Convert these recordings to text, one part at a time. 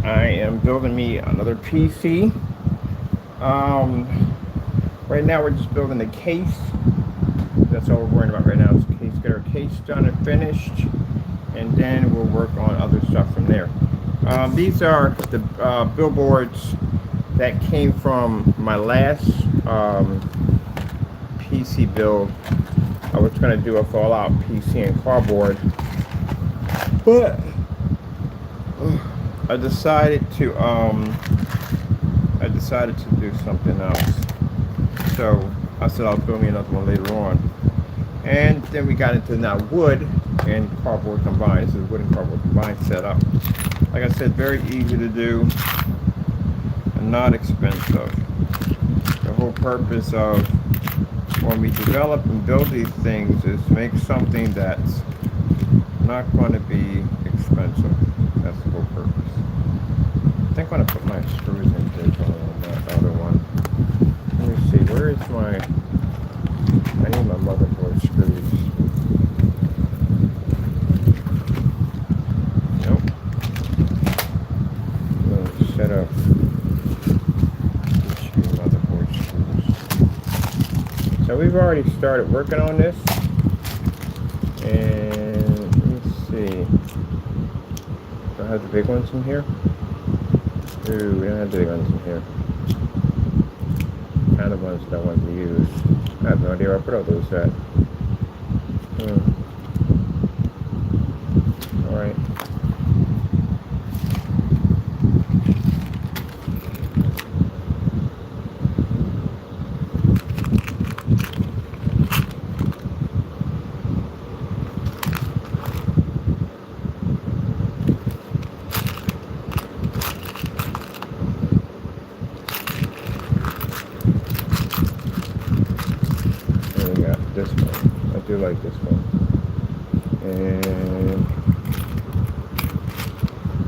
I am building me another PC. Right now we're just building the case. That's all we're worrying about right now is case, get our case done and finished, and then we'll work on other stuff from there. These are the billboards that came from my last PC build. I was going to do a Fallout PC and cardboard, but I decided to do something else. So I said I'll build me another one later on. And then we got into now wood and cardboard combined. This is wood and cardboard combined setup. Like I said, very easy to do and not expensive. The whole purpose of when we develop and build these things is to make something that's not going to be expensive. That's the whole purpose. I think I'm going to put my screws in this on that other one. Let me see, where is my... I need my motherboard screws. Nope. I'm going to set up two motherboard screws. So we've already started working on this. And let me see. Do I have the big ones in here? Ooh, we don't have the big ones in here. Kind of ones that I want to use. I have no idea where I put all those at. Alright. This one. I do like this one. And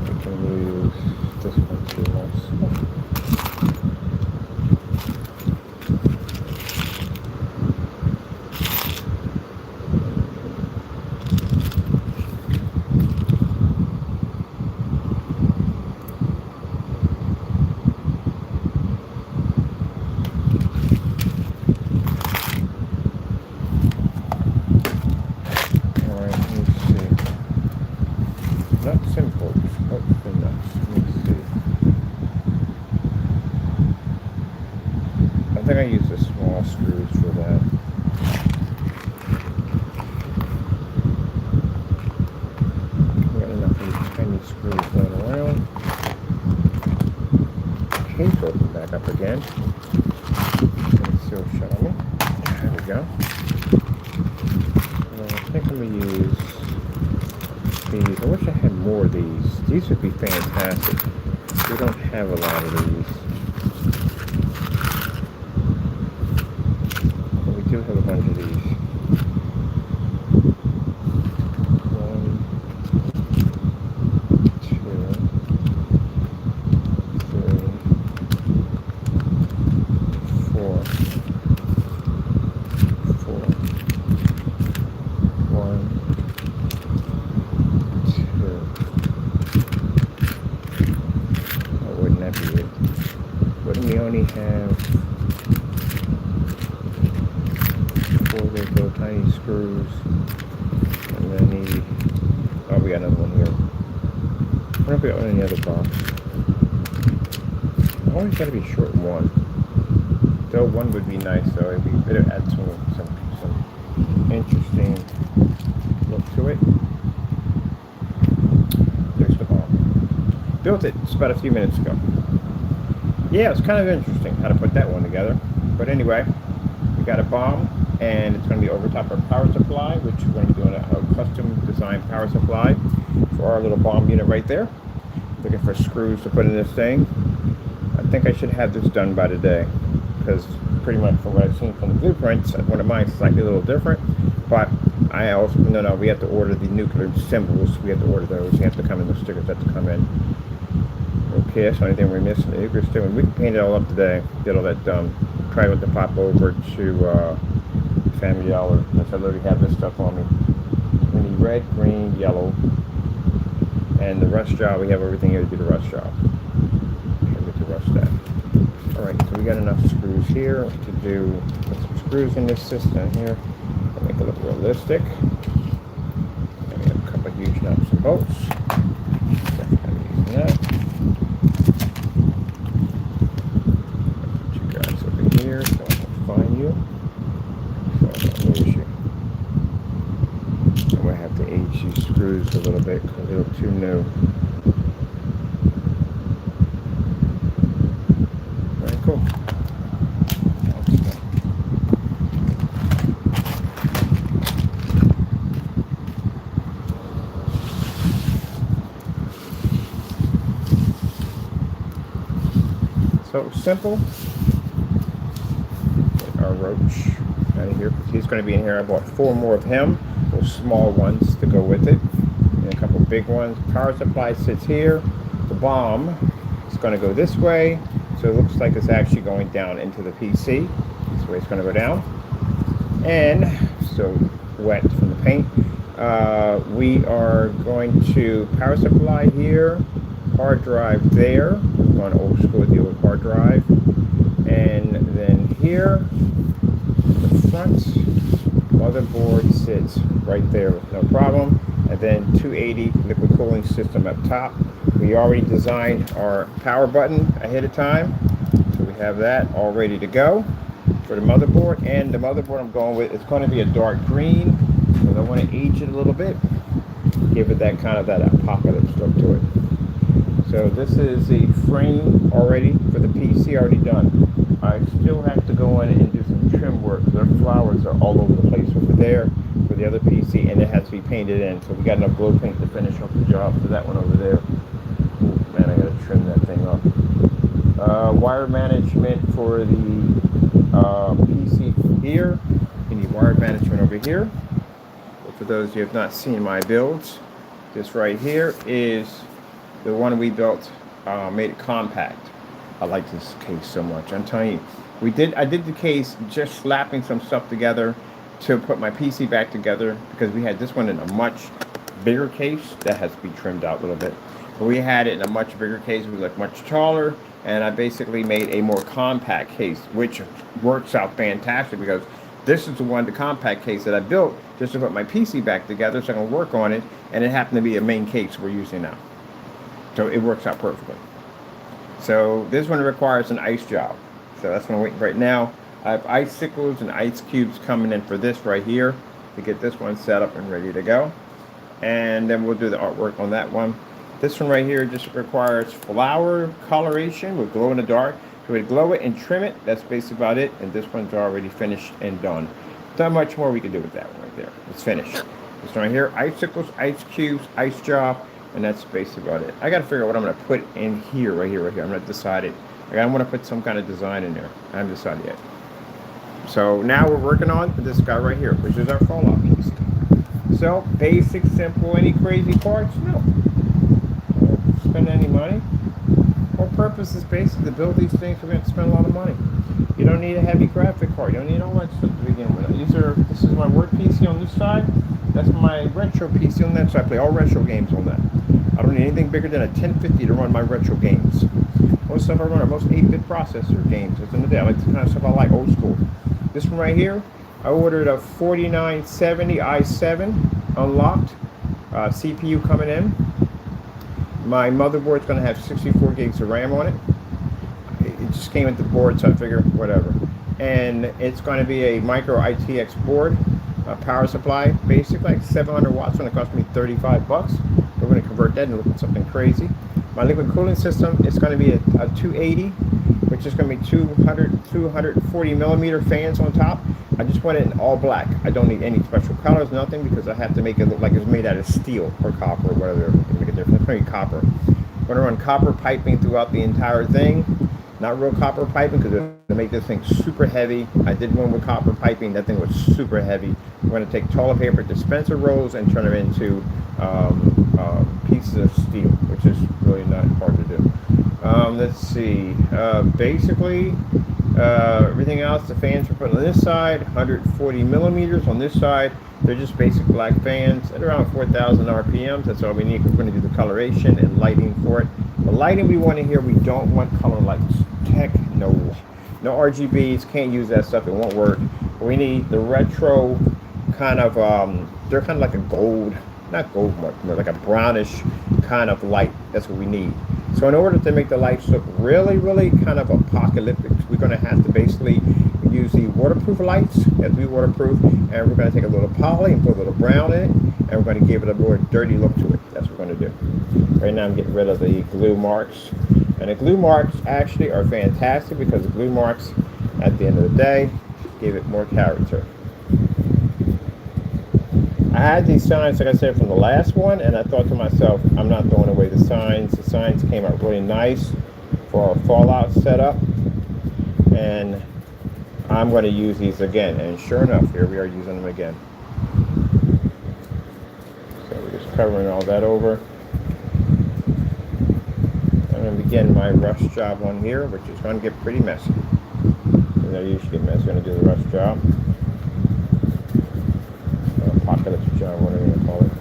I can use this one too also. Nuts and bolts. What's the nuts? Let me see. I think I use the small screws for that. We got enough of these tiny screws laying around. Case open back up again. Seal shut on me. There we go. I think I'm going to use these. I wish I had more of these. These would be fantastic. We don't have a lot of these. But we do have a bunch of these. 1, 2, 3, 4. 1, 2. Oh, wouldn't that be it? Wouldn't we only have 4 of those little tiny screws? And then oh, we got another one here. I wonder if we got one in the other box. Always got to be short one. Though one would be nice, though. It'd add some interesting look to it. There's the bomb. Built it just about a few minutes ago. Yeah, it's kind of interesting how to put that one together. But anyway, we got a bomb, and it's going to be over top our power supply, which we're going to be doing a custom designed power supply for our little bomb unit right there. Looking for screws to put in this thing. I think I should have this done by today, because pretty much from what I've seen from the blueprints, one of mine is slightly a little different. But I also, no, we have to order the nuclear symbols. We have to order those. They have to come in, those stickers have to come in. Okay, that's the only thing we're missing. The nuclear sticker. We can paint it all up today. Get all that try with the pop over to Family Dollar. I literally have this stuff on me. We need red, green, yellow, And the rust job, we have everything here to do the rust job. Can't get to rust that. Alright, so we got enough screws here to do, put some screws in this system here to make it look realistic. And we have a couple of huge nuts and bolts. Using that. Put you guys over here so I can find you. So I don't lose you. I'm going to have to age these screws a little bit because they look too new. Very cool. So simple. Get our roach out of here because he's going to be in here. I bought 4 more of him, those small ones to go with it, and a couple big ones. Power supply sits here. The bomb is going to go this way, so it looks like it's actually going down into the PC. That's the way it's going to go down. And still wet from the paint. We are going to power supply here, hard drive there. We're going old school with the old hard drive. And then here, the front motherboard sits right there with no problem. And then 280 liquid cooling system up top. We already designed our power button ahead of time. So we have that all ready to go for the motherboard. And the motherboard I'm going with is going to be a dark green. Because I want to age it a little bit. Give it that kind of that apocalypse look to it. So this is the frame already for the PC already done. I still have to go in and do some trim work. The flowers are all over the place over there for the other PC, and it has to be painted in. So we got enough glow paint to finish off the job for that one over there. Ooh, man, I gotta trim that thing up. Wire management for the PC here. You need wire management over here. But for those who have not seen my builds, this right here is the one we built, made it compact. I like this case so much. I'm telling you, I did the case just slapping some stuff together to put my PC back together because we had this one in a much bigger case that has to be trimmed out a little bit. But we had it in a much bigger case. It was like much taller, and I basically made a more compact case, which works out fantastic because this is the compact case that I built just to put my PC back together so I can work on it, and it happened to be a main case we're using now. So it works out perfectly. So this one requires an ice job. So that's what I'm waiting right now. I have icicles and ice cubes coming in for this right here to get this one set up and ready to go. And then we'll do the artwork on that one. This one right here just requires flower coloration with glow in the dark. So we glow it and trim it. That's basically about it. And this one's already finished and done. Not much more we can do with that one right there. It's finished. This one right here, icicles, ice cubes, ice job. And that's basically about it. I got to figure out what I'm going to put in here, right here. I'm not decided. I want to put some kind of design in there. I haven't decided yet. So now we're working on this guy right here, which is our Fallout piece. So basic, simple. Any crazy parts? No. Don't spend any money. Whole purpose is basically to build these things. We're going to spend a lot of money. You don't need a heavy graphic card. You don't need all that stuff to begin with. This is my work PC on this side. That's my retro PC on that side. I play all retro games on that. I don't need anything bigger than a 1050 to run my retro games. Most stuff I run are most 8-bit processor games. At the end of the day, I like the kind of stuff I like, old school. This one right here, I ordered a 4970 i7 unlocked. CPU coming in. My motherboard's going to have 64 gigs of RAM on it. It just came with the board, so I figured whatever. And it's going to be a micro ITX board. Power supply, basically like 700 watts. It's going to cost me 35 bucks. We're going to convert that and look at something crazy. My liquid cooling system is going to be a 280, which is going to be 240 millimeter fans on top. I just want it in all black. I don't need any special colors, nothing, because I have to make it look like it's made out of steel or copper or whatever. Make a difference. It's going to be copper. I'm going to run copper piping throughout the entire thing. Not real copper piping because it'll make this thing super heavy. I did one with copper piping. That thing was super heavy. I'm going to take toilet paper dispenser rolls and turn them into pieces of steel, which is really not hard to do. Let's see. Basically, Everything else, the fans are put on this side, 140 millimeters on this side. They're just basic black fans at around 4,000 RPMs. That's all we need. We're going to do the coloration and lighting for it. The lighting we want in here, we don't want color lights. Heck no. No RGBs, can't use that stuff, it won't work. We need the retro kind of, they're kind of like a gold, not gold, more like a brownish kind of light. That's what we need. So in order to make the lights look really, really kind of apocalyptic, we're going to have to basically use the waterproof lights. As we waterproof, and we're going to take a little poly and put a little brown in it, and we're going to give it a more dirty look to it. That's what we're going to do. Right now I'm getting rid of the glue marks. And the glue marks actually are fantastic because the glue marks, at the end of the day, give it more character. I had these signs, like I said, from the last one, and I thought to myself, I'm not throwing away the signs. The signs came out really nice for our Fallout setup, and I'm going to use these again. And sure enough, here we are using them again. So we're just covering all that over. I'm going to begin my rush job on here, which is going to get pretty messy. You know, usually get messy. I'm going to do the rush job. Apocalypse job, whatever you want to call it.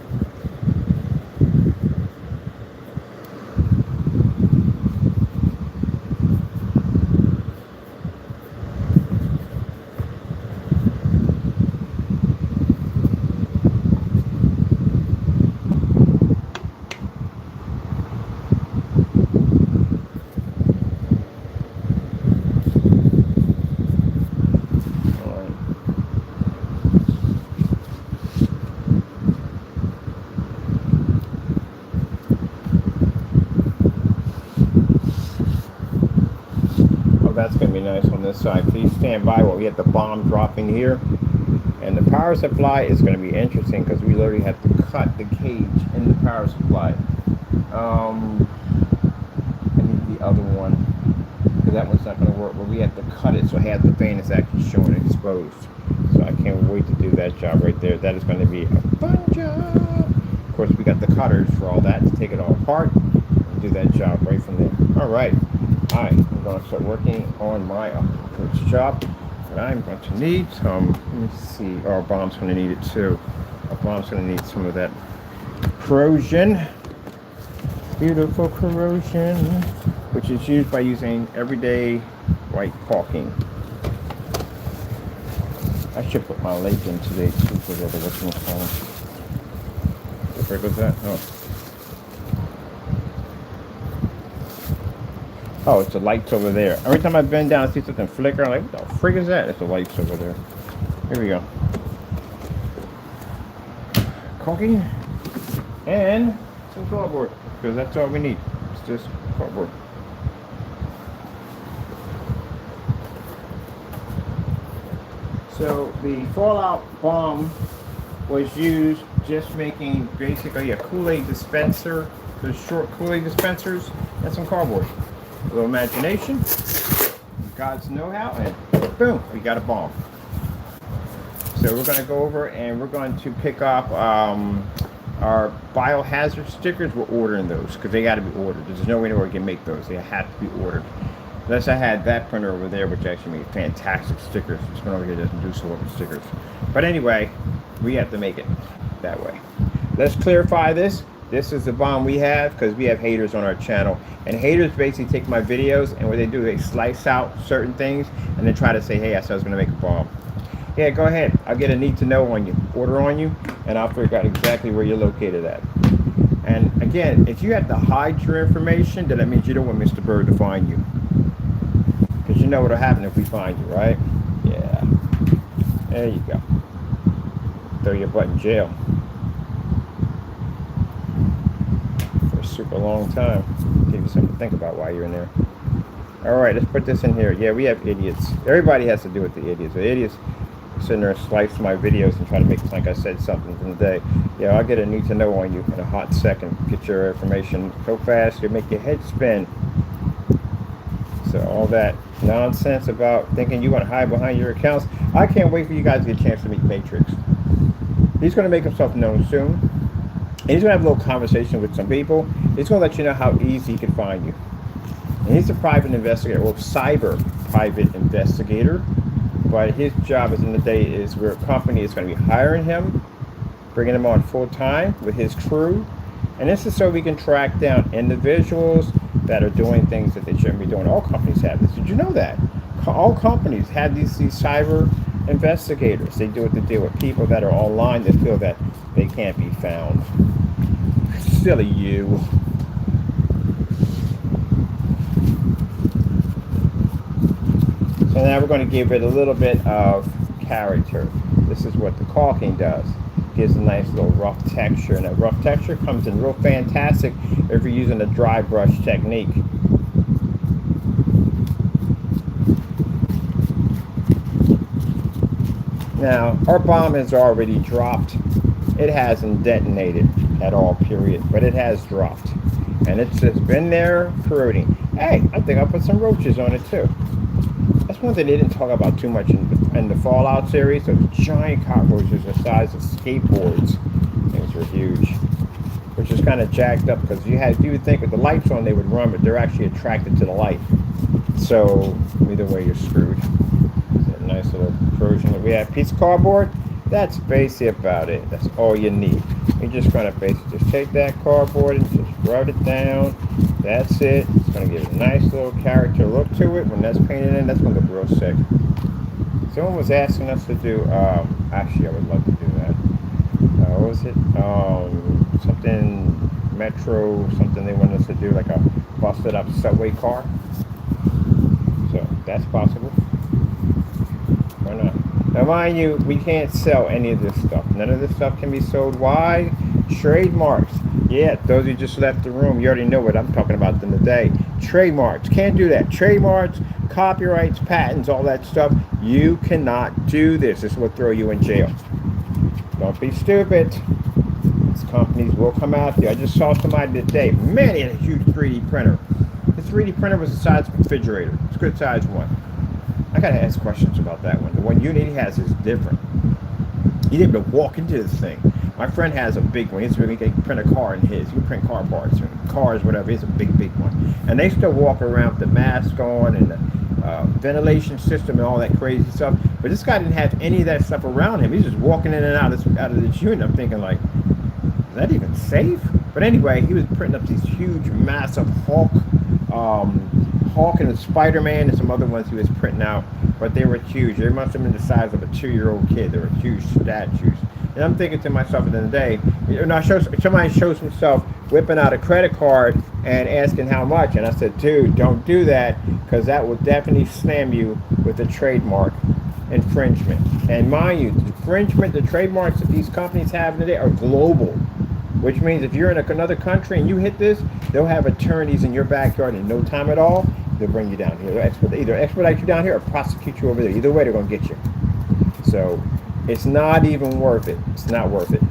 That's going to be nice on this side. Please stand by while we get the bomb dropping here. And the power supply is going to be interesting because we literally have to cut the cage in the power supply. I need the other one because that one's not going to work, but we have to cut it so half the fan is actually showing exposed. So I can't wait to do that job right there. That is going to be a fun job. Of course, we got the cutters for all that to take it all apart and do that job right from there. All right. I'm going to start working on my apocalypse job, but I'm going to need some, let me see, our bomb's going to need it too. Our bomb's going to need some of that corrosion, beautiful corrosion, which is used by using everyday white caulking. I should put my lathe in today too, whatever this one's called. Where goes that? Oh, it's the lights over there. Every time I bend down, I see something flicker. I'm like, what the frig is that? It's the lights over there. Here we go. Caulking and some cardboard, because that's all we need. It's just cardboard. So the Fallout bomb was used just making basically a Kool-Aid dispenser, the short Kool-Aid dispensers, and some cardboard. A little imagination, God's know-how, and boom, we got a bomb. So we're going to go over and we're going to pick up our biohazard stickers. We're ordering those because they got to be ordered. There's no way we can make those. They have to be ordered. Unless I had that printer over there, which actually made fantastic stickers. This one over here doesn't do so well with stickers. But anyway, we have to make it that way. Let's clarify this. This is the bomb we have because we have haters on our channel. And haters basically take my videos and what they do, they slice out certain things and then try to say, hey, I said I was going to make a bomb. Yeah, go ahead. I'll get a need to know on you, order on you, and I'll figure out exactly where you're located at. And again, if you have to hide your information, then that means you don't want Mr. Bird to find you. Because you know what'll happen if we find you, right? Yeah. There you go. Throw your butt in jail. Super long time. Give you something to think about while you're in there. Alright, let's put this in here. Yeah, we have idiots. Everybody has to do with the idiots. The idiots sitting there and slice my videos and try to make it like I said something from the day. Yeah, I'll get a need to know on you in a hot second. Get your information so fast you'll make your head spin. So all that nonsense about thinking you want to hide behind your accounts. I can't wait for you guys to get a chance to meet Matrix. He's going to make himself known soon. And he's going to have a little conversation with some people. He's going to let you know how easy he can find you. And he's a private investigator, well, cyber private investigator. But his job at the end of the day is where a company is going to be hiring him, bringing him on full time with his crew. And this is so we can track down individuals that are doing things that they shouldn't be doing. All companies have this. Did you know that? All companies have these cyber investigators. They do it to deal with people that are online that feel that they can't be found. Silly you. So now we're going to give it a little bit of character. This is what the caulking does. Gives a nice little rough texture, and that rough texture comes in real fantastic if you're using a dry brush technique. Now, our bomb has already dropped. It hasn't detonated at all, period, but it has dropped. And it's just been there corroding. Hey, I think I'll put some roaches on it too. That's one thing they didn't talk about too much in the Fallout series. Those giant cockroaches the size of skateboards. Things were huge. Which is kind of jacked up because you would think with the lights on they would run, but they're actually attracted to the light. So either way you're screwed. That nice little corrosion that we have. Piece of cardboard, that's basically about it. That's all you need. You're just going to basically just take that cardboard and just rub it down. That's it. It's going to give it a nice little character look to it. When that's painted in, that's going to look real sick. Someone was asking us to do, actually I would love to do that. What was it? Something metro, something they wanted us to do, like a busted up subway car. So that's possible. Why not? Now mind you, we can't sell any of this stuff. None of this stuff can be sold. Why? Trademarks. Yeah, those who just left the room, you already know what I'm talking about in the day. Trademarks. Can't do that. Trademarks, copyrights, patents, all that stuff. You cannot do this. This will throw you in jail. Don't be stupid. These companies will come out there. I just saw somebody today. Man, he had a huge 3D printer. The 3D printer was the size of a refrigerator. It's a good size one. I gotta ask questions about that one. The one Unity has is different. You didn't even walk into this thing. My friend has a big one. He can print a car in his. You can print car parts, cars, whatever. It's a big one. And they still walk around with the mask on and the ventilation system and all that crazy stuff. But this guy didn't have any of that stuff around him. He's just walking in and out of this unit. I'm thinking, like, is that even safe? But anyway, he was printing up these huge, massive Hulk and a Spider-Man and some other ones he was printing out. But they were huge. They must have been the size of a 2-year-old kid. They were huge statues. And I'm thinking to myself at the end of the day, somebody shows himself whipping out a credit card and asking how much. And I said, dude, don't do that, because that will definitely slam you with a trademark infringement. And mind you, the trademarks that these companies have today are global. Which means if you're in another country and you hit this, they'll have attorneys in your backyard in no time at all. They'll bring you down here. They'll either expedite you down here or prosecute you over there. Either way, they're going to get you. So it's not even worth it. It's not worth it.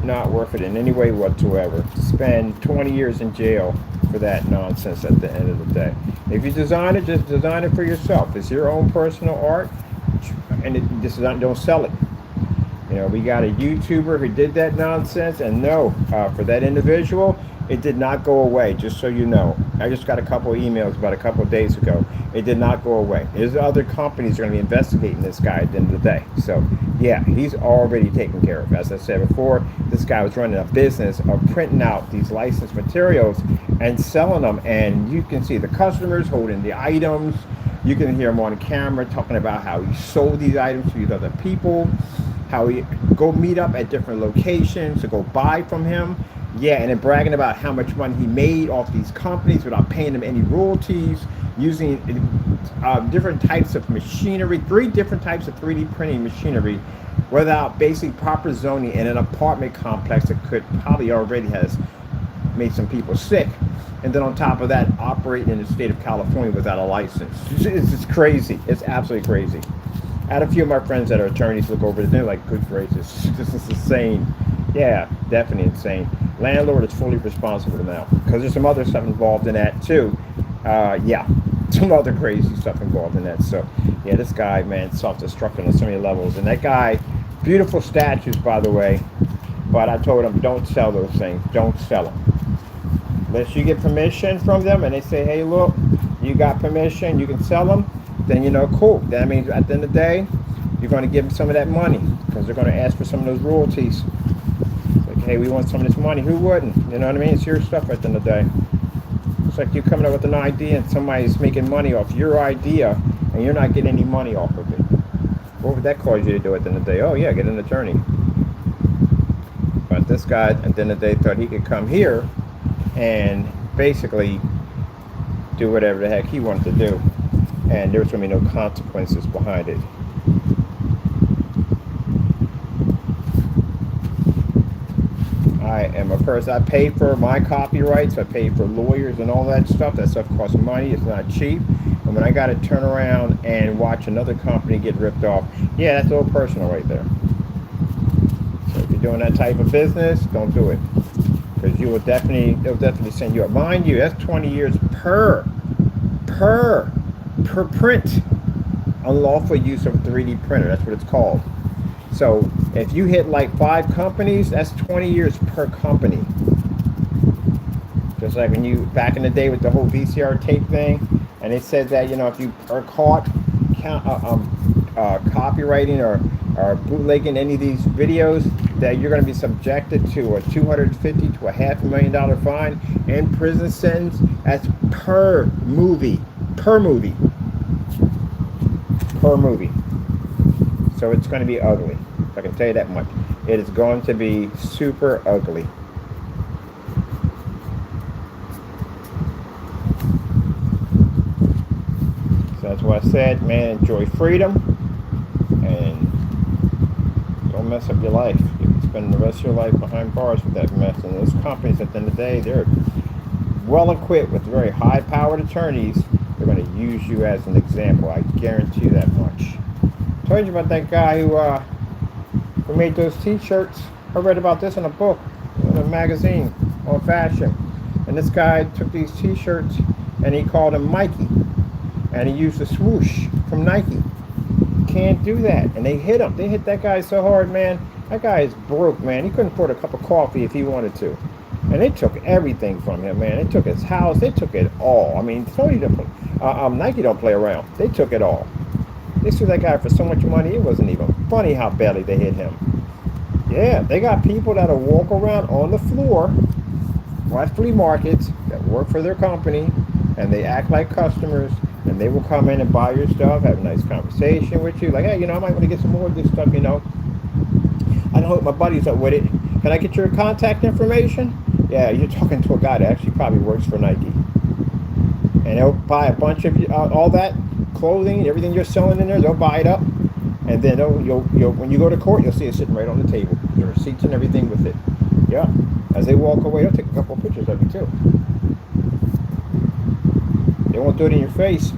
Not worth it in any way whatsoever. To spend 20 years in jail for that nonsense at the end of the day. If you design it, just design it for yourself. It's your own personal art, and don't sell it. You know, we got a YouTuber who did that nonsense, and no, for that individual, it did not go away, just so you know. I just got a couple of emails about a couple of days ago. It did not go away. There's other companies that are going to be investigating this guy at the end of the day. So, yeah, he's already taken care of. As I said before, this guy was running a business of printing out these licensed materials and selling them. And you can see the customers holding the items. You can hear him on camera talking about how he sold these items to these other people, how he go meet up at different locations to go buy from him. Yeah, and then bragging about how much money he made off these companies without paying them any royalties, using different types of machinery, 3 different types of 3D printing machinery, without basic proper zoning in an apartment complex that could probably already has made some people sick. And then on top of that, operating in the state of California without a license. It's just crazy. It's absolutely crazy. I had a few of my friends that are attorneys look over it. They're like, good gracious, this is insane. Yeah, definitely insane. Landlord is fully responsible now, because there's some other stuff involved in that too. Yeah, some other crazy stuff involved in that. So, yeah, this guy, man, self-destructing on so many levels. And that guy, beautiful statues, by the way. But I told him, don't sell those things. Don't sell them. Unless you get permission from them and they say, hey, look, you got permission, you can sell them, then cool. That means at the end of the day, you're going to give them some of that money because they're going to ask for some of those royalties. It's like, hey, we want some of this money. Who wouldn't? You know what I mean? It's your stuff at the end of the day. It's like you coming up with an idea and somebody's making money off your idea and you're not getting any money off of it. What would that cause you to do at the end of the day? Oh, yeah, get an attorney. But this guy, at the end of the day, thought he could come here and basically do whatever the heck he wanted to do. And there was going to be no consequences behind it. I am a person, I pay for my copyrights, I pay for lawyers and all that stuff. That stuff costs money, it's not cheap. And when I got to turn around and watch another company get ripped off, yeah, that's a little personal right there. So if you're doing that type of business, don't do it. Because they'll definitely send you up. Mind you, that's 20 years per print. Unlawful use of a 3D printer, that's what it's called. So if you hit like 5 companies, that's 20 years per company. Just like when you, back in the day with the whole VCR tape thing, and it said that, if you are caught copywriting or bootlegging any of these videos, that you're going to be subjected to a $250,000 to a $500,000 fine and prison sentence. That's per movie. So it's going to be ugly. I can tell you that much. It is going to be super ugly. So that's why I said, man, enjoy freedom and don't mess up your life. You can spend the rest of your life behind bars with that mess. And those companies, at the end of the day, they're well equipped with very high-powered attorneys. They're going to use you as an example. I guarantee you that much. I told you about that guy who made those t-shirts. I read about this in a book, in a magazine on fashion. And this guy took these t-shirts and he called them Mikey. And he used the swoosh from Nike. Can't do that. And they hit him. They hit that guy so hard, man. That guy is broke, man. He couldn't afford a cup of coffee if he wanted to. And they took everything from him, man. They took his house. They took it all. I mean, Nike don't play around. They took it all. They sued that guy for so much money, it wasn't even funny how badly they hit him. Yeah, they got people that'll walk around on the floor, watch flea markets, that work for their company, and they act like customers, and they will come in and buy your stuff, have a nice conversation with you, like, hey, I might want to get some more of this stuff, I don't hook my buddies up with it. Can I get your contact information? Yeah, you're talking to a guy that actually probably works for Nike. And they'll buy a bunch of all that clothing, everything you're selling in there, they'll buy it up. And then when you go to court, you'll see it sitting right on the table. The receipts and everything with it. Yeah. As they walk away, they'll take a couple of pictures of you too. They won't do it in your face,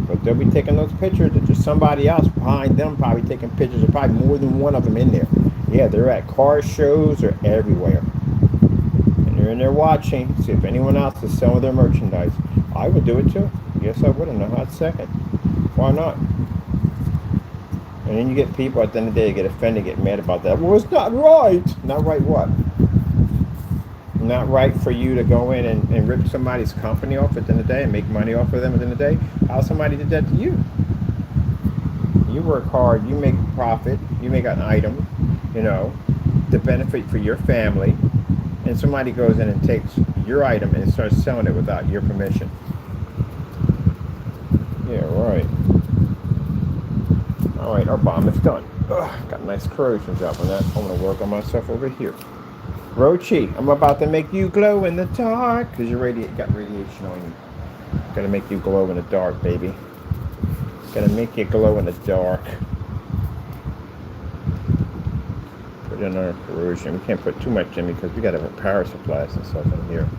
but they'll be taking those pictures. There's just somebody else behind them probably taking pictures. There's probably more than one of them in there. Yeah, they're at car shows, they're everywhere. And they're in there watching, see if anyone else is selling their merchandise. I would do it too. Yes, I would in a hot second. Why not? And then you get people at the end of the day get offended, get mad about that. Well, it's not right. Not right what? Not right for you to go in and rip somebody's company off at the end of the day and make money off of them at the end of the day. How somebody did that to you? You work hard, you make profit, you make an item, to benefit for your family, and somebody goes in and takes your item and starts selling it without your permission. Yeah, right. Alright, our bomb is done. Ugh, got nice corrosions out on that. I'm going to work on myself over here. Rochi, I'm about to make you glow in the dark, because you got radiation on you. Gonna make you glow in the dark, baby. Gonna make you glow in the dark. Put in our corrosion. We can't put too much in because we gotta have power supplies and stuff in here.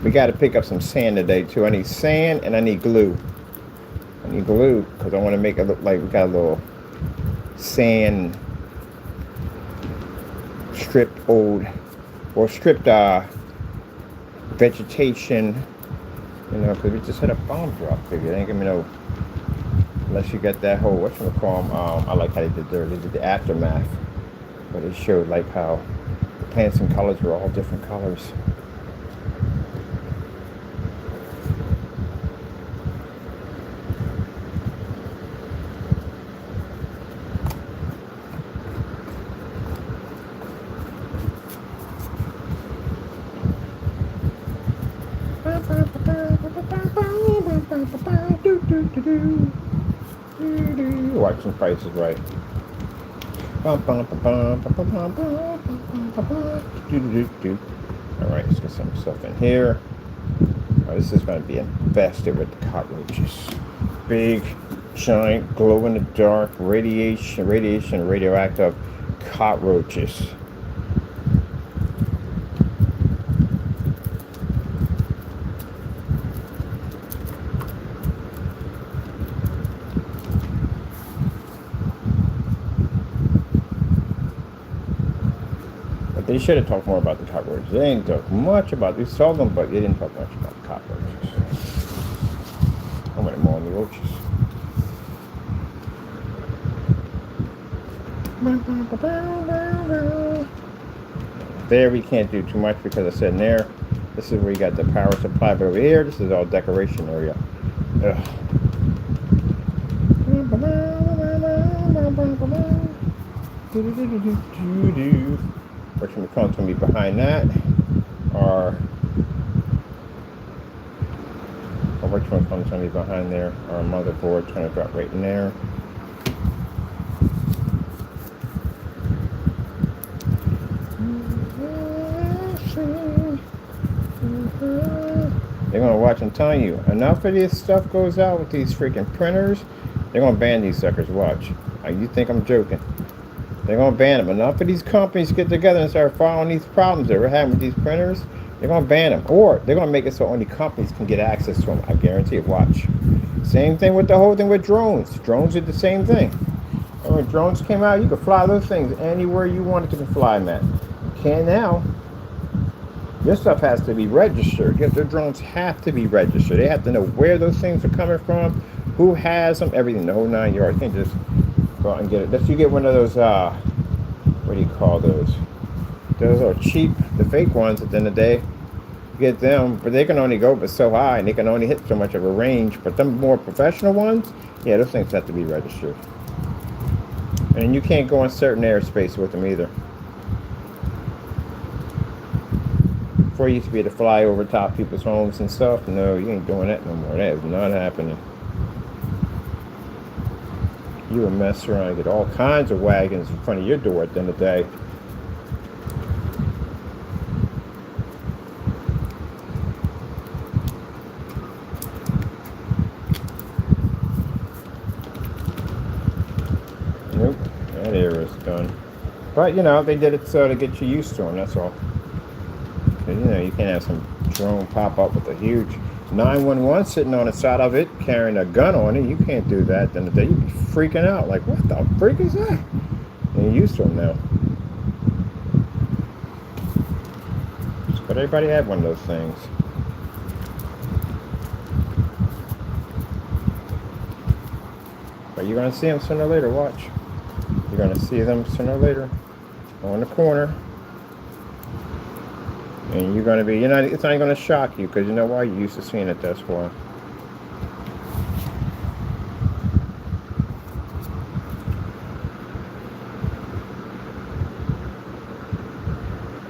We got to pick up some sand today too. I need sand and I need glue. I need glue because I want to make it look like we got a little sand stripped vegetation, you know, because we just had a bomb drop. Figure it ain't gonna be no, unless you get that whole whatchamacallit. I like how they did the aftermath, but it showed like how the plants and colors were all different colors. Watching Price is Right. Alright, let's get some stuff in here. Oh, this is going to be infested with cockroaches. Big, giant, glow-in-the-dark, radiation, radioactive cockroaches. They should have talked more about the cockroaches. They didn't talk much about, we saw them, but they didn't talk much about the cockroaches. I want more on the roaches. There we can't do too much because I said in there, this is where you got the power supply, but over here, this is all decoration area. Ugh. Which one comes to me behind that, or which one comes to me behind there, or a motherboard trying to drop right in there. They're gonna watch. I'm telling you, enough of this stuff goes out with these freaking printers, they're gonna ban these suckers. Watch. You think I'm joking? They're going to ban them. Enough of these companies get together and start following these problems that we're having with these printers. They're going to ban them. Or they're going to make it so only companies can get access to them. I guarantee it. Watch. Same thing with the whole thing with drones. Drones did the same thing. And when drones came out, you could fly those things anywhere you wanted to fly them at. You can now. Your stuff has to be registered. Yes, their drones have to be registered. They have to know where those things are coming from, who has them, everything, the whole 9 yards. You can't just go out and get it. Unless you get one of those, what do you call those? Those are cheap, the fake ones at the end of the day. You get them, but they can only go but so high, and they can only hit so much of a range. But them more professional ones, yeah, those things have to be registered. And you can't go in certain airspace with them either. Before you used to be able to fly over top people's homes and stuff. No, you ain't doing that no more. That is not happening. You will mess around and get all kinds of wagons in front of your door at the end of the day. Nope, that area's done. But, you know, they did it so to get you used to them, that's all. You know, you can't have some drone pop up with a huge 911 sitting on the side of it, carrying a gun on it. You can't do that. Then you'd be freaking out. Like, what the freak is that? And you're used to them now. But everybody had one of those things. But you're going to see them sooner or later. Watch. You're going to see them sooner or later on the corner. And you're going to be, it's not going to shock you because you know why? You're used to seeing it, that's why.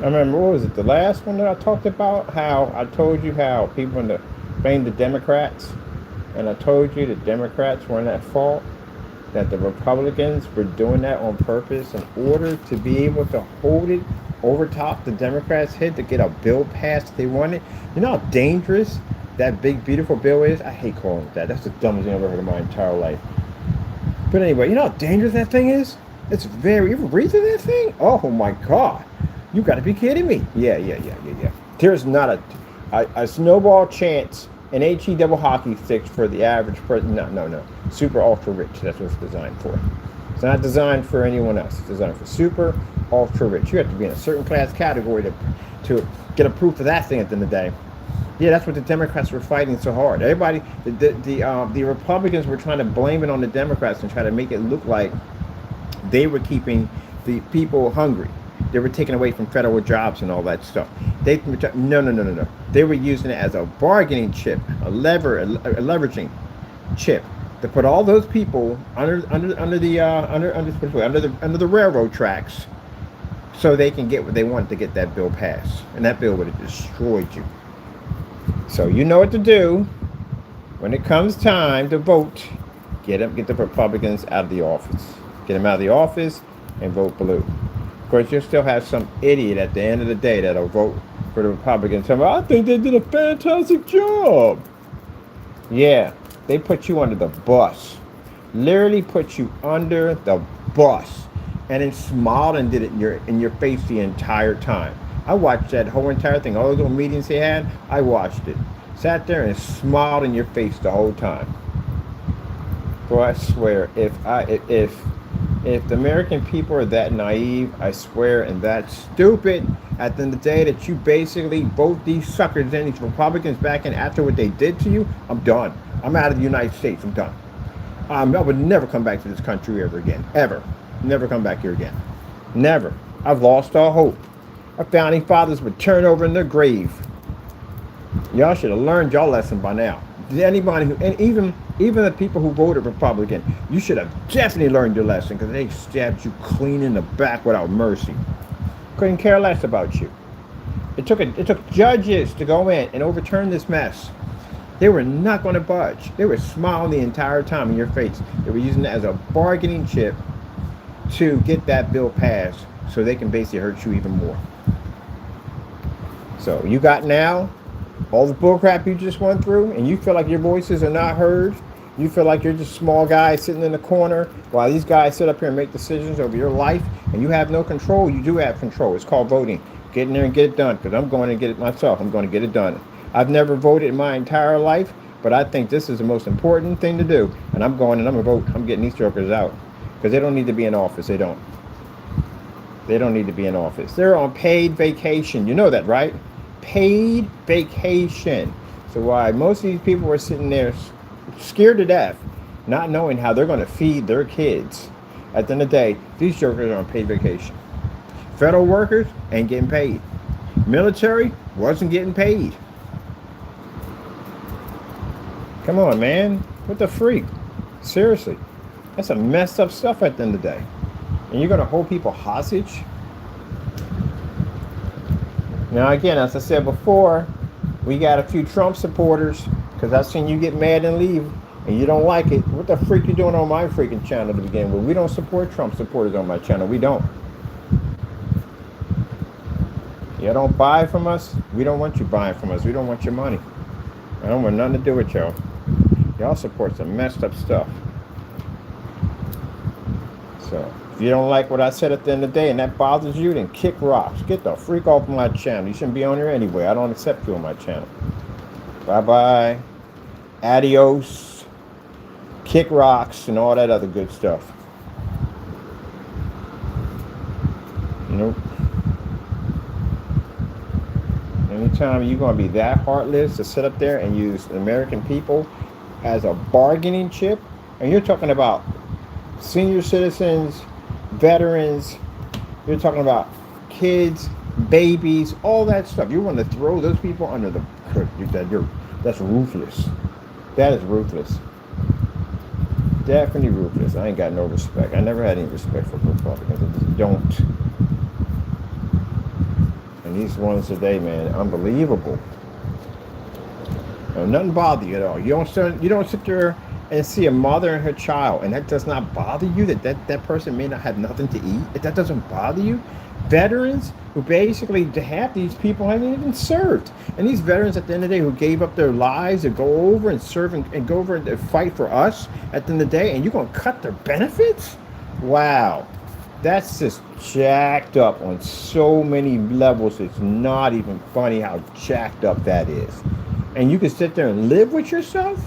I remember, what was it, the last one that I talked about? How I told you how people blame the Democrats. And I told you the Democrats weren't at fault. That the Republicans were doing that on purpose in order to be able to hold it over top the Democrats' head to get a bill passed they wanted. You know how dangerous that big beautiful bill is? I hate calling it that. That's the dumbest thing I've ever heard in my entire life. But anyway, you know how dangerous that thing is? It's very, you ever read through that thing? Oh my God. You gotta be kidding me. Yeah. There's not a snowball chance, an HE double hockey sticks for the average person. No. Super ultra rich. That's what it's designed for. It's not designed for anyone else. It's designed for super ultra rich. You have to be in a certain class category to get approved for that thing at the end of the day. Yeah, that's what the Democrats were fighting so hard. Everybody, the Republicans were trying to blame it on the Democrats and try to make it look like they were keeping the people hungry. They were taking away from federal jobs and all that stuff. No. They were using it as a bargaining chip, a leveraging chip to put all those people under the railroad tracks, so they can get what they want to get that bill passed, and that bill would have destroyed you. So you know what to do when it comes time to vote. Get the Republicans out of the office. Get them out of the office and vote blue. Of course, you'll still have some idiot at the end of the day that'll vote for the Republicans. I think they did a fantastic job. Yeah, they put you under the bus. Literally put you under the bus. And then smiled and did it in your face the entire time. I watched that whole entire thing. All those little meetings they had, I watched it. Sat there and smiled in your face the whole time. Boy, I swear, if the American people are that naive, I swear, and that stupid, at the end of the day, that you basically vote these suckers and these Republicans back in after what they did to you, I'm done. I'm out of the United States. I'm done. I would never come back to this country ever again. Ever. Never come back here again. Never. I've lost all hope. Our founding fathers would turn over in their grave. Y'all should have learned y'all lesson by now. Anybody who, and even the people who voted Republican, you should have definitely learned your lesson, because they stabbed you clean in the back without mercy. Couldn't care less about you. It took judges to go in and overturn this mess. They were not going to budge. They were smiling the entire time in your face. They were using it as a bargaining chip to get that bill passed, so they can basically hurt you even more. So you got now all the bullcrap you just went through, and you feel like your voices are not heard. You feel like you're just a small guy sitting in the corner while these guys sit up here and make decisions over your life, and you have no control. You do have control. It's called voting. Get in there and get it done, because I'm going to get it myself. I'm going to get it done. I've never voted in my entire life, but I think this is the most important thing to do, and I'm going and I'm going to vote. I'm getting these jokers out, because they don't need to be in office. They don't need to be in office. They're on paid vacation. You know that, right? Paid vacation. So why most of these people are sitting there scared to death, not knowing how they're going to feed their kids. At the end of the day, these jokers are on paid vacation. Federal workers ain't getting paid. Military wasn't getting paid. Come on, man. What the freak? Seriously. That's some messed up stuff at the end of the day. And you're going to hold people hostage? Now, again, as I said before, we got a few Trump supporters, because I've seen you get mad and leave, and you don't like it. What the freak you doing on my freaking channel to begin with? We don't support Trump supporters on my channel. We don't. You don't buy from us. We don't want you buying from us. We don't want your money. I don't want nothing to do with y'all. Y'all support some messed up stuff. So, if you don't like what I said at the end of the day and that bothers you, then kick rocks. Get the freak off my channel. You shouldn't be on here anyway. I don't accept you on my channel. Bye-bye. Adios. Kick rocks and all that other good stuff. Nope. Anytime you're going to be that heartless to sit up there and use the American people as a bargaining chip, and you're talking about senior citizens, veterans, you're talking about kids, babies, all that stuff. You want to throw those people under the that's ruthless. That is ruthless. Definitely ruthless. I ain't got no respect. I never had any respect for Republicans. I just don't. And these ones today, man, unbelievable. Nothing bother you at all. You don't sit there and see a mother and her child, and that does not bother you, that person may not have nothing to eat. If that doesn't bother you, veterans who basically, half these people haven't even served, and these veterans at the end of the day who gave up their lives to go over and serve and go over and fight for us at the end of the day, and you're going to cut their benefits? Wow. That's just jacked up on so many levels. It's not even funny how jacked up that is. And you can sit there and live with yourself.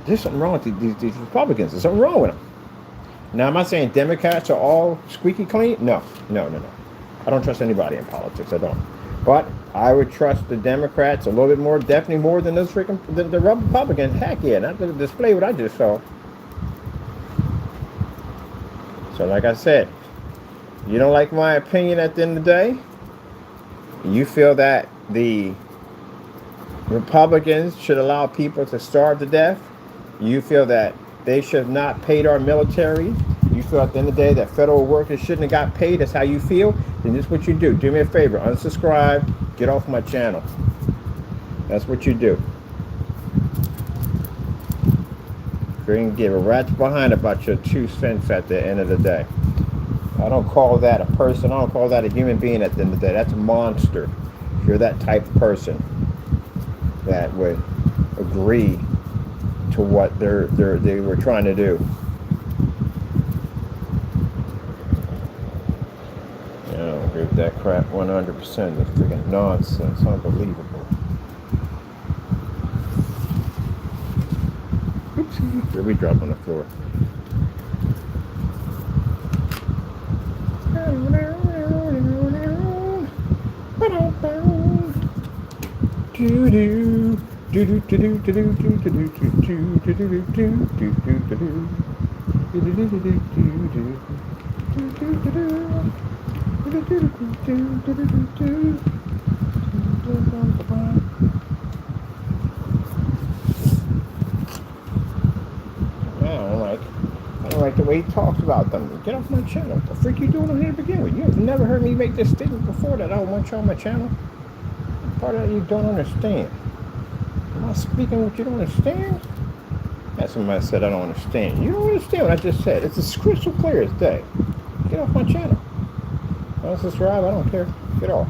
There's something wrong with these Republicans. There's something wrong with them. Now, am I saying Democrats are all squeaky clean? No. I don't trust anybody in politics. I don't. But I would trust the Democrats a little bit more, definitely more than those freaking the Republicans. Heck yeah, not to display what I just saw. So like I said, you don't like my opinion at the end of the day. You feel that the Republicans should allow people to starve to death. You feel that they should have not paid our military. You feel at the end of the day that federal workers shouldn't have got paid. That's how you feel. Then this is what you do. Do me a favor. Unsubscribe. Get off my channel. That's what you do. You can give a rat's behind about your 2 cents at the end of the day. I don't call that a person. I don't call that a human being at the end of the day. That's a monster. If you're that type of person that would agree to what they were trying to do. I don't agree with that crap 100%. That's freaking nonsense. Unbelievable. Oopsie. Here we drop on the floor. I don't like the way he talks about them. Get off my channel. What the freak you doing on here to begin with? You have never heard me make this statement before that I don't want you on my channel. Part of that you don't understand. Am I speaking what you don't understand? That's somebody said I don't understand. You don't understand what I just said. It's as crystal clear as day. Get off my channel. Don't subscribe. I don't care. Get off.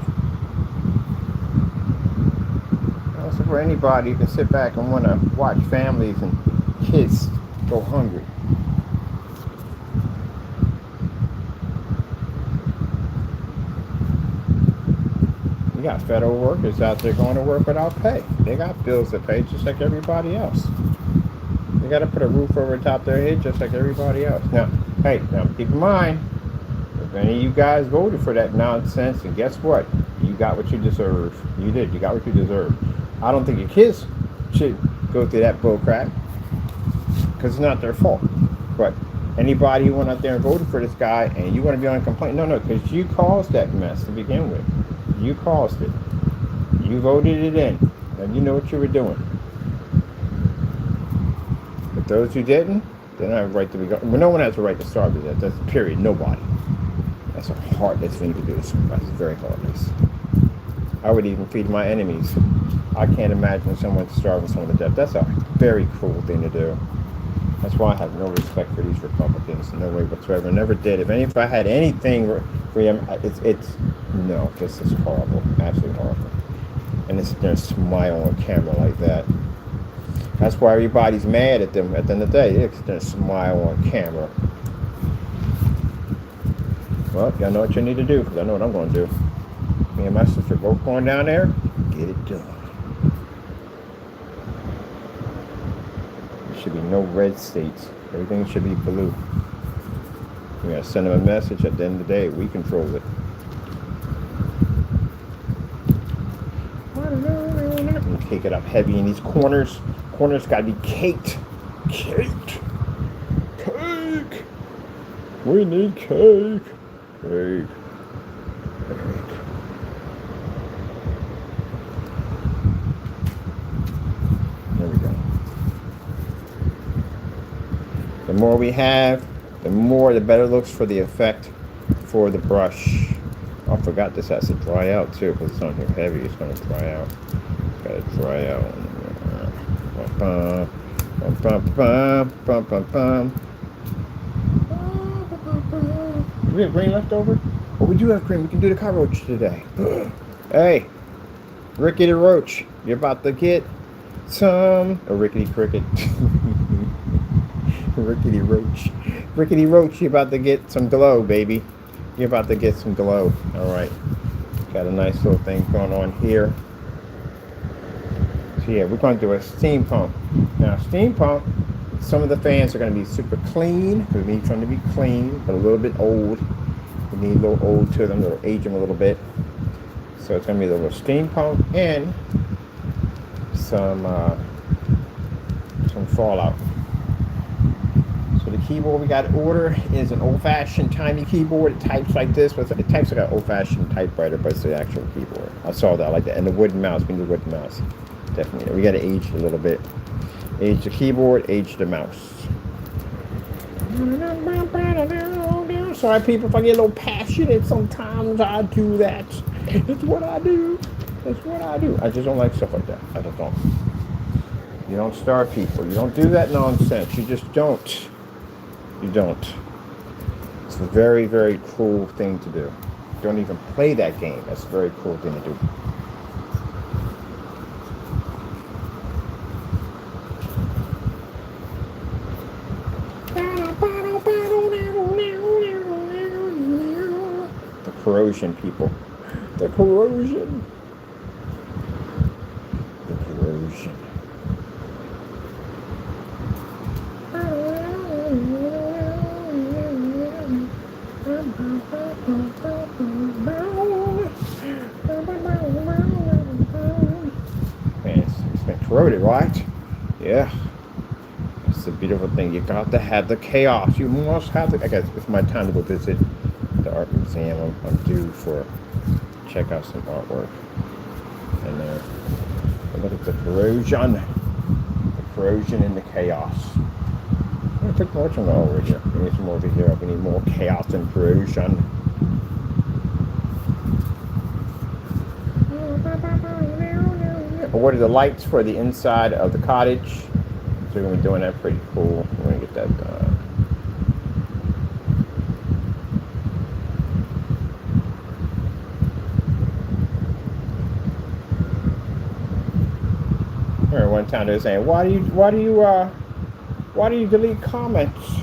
Also, for anybody who can sit back and want to watch families and kids go hungry. You got federal workers out there going to work without pay. They got bills to pay just like everybody else. They got to put a roof over the top of their head just like everybody else. Now, hey, now keep in mind, if any of you guys voted for that nonsense, and guess what? You got what you deserve. You did. You got what you deserve. I don't think your kids should go through that bull crap because it's not their fault. But anybody who went out there and voted for this guy and you want to be on a complaint, no, because you caused that mess to begin with. You caused it. You voted it in. And you know what you were doing. But those who didn't, they don't have a right to be gone. Well, no one has a right to starve to death. That's period. Nobody. That's a heartless thing to do. That's very heartless. I would even feed my enemies. I can't imagine someone starving someone to death. That's a very cruel thing to do. That's why I have no respect for these Republicans. No way whatsoever. Never did. If I had anything for them, no, this is horrible. Absolutely horrible. And it's their smile on camera like that. That's why everybody's mad at them at the end of the day. It's their smile on camera. Well, y'all know what you need to do, because I know what I'm going to do. Me and my sister both going down there, get it done. There should be no red states. Everything should be blue. We got to send them a message. At the end of the day, we control it. And cake it up heavy in these corners. Corners got to be caked. Caked. Cake. We need cake. Cake. Cake. There we go. The more we have, the better it looks for the effect for the brush. Oh, I forgot this has to dry out too, because it's on here heavy. It's going to dry out. Got to dry out. Bum, bum, bum, bum, bum, bum, bum. Do we have green left over? Oh, we do have green. We can do the cockroach today. Hey, Ricky the Roach, you're about to get some... A rickety cricket. Rickety Roach. Rickety Roach, you're about to get some glow, baby. You're about to get some glow. All right. Got a nice little thing going on here. So yeah, we're going to do a steampunk. Now, steampunk, some of the fans are going to be super clean. We need them to be clean, but a little bit old. We need a little old to them, a little age them a little bit. So it's going to be a little steampunk and some Fallout. So the keyboard we got to order is an old-fashioned tiny keyboard. It types like this, but it types like an old-fashioned typewriter, but it's the actual keyboard. I saw that, I like that. And the wooden mouse, we need a wooden mouse. Definitely. We got to age it a little bit. Age the keyboard, age the mouse. Sorry, people, if I get a little passionate, sometimes I do that. That's what I do. That's what I do. I just don't like stuff like that. I just don't. You don't starve people. You don't do that nonsense. You just don't. You don't. It's a very, very cruel thing to do. Don't even play that game. That's a very cruel thing to do. The corrosion, people. The corrosion. The corrosion. Man, it's been corroded, right? Yeah. It's a beautiful thing. You got to have the chaos. You must have the. I guess it's my time to go visit the art museum. I'm due for check out some artwork. And there. Look at the corrosion. The corrosion and the chaos. I'm gonna put more from over here. We need some more over here. We need more chaos and corrosion. I ordered the lights for the inside of the cottage. So we're going to be doing that pretty cool. We're going to get that done. I remember one time they were saying, why do you delete comments?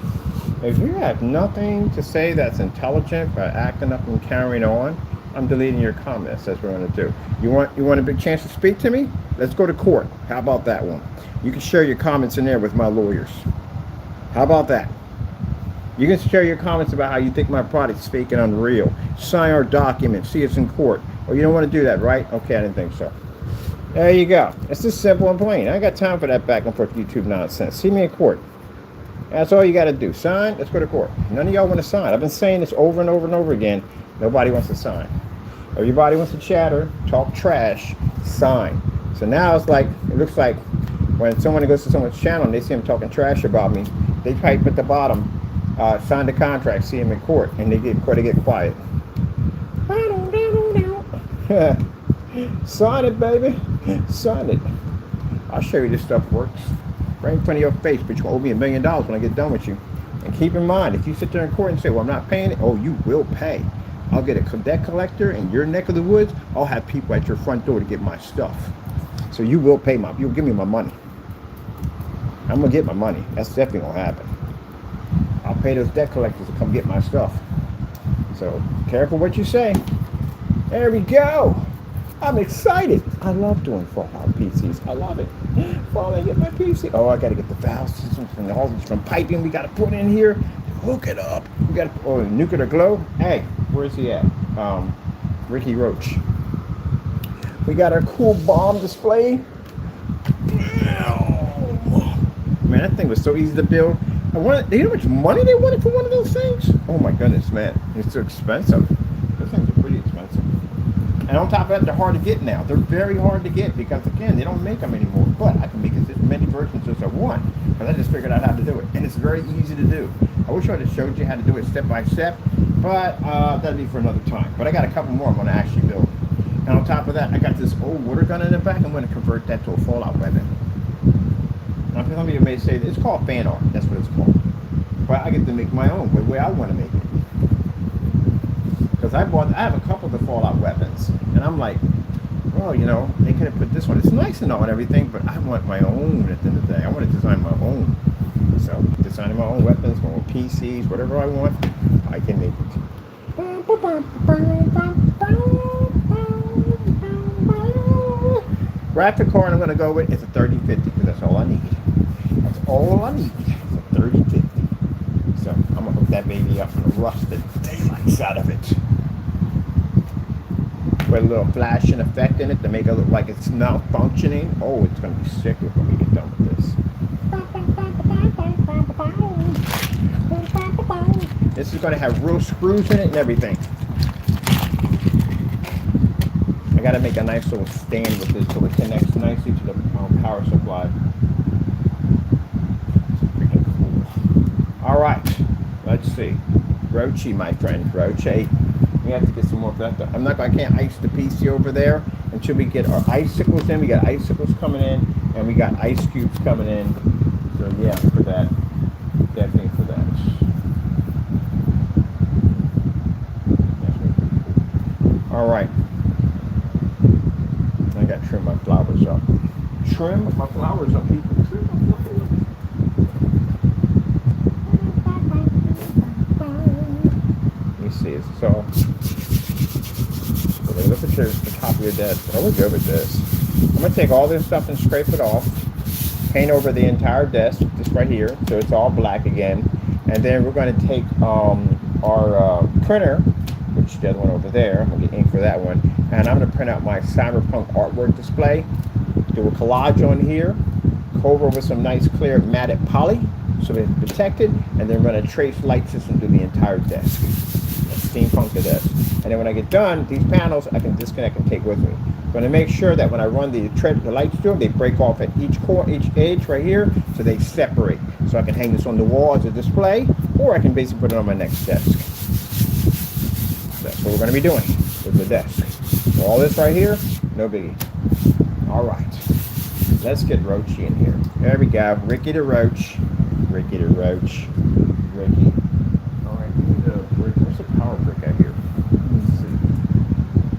If you have nothing to say that's intelligent by acting up and carrying on, I'm deleting your comments. That's what I'm going to do. You want a big chance to speak to me? Let's go to court. How about that one? You can share your comments in there with my lawyers. How about that? You can share your comments about how you think my product's fake and unreal. Sign our document. See us in court. Oh, you don't want to do that, right? Okay, I didn't think so. There you go. It's just simple and plain. I ain't got time for that back and forth YouTube nonsense. See me in court. That's all you got to do. Sign. Let's go to court. None of y'all want to sign. I've been saying this over and over and over again. Nobody wants to sign. Everybody wants to chatter, talk trash, sign. So now it's like, it looks like when someone goes to someone's channel and they see them talking trash about me, they type at the bottom, sign the contract, see them in court, and they get quiet. Sign it, baby. Sign it. I'll show you this stuff works. Right in front of your face, but you owe me $1 million when I get done with you. And keep in mind, if you sit there in court and say, well, I'm not paying it, oh, you will pay. I'll get a debt collector in your neck of the woods. I'll have people at your front door to get my stuff. So you will pay you'll give me my money. I'm going to get my money. That's definitely going to happen. I'll pay those debt collectors to come get my stuff. So careful what you say. There we go. I'm excited. I love doing Fallout PCs. I love it. Finally get my PC. Oh, I got to get the valve systems and all this from piping we got to put in here. Hook it up. We got to, nuclear glow. Hey, where's he at? Ricky Roach. We got our cool bomb display. Man, that thing was so easy to build. You know how much money they wanted for one of those things? Oh my goodness, man. It's so expensive. Those things are pretty expensive. And on top of that, they're hard to get now. They're very hard to get because, again, they don't make them anymore. But I can make as many versions as I want because I just figured out how to do it. And it's very easy to do. I wish I would have showed you how to do it step by step, but that'll be for another time. But I got a couple more I'm going to actually build. And on top of that, I got this old water gun in the back. I'm going to convert that to a Fallout weapon. Now, some of you may say, it's called fan art. That's what it's called. But I get to make my own, the way I want to make it. Because I have a couple of the Fallout weapons. And I'm like, well, you know, they could have put this one. It's nice and all and everything, but I want my own at the end of the day. I want to design my own. So, designing my own weapons, my own PCs, whatever I want, I can make it. Graphic card I'm going to go with is a 3050 because that's all I need. That's all I need. It's a 3050. So I'm going to hook that baby up and rust the daylights out of it. Put a little flashing effect in it to make it look like it's malfunctioning. Oh, it's going to be sick when we get done with this. This is going to have real screws in it and everything. I got to make a nice little stand with this so it connects nicely to the power supply. Freaking cool. All right, let's see. Roachy, my friend, Roachy. We have to get some more. I can't ice the PC over there until we get our icicles in. We got icicles coming in, and we got ice cubes coming in. So yeah, for that, definitely for that. All right. I got to trim my flowers up. Trim my flowers up, people. Trim my flowers. Let me see. Is this all? Look at the top of your desk. Oh, we're good with this. I'm going to take all this stuff and scrape it off. Paint over the entire desk, just right here, so it's all black again. And then we're going to take our printer, which is the other one over there. I'm going to get ink for that one. And I'm going to print out my Steampunk artwork display. Do a collage on here. Cover with some nice clear matted poly, so it's protected. And then run a trace light system through the entire desk. Steampunk the desk. And then when I get done, these panels I can disconnect and take with me. I'm going to make sure that when I run the lights through them, they break off at each edge right here, so they separate. So I can hang this on the wall as a display, or I can basically put it on my next desk. That's what we're going to be doing with the desk. So all this right here, no biggie. All right, let's get Roachy in here. There we go, Ricky the Roach. Ricky the Roach. Ricky. All right, we need a brick. Where's the power brick out here? Let's see.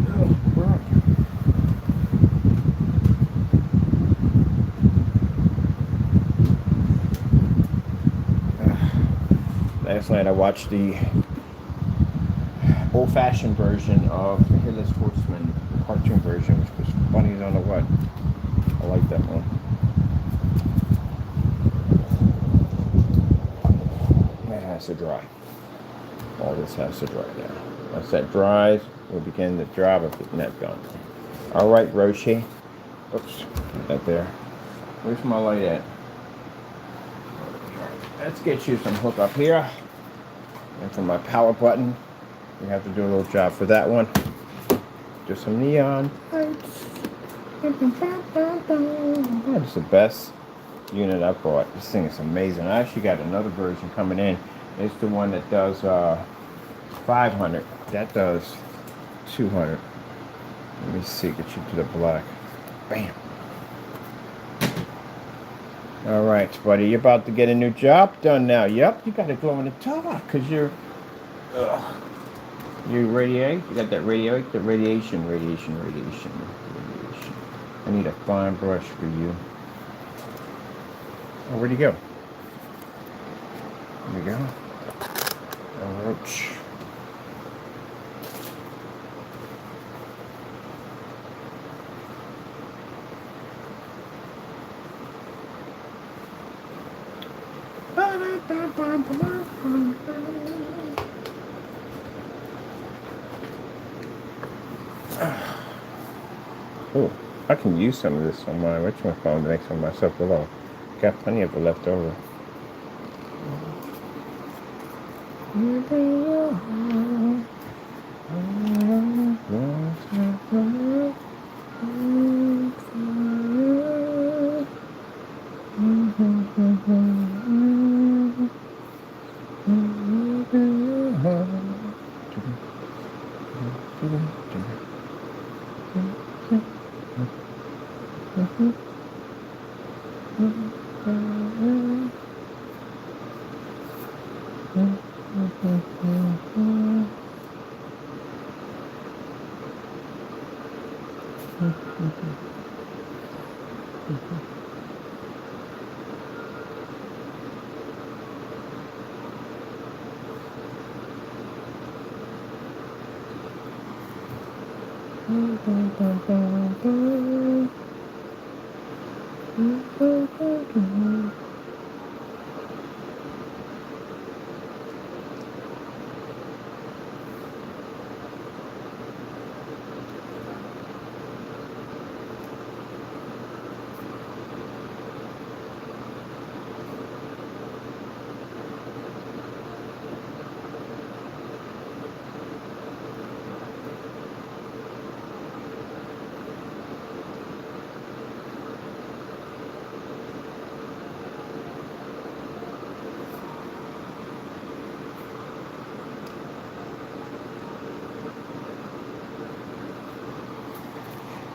Oh, where are you? Last night I watched the old-fashioned version of the Headless Horseman, the cartoon version, which was funny as I don't know what. I like that one. That has to dry. All this has to dry now. Once that dries, we'll begin the job of getting that done. All right, Roachy. Oops, put that there. Where's my light at? Let's get you some hook up here. And for my power button, we have to do a little job for that one. Just some neon lights. That's the best unit I bought. This thing is amazing. I actually got another version coming in. It's the one that does 500. That does 200. Let me see. Get you to the black. Bam. All right, buddy. You're about to get a new job done now. Yep. You got to glow in the dark because you're. You radiate. You got that radiation. I need a fine brush for you. Oh, where'd he go? There we go. A roach. Oh, I can use some of this on my phone to make some of myself below. Got plenty of it left over.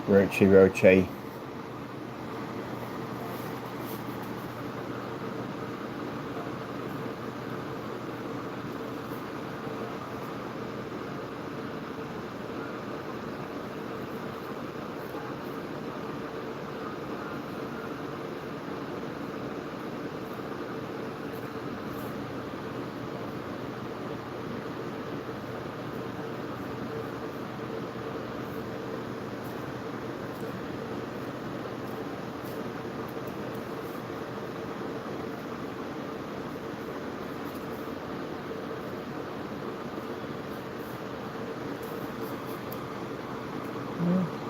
Roche, Roche.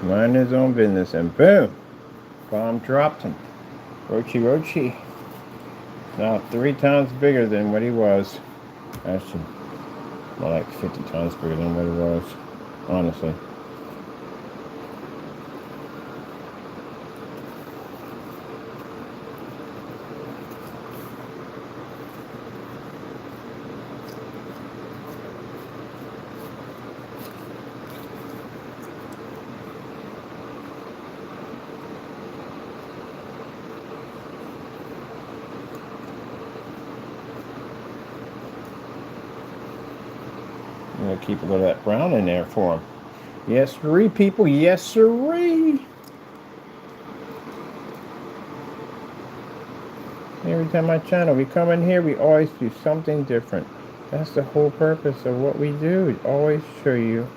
Mind his own business, and boom, bomb dropped him. Rochi Rochi. Now 3 times bigger than what he was. Actually, more like 50 times bigger than what he was, honestly. I'm going to keep a little of that brown in there for him. Yes, sirree, people. Yes, sirree. Every time I channel, we come in here, we always do something different. That's the whole purpose of what we do. We always show you,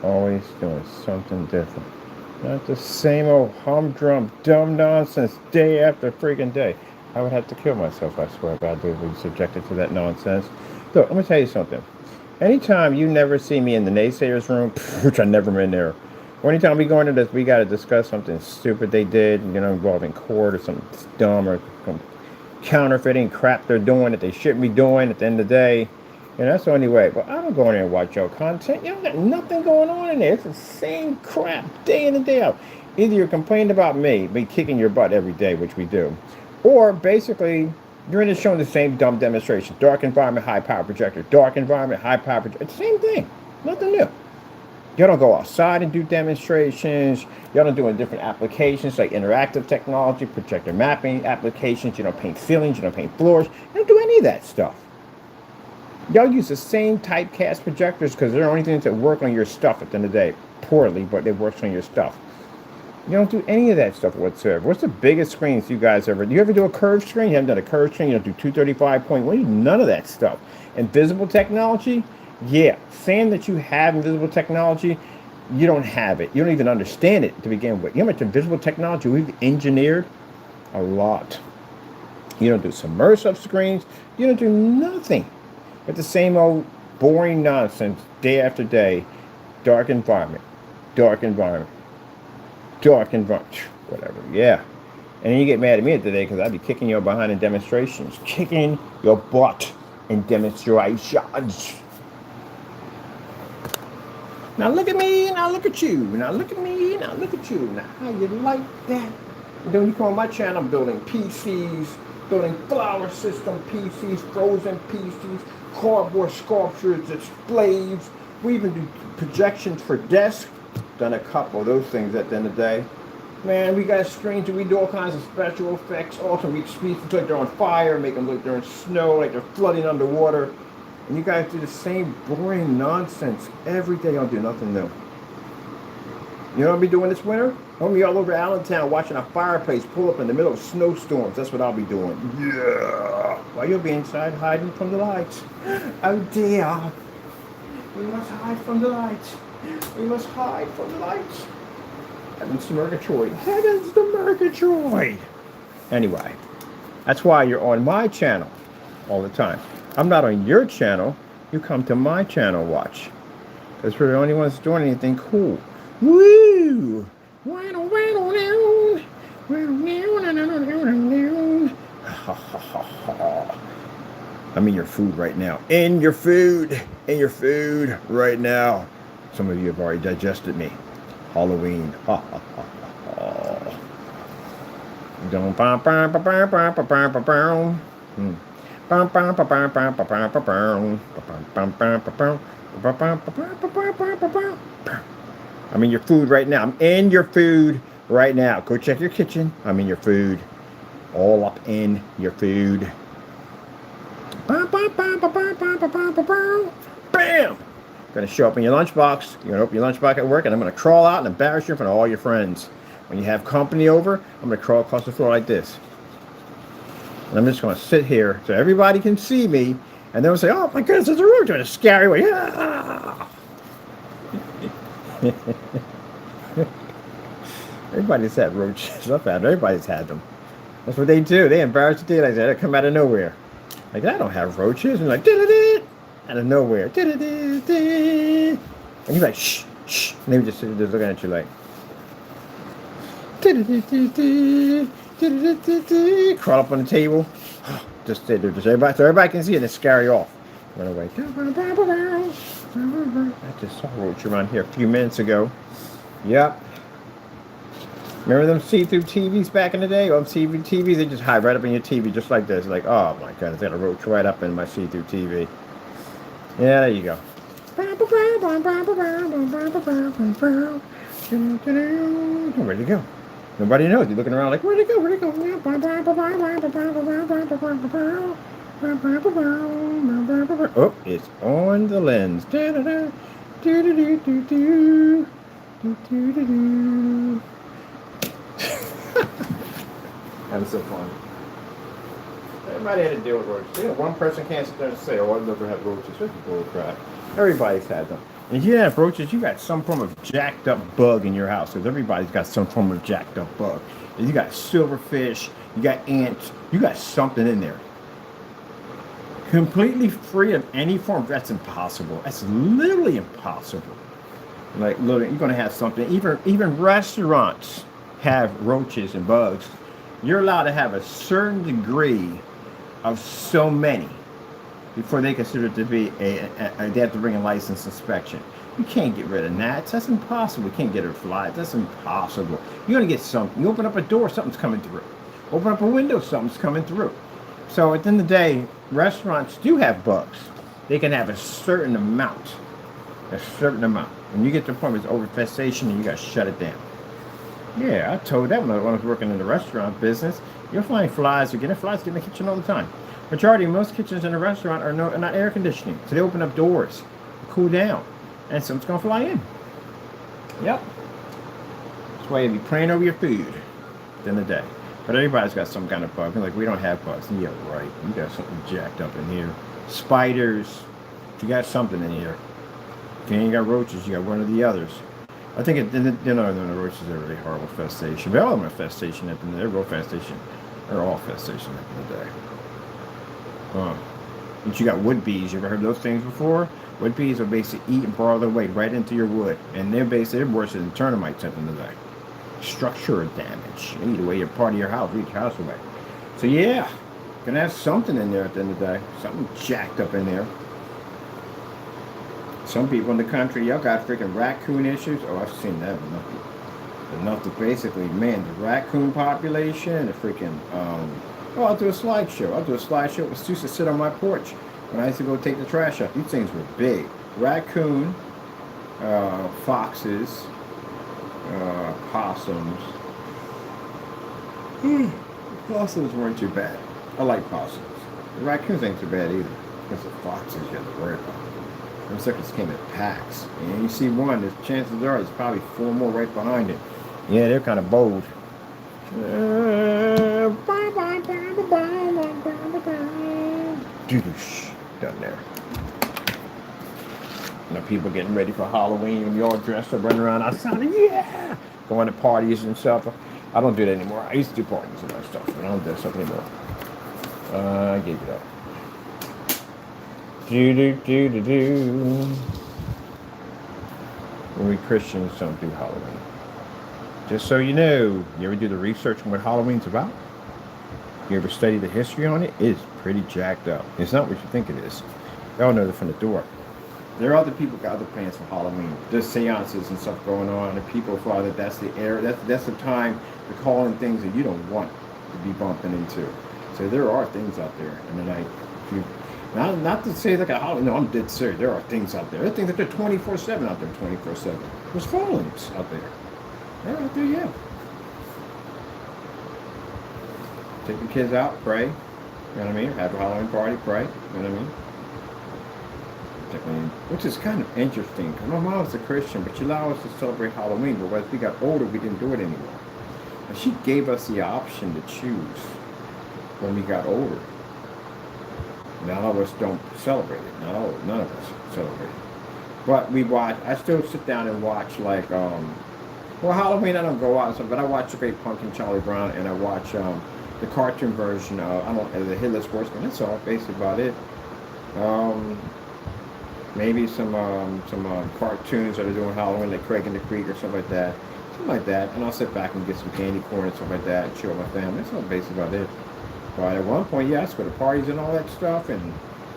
always doing something different. Not the same old humdrum, dumb nonsense day after freaking day. I would have to kill myself, I swear, if I would be subjected to that nonsense. Look, let me tell you something. Anytime you never see me in the naysayers room, which I never been there, or anytime we go into this, we got to discuss something stupid they did, involving court or something dumb or counterfeiting crap they're doing that they shouldn't be doing at the end of the day. That's the only way. But I don't go in there and watch your content. You don't got nothing going on in there. It's the same crap day in and day out. Either you're complaining about me kicking your butt every day, which we do, or basically you're in this showing the same dumb demonstration. Dark environment, high power projector. Dark environment, high power projector. It's the same thing. Nothing new. Y'all don't go outside and do demonstrations. Y'all don't do different applications like interactive technology, projector mapping applications. You don't paint ceilings. You don't paint floors. You don't do any of that stuff. Y'all use the same typecast projectors because they're the only things that work on your stuff at the end of the day. Poorly, but it works on your stuff. You don't do any of that stuff whatsoever. What's the biggest screens you guys ever do? You ever do a curved screen? You haven't done a curved screen. You don't do 235.1. None of that stuff. Invisible technology? Yeah. Saying that you have invisible technology, you don't have it. You don't even understand it to begin with. You know how much invisible technology we've engineered? A lot. You don't do submersive screens. You don't do nothing. But the same old boring nonsense day after day. Dark environment. Dark environment. Dark environment. Whatever. Yeah. And then you get mad at me today because I'd be kicking your behind in demonstrations. Kicking your butt in demonstrations. Now look at me, now look at you. Now look at me, now look at you. Now how you like that? And then you come on my channel, I'm building PCs, building flower system PCs, frozen PCs, cardboard sculptures, displays. We even do projections for desks. Done a couple of those things at the end of the day. Man, we got screens and we do all kinds of special effects. Also, we speed look like they're on fire, make them look they're in snow, like they're flooding underwater. And you guys do the same boring nonsense every day. I'll do nothing new. You know what I'll be doing this winter? I'll be all over Allentown watching a fireplace pull up in the middle of snowstorms. That's what I'll be doing. Yeah. While you'll be inside hiding from the lights. Oh dear. We must hide from the lights. We must hide from the lights. Heavens to Murgatroyd. Heavens to Murgatroyd. Anyway, that's why you're on my channel all the time. I'm not on your channel. You come to my channel, watch. Because we're the only ones doing anything cool. Woo! I'm in your food right now. In your food. In your food right now. Some of you have already digested me. Halloween. Ha ha ha ha. Don't bam bam bam bam bam bam bam bam. Bam bam bam bam bam bam bam bam bam bam bam. I'm in your food right now. I'm in your food right now. Go check your kitchen. I'm in your food. All up in your food. Bam bam bam bam bam bam bam bam. Bam. Gonna show up in your lunchbox. You're gonna open your lunchbox at work, and I'm gonna crawl out and embarrass you in front of all your friends. When you have company over, I'm gonna crawl across the floor like this, and I'm just gonna sit here so everybody can see me, and they'll say, "Oh my goodness, there's a roach in a scary way." Ah! Everybody's had roaches. Everybody's had them. That's what they do. They embarrass you like that. They come out of nowhere. Like, I don't have roaches. And like, out of nowhere. And you're like, shh, shh. And they just sit there looking at you like, crawl up on the table. Just sit there. Just everybody, so everybody can see it and scare you off. Run away. I just saw a roach around here a few minutes ago. Yep. Remember them see-through TVs back in the day? Well, TVs, they just hide right up in your TV just like this. Like, oh my God, I got a roach right up in my see-through TV. Yeah, there you go. Where'd he go? Nobody knows. You're looking around like, where'd he go? Where'd he go? Oh, it's on the lens. That was so fun. Everybody had to deal with roaches. You know, one person can't sit there and say, "Oh, I've never had roaches." That's bull crap. Everybody's had them. And if you have roaches, you got some form of jacked up bug in your house. Because everybody's got some form of jacked up bug. And you got silverfish, you got ants, you got something in there. Completely free of any form, that's impossible. That's literally impossible. Like, literally, you're going to have something. Even restaurants have roaches and bugs. You're allowed to have a certain degree of so many before they consider it to be they have to bring a license inspection. You can't get rid of gnats. That's impossible. You can't get rid of flies. That's impossible. You're going to get something. You open up a door, something's coming through. Open up a window, something's coming through. So at the end of the day, restaurants do have bugs. They can have a certain amount. A certain amount. When you get to the point where it's overfestation, and you got to shut it down. Yeah, I told that when I was working in the restaurant business. You'll find flies. You're getting flies in the kitchen all the time. Majority of most kitchens in a restaurant are not air conditioning. So they open up doors to cool down. And something's going to fly in. Yep. That's why you be praying over your food at the end of the day. But everybody's got some kind of bug. Like, we don't have bugs. Yeah, right. You got something jacked up in here. Spiders. You got something in here. If you ain't got roaches, you got one of the others. I think the roaches are a really horrible infestation. But all of them are infestation at the end of the day. They're real infestation. They're all infestation at the end of the day. But you got wood bees. You ever heard those things before? Wood bees will basically eat and burrow their way right into your wood. And they're worse than termites at the end of the day. Structural damage. They eat away your part of your house. Eat your house away. So yeah, gonna have something in there at the end of the day. Something jacked up in there. Some people in the country, y'all got freaking raccoon issues. Oh, I've seen that enough to basically, man, the raccoon population, the freaking, I'll do a slideshow. It was used to sit on my porch when I used to go take the trash out. These things were big. Raccoon, foxes, possums. Possums weren't too bad. I like possums. The raccoons ain't too bad either. Because the foxes you have to worry about. Them suckers came in packs. And you see one, the chances are there's probably 4 more right behind it. Yeah, they're kind of bold. Done there. You know, people getting ready for Halloween and you all dressed up, running around outside, yeah, going to parties and stuff. I don't do that anymore. I used to do parties and that stuff, but I don't do stuff anymore. I gave it up. Do. We Christians don't do Halloween. Just so you know, you ever do the research on what Halloween's about? You ever study the history on it? It's pretty jacked up. It's not what you think it is. Y'all know that from the door. There are other people got other plans for Halloween. There's seances and stuff going on, and people feel that that's the era. That's the time to call in things that you don't want to be bumping into. So there are things out there, and then not to say like a Halloween. No, I'm dead serious. There are things out there. There are things that they're 24/7 out there, 24/7. There's phones out there. They're out there, yeah. Take the kids out, pray. You know what I mean? Have a Halloween party, pray. You know what I mean? Which is kind of interesting, because my mom's a Christian, but she allowed us to celebrate Halloween, but as we got older, we didn't do it anymore. And she gave us the option to choose when we got older. None of us don't celebrate it. None of us celebrate it. But we watch, I still sit down and watch, like, well, Halloween I don't go out, but I watch The Great Pumpkin, Charlie Brown, and I watch the cartoon version of, The Headless Horseman. That's all, basically about it. Maybe some cartoons that are doing Halloween, like Craig and the Creek or something like that. Something like that. And I'll sit back and get some candy corn and stuff like that and chill with my family. That's all basically about it. But at one point, yes, for the parties and all that stuff, and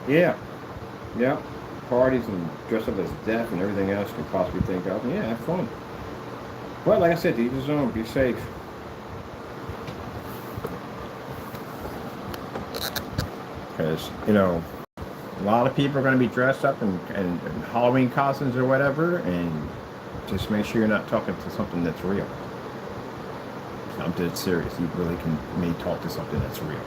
yeah, parties and dress up as death and everything else you can possibly think of. And yeah, have fun. But like I said, to each his own, be safe. Because, you know, a lot of people are going to be dressed up in Halloween costumes or whatever, and just make sure you're not talking to something that's real. I'm dead serious. You really may talk to something that's real.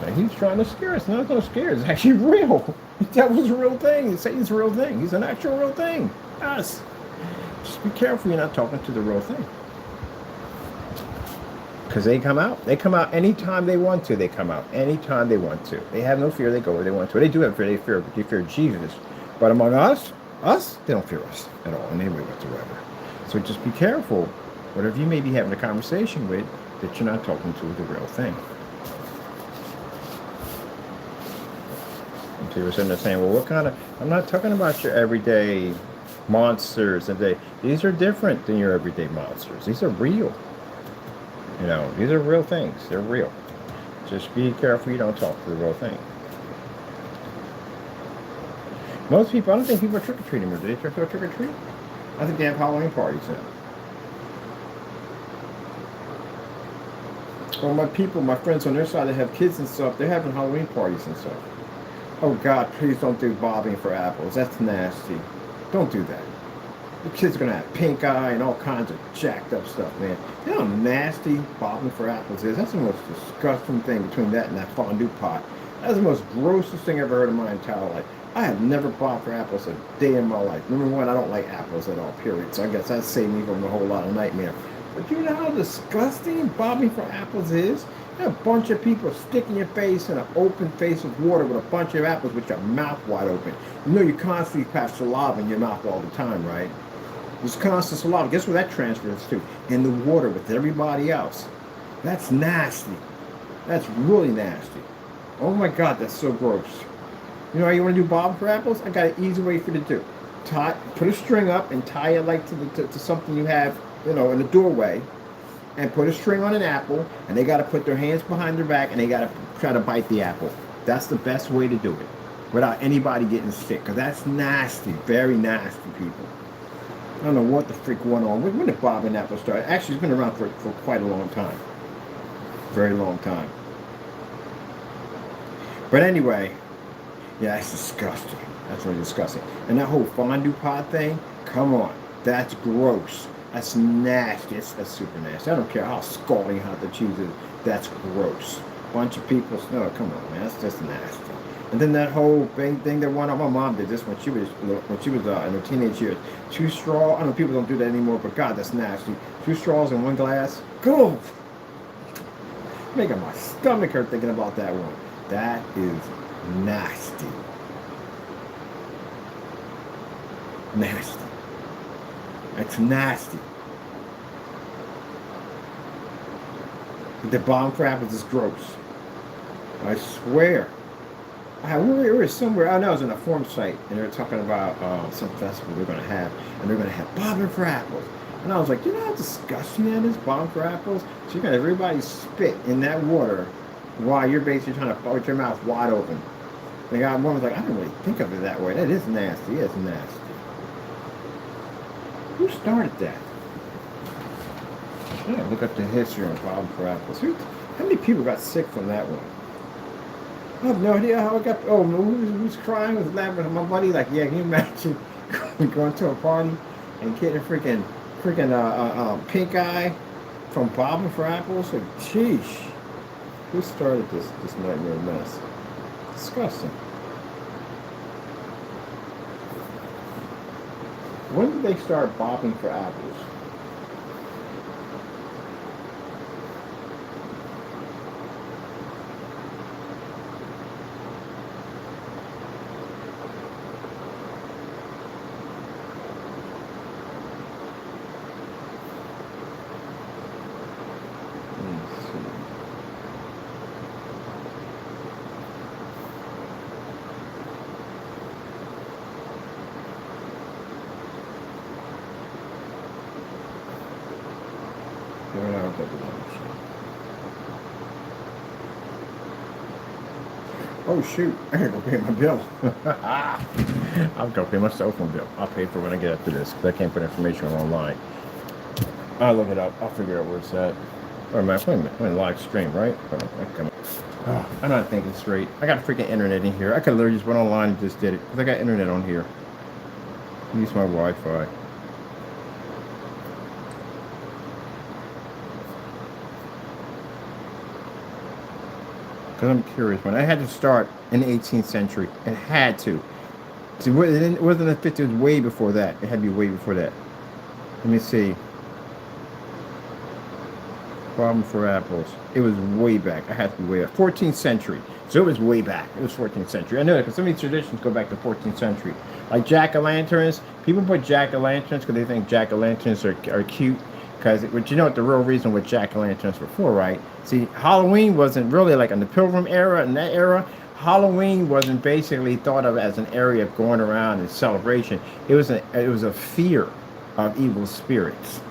And he's trying to scare us. Not going to scare us. It's actually real. That was a real thing. Satan's a real thing. He's an actual real thing. Us. Just be careful you're not talking to the real thing. Because they come out anytime they want to. They come out anytime they want to. They have no fear. They go where they want to. They do have fear. They fear Jesus. But among us, they don't fear us at all in any way whatsoever. So just be careful. Whatever you may be having a conversation with, that you're not talking to the real thing. And people are sitting there saying, well, what kind of... I'm not talking about your everyday monsters. These are different than your everyday monsters. These are real. You know, these are real things. They're real. Just be careful you don't talk to the real thing. Most people, I don't think people are trick-or-treating anymore. Do they trick-or-treat? I think they have Halloween parties now. Well, my friends on their side that have kids and stuff, they're having Halloween parties and stuff. Oh God, please don't do bobbing for apples. That's nasty. Don't do that. The kids are going to have pink eye and all kinds of jacked up stuff, man. You know how nasty bobbing for apples is? That's the most disgusting thing between that and that fondue pot. That's the most grossest thing I've ever heard in my entire life. I have never bobbed for apples a day in my life. Number one, I don't like apples at all, period. So I guess that saved me from a whole lot of nightmare. But you know how disgusting bobbing for apples is? You have a bunch of people sticking your face in an open face of water with a bunch of apples with your mouth wide open. You know you constantly have saliva in your mouth all the time, right? There's constant saliva. Guess where that transfers to? In the water with everybody else. That's nasty. That's really nasty. Oh my God, that's so gross. You know how you want to do bob for apples? I got an easy way for you to do. Put a string up and tie it like to something you have, you know, in the doorway, and put a string on an apple, and they got to put their hands behind their back, and they got to try to bite the apple. That's the best way to do it, without anybody getting sick, because that's nasty, very nasty, people. I don't know what the freak went on. When did bobbing apple start? Actually, it's been around for quite a long time. Very long time. But anyway, yeah, it's disgusting. That's really disgusting. And that whole fondue pot thing, come on. That's gross. That's nasty. That's super nasty. I don't care how scalding hot the cheese is. That's gross. Bunch of people, no, come on, man. That's just nasty. And then that whole thing that my mom did this when she was in her teenage years. 2 straws. I know people don't do that anymore, but God, that's nasty. 2 straws in 1 glass. Go! Making my stomach hurt thinking about that one. That is Nasty. Nasty. It's nasty. The bomb crab is just gross. I swear. We were somewhere, I know it was in a forum site, and they were talking about some festival we're going to have, and they're going to have bobbing for apples. And I was like, you know how disgusting that is, bobbing for apples? So you're going to have everybody spit in that water while you're basically trying to put your mouth wide open. And one was like, I didn't really think of it that way. That is nasty. It's nasty. Who started that? Yeah, look up the history on bobbing for apples. How many people got sick from that one? I have no idea how it got. Oh, who's crying? Was laughing at my buddy? Like, yeah, can you imagine going to a party and getting a freaking pink eye from bobbing for apples? Like, sheesh. Who started this nightmare mess? Disgusting. When did they start bobbing for apples? Oh shoot, I gotta go pay my bill. I'll go pay my cell phone bill. I'll pay for it when I get after this, because I can't put information online. I'll look it up. I'll figure out where it's at. Or wait a minute, I'm in live stream, right? I'm not thinking straight. I got freaking internet in here. I could literally just went online and just did it, because I got internet on here. Use my Wi-Fi. Because I'm curious. When I had to start in the 18th century, it had to. See, it wasn't the 50s, it was way before that. It had to be way before that. Let me see. Problem for apples. It was way back. I had to be way back. 14th century. So it was way back. It was 14th century. I know that because some of these traditions go back to 14th century. Like jack-o'-lanterns. People put jack-o'-lanterns because they think jack-o'-lanterns are cute. But you know what the real reason what jack-o'-lanterns were for, right? See, Halloween wasn't really like in the Pilgrim era, in that era, Halloween wasn't basically thought of as an area of going around and celebration. It was a fear of evil spirits.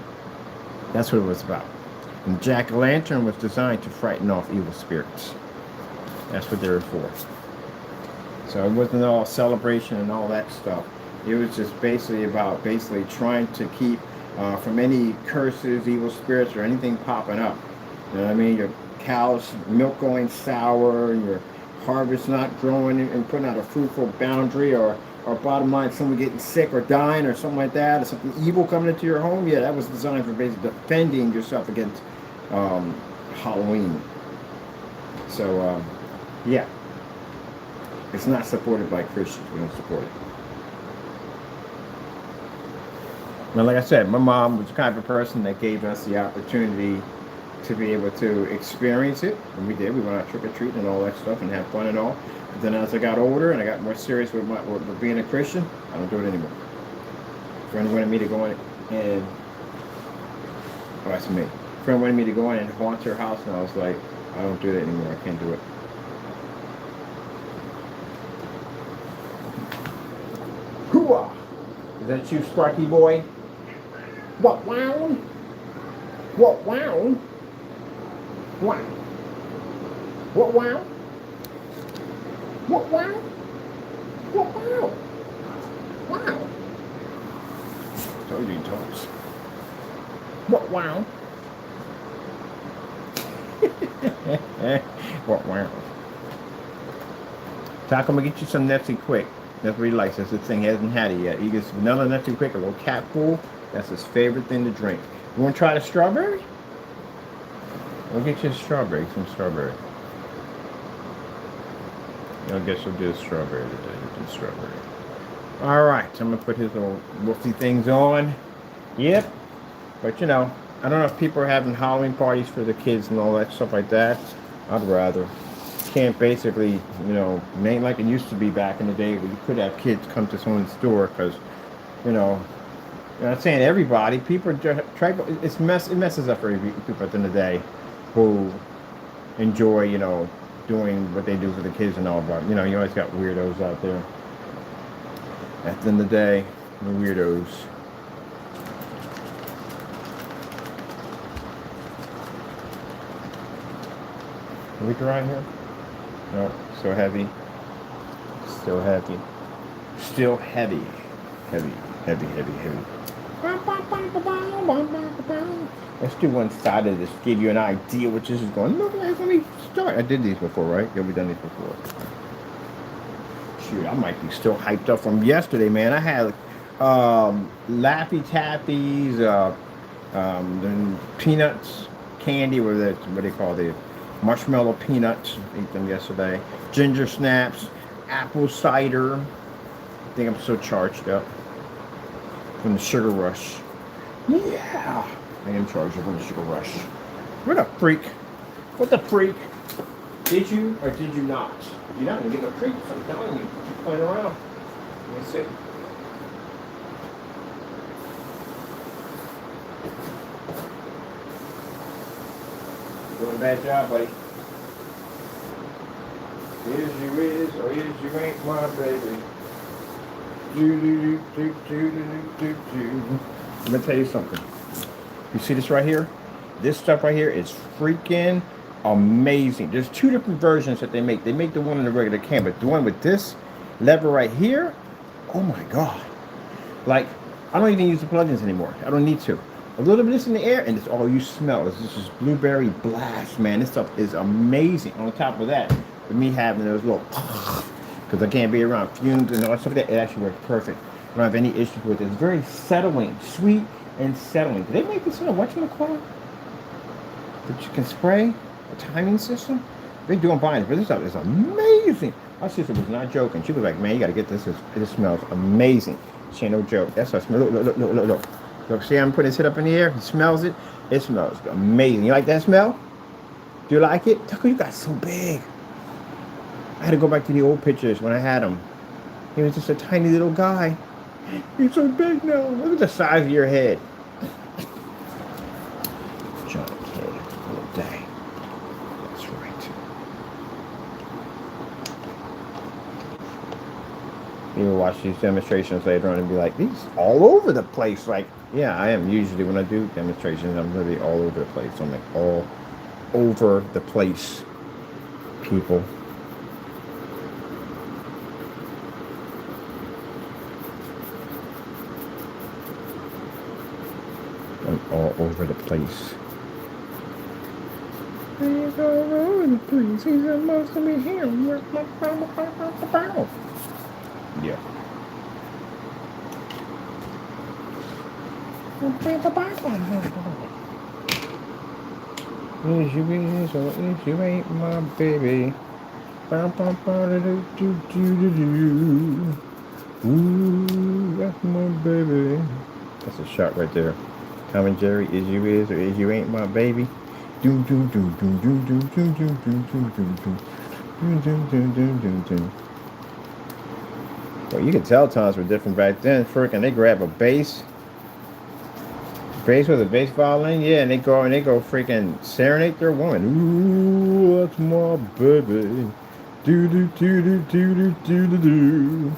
That's what it was about. And jack-o'-lantern was designed to frighten off evil spirits. That's what they were for. So it wasn't all celebration and all that stuff. It was just basically about trying to keep from any curses, evil spirits, or anything popping up. You know what I mean? Your cows' milk going sour, and your harvest not growing and putting out a fruitful boundary, or bottom line, someone getting sick or dying or something like that, or something evil coming into your home. Yeah, that was designed for basically defending yourself against Halloween. So, yeah. It's not supported by Christians. We don't support it. Now, like I said, my mom was the kind of a person that gave us the opportunity to be able to experience it. And we did. We went out trick-or-treating and all that stuff and had fun and all. But then as I got older and I got more serious with being a Christian, I don't do it anymore. A friend wanted me to go in and... Oh, that's me. A friend wanted me to go in and haunt her house, and I was like, I don't do that anymore. I can't do it. Hoo-ah! Is that you, Sparky boy? What wow? What wow? What? What wow? What wow? What wow? Wow. Told you talks. What wow? What wow? Taco, I'm gonna get you some Nestle Quick. That's what he likes. That's the thing. He hasn't had it yet. He gets vanilla Nestle Quick, a little cap full. That's his favorite thing to drink. You want to try the strawberry? We'll get you a strawberry. Some strawberry. I guess we'll do a strawberry today. We'll do strawberry. All right. So I'm going to put his little woofy things on. Yep. But, you know, I don't know if people are having Halloween parties for the kids and all that stuff like that. I'd rather. just can't basically, it ain't like it used to be back in the day where you could have kids come to someone's store because, you know, I'm not saying everybody. People try. It messes up for people at the end of the day, who enjoy, doing what they do for the kids and all. But you always got weirdos out there. At the end of the day, the weirdos. Are we dry here? No, so heavy. Still heavy. Still heavy. Heavy. Let's do one side of this, give you an idea what this is going. Look, let me start. I did these before, right? Yeah, we done these before. Shoot, I might be still hyped up from yesterday, man. I had Laffy Taffies, the peanuts, candy, what they call the marshmallow peanuts. Ate them yesterday. Ginger snaps, apple cider. I think I'm so charged up from the sugar rush. Yeah, I am charged up from the sugar rush. What a freak! What the freak? Did you or did you not? You're not gonna get no treats. I'm telling you. Keep playing around. Let me see. Doing a bad job, buddy. Is you is or is you ain't my baby. Let me tell you something. You see this right here? This stuff right here is freaking amazing. There's two different versions that they make. They make the one in the regular can, but the one with this lever right here, oh my God. Like, I don't even use the plugins anymore. I don't need to. A little bit of this in the air, and it's all you smell. This is blueberry blast, man. This stuff is amazing. On top of that, with me having those little, because I can't be around fumes and all that stuff like that, it actually works perfect. I don't have any issues with it. It's very settling, sweet and settling. Do they make this sort of whatchamacallit that you can spray? A timing system? They're doing fine, but this stuff is amazing. My sister was not joking. She was like, man, you gotta get this. It smells amazing. She ain't no joke. That's what I smell. Look. Look, see I'm putting this shit up in the air? He smells it. It smells amazing. You like that smell? Do you like it? Look, you got so big. I had to go back to the old pictures when I had him. He was just a tiny little guy. He's so big now. Look at the size of your head. Giant head. Little day. That's right. You'll watch these demonstrations later on and be like, these all over the place. Like, yeah, I am usually when I do demonstrations, I'm really all over the place. I'm like all over the place, people. I'm all over the place. He's all over the place. He's supposed to be here. Yeah. Is you is or is you ain't my baby. Ooh, that's my baby. That's a shot right there. Tom and Jerry, is you is or is you ain't my baby. Doom doom doom doom doom doom doom doom doom doom doom doom doom doom doom doom doom. Well, you can tell times were different back then. Freaking, they grab a bass with a bass violin, yeah, and they go freaking serenade their woman. Ooh, that's my baby. Do do do do do do do do do.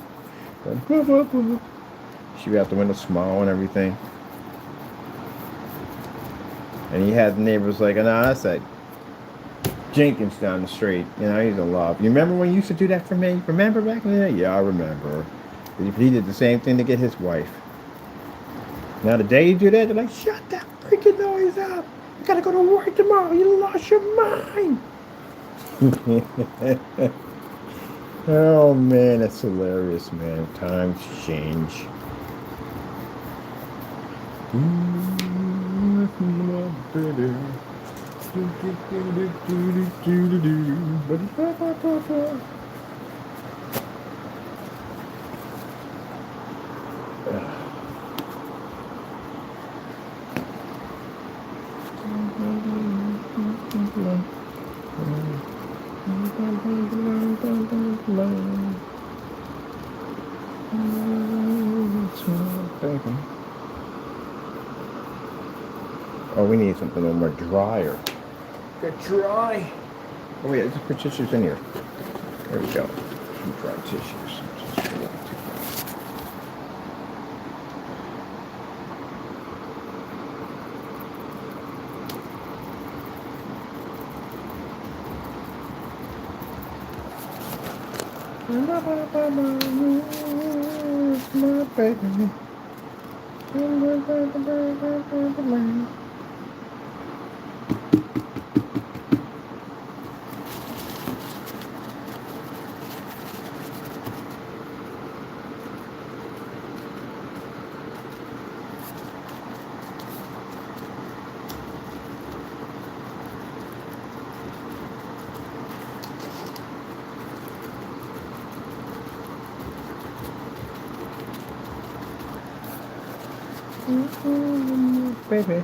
She out the window, smile and everything. And he had the neighbors like, nah, that's like Jenkins down the street. You know, he's in love. You remember when you used to do that for me? Remember back in the day? Yeah, I remember. He did the same thing to get his wife. Now the day you do that, they're like, shut that freaking noise up. You gotta go to work tomorrow. You lost your mind. Oh man, that's hilarious, man. Times change. Oh, we need something a little more drier. Get dry. Oh yeah, just put tissues in here. There we go. Some dry tissues. My baby. Baby.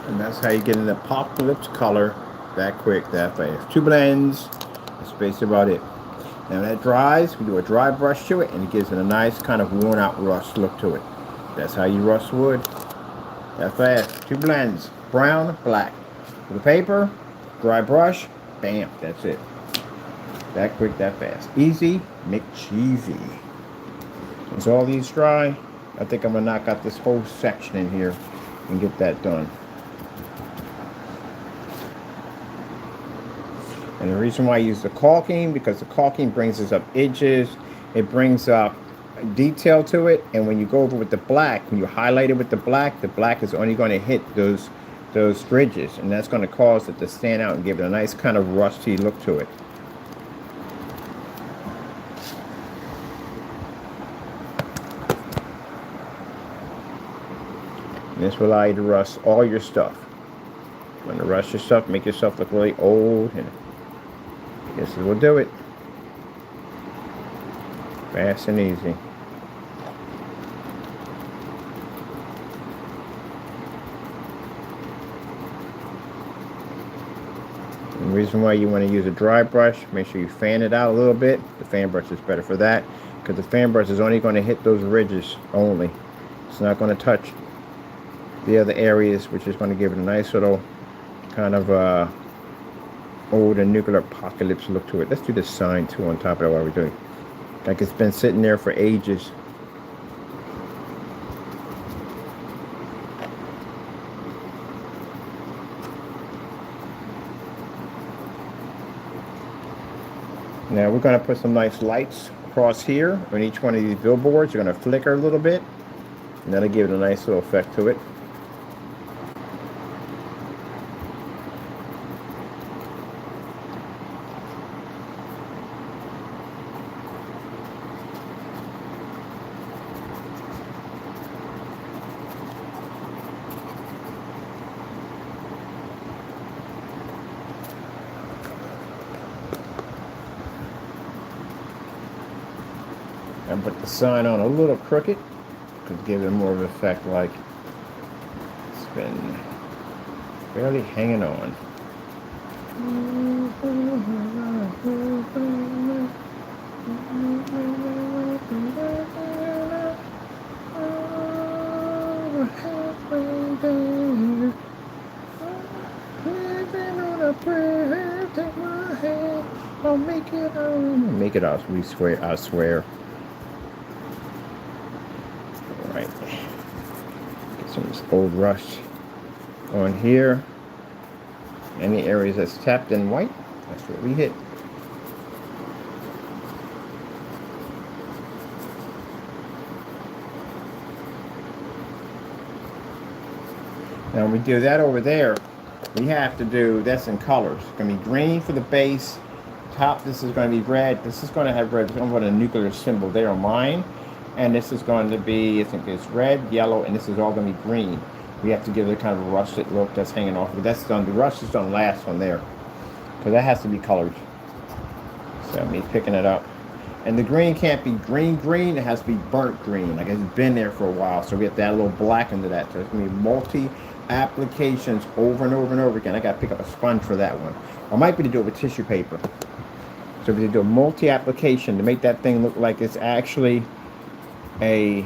And that's how you get an apocalypse color that quick, that fast. 2 blends, that's basically about it. Now when that dries, we do a dry brush to it, and it gives it a nice kind of worn out rust look to it. That's how you rust wood. That fast. 2 blends, brown, black. With the paper, dry brush, bam, that's it. That quick, that fast. Easy, McCheesy. Once all these dry, I think I'm gonna knock out this whole section in here and get that done. And the reason why I use the caulking, because the caulking brings us up edges, it brings up detail to it, and when you go over with the black, when you highlight it with the black is only going to hit those ridges, and that's going to cause it to stand out and give it a nice kind of rusty look to it. And this will allow you to rust all your stuff. When you rust your stuff, make yourself look really old, and this will do it. Fast and easy. And the reason why you want to use a dry brush, make sure you fan it out a little bit. The fan brush is better for that, because the fan brush is only going to hit those ridges only. It's not going to touch the other areas, which is going to give it a nice little kind of old and nuclear apocalypse look to it. Let's do this sign too on top of it while we're doing. Like it's been sitting there for ages. Now we're going to put some nice lights across here on each one of these billboards. You're going to flicker a little bit, and that'll give it a nice little effect to it. put the sign on a little crooked to give it more of an effect, like it's been barely hanging on. I'll make it on. Make it out. We swear. I swear. All right. Get some of this old rust on here. Any areas that's tapped in white, that's what we hit. Now when we do that over there, we have to do this in colors. It's going to be green for the base. Top, this is going to be red. This is going to have red. I'm going to put a nuclear symbol there on mine. And this is going to be, I think it's red, yellow, and this is all going to be green. We have to give it kind of a rusted look that's hanging off. But that's done. The rust is done last on there, because that has to be colored. So me picking it up, and the green can't be green. It has to be burnt green, like it's been there for a while. So we have to add a little black into that. So it's gonna be multi applications over and over and over again. I got to pick up a sponge for that one. I might be to do it with tissue paper. So we do a multi application to make that thing look like it's actually a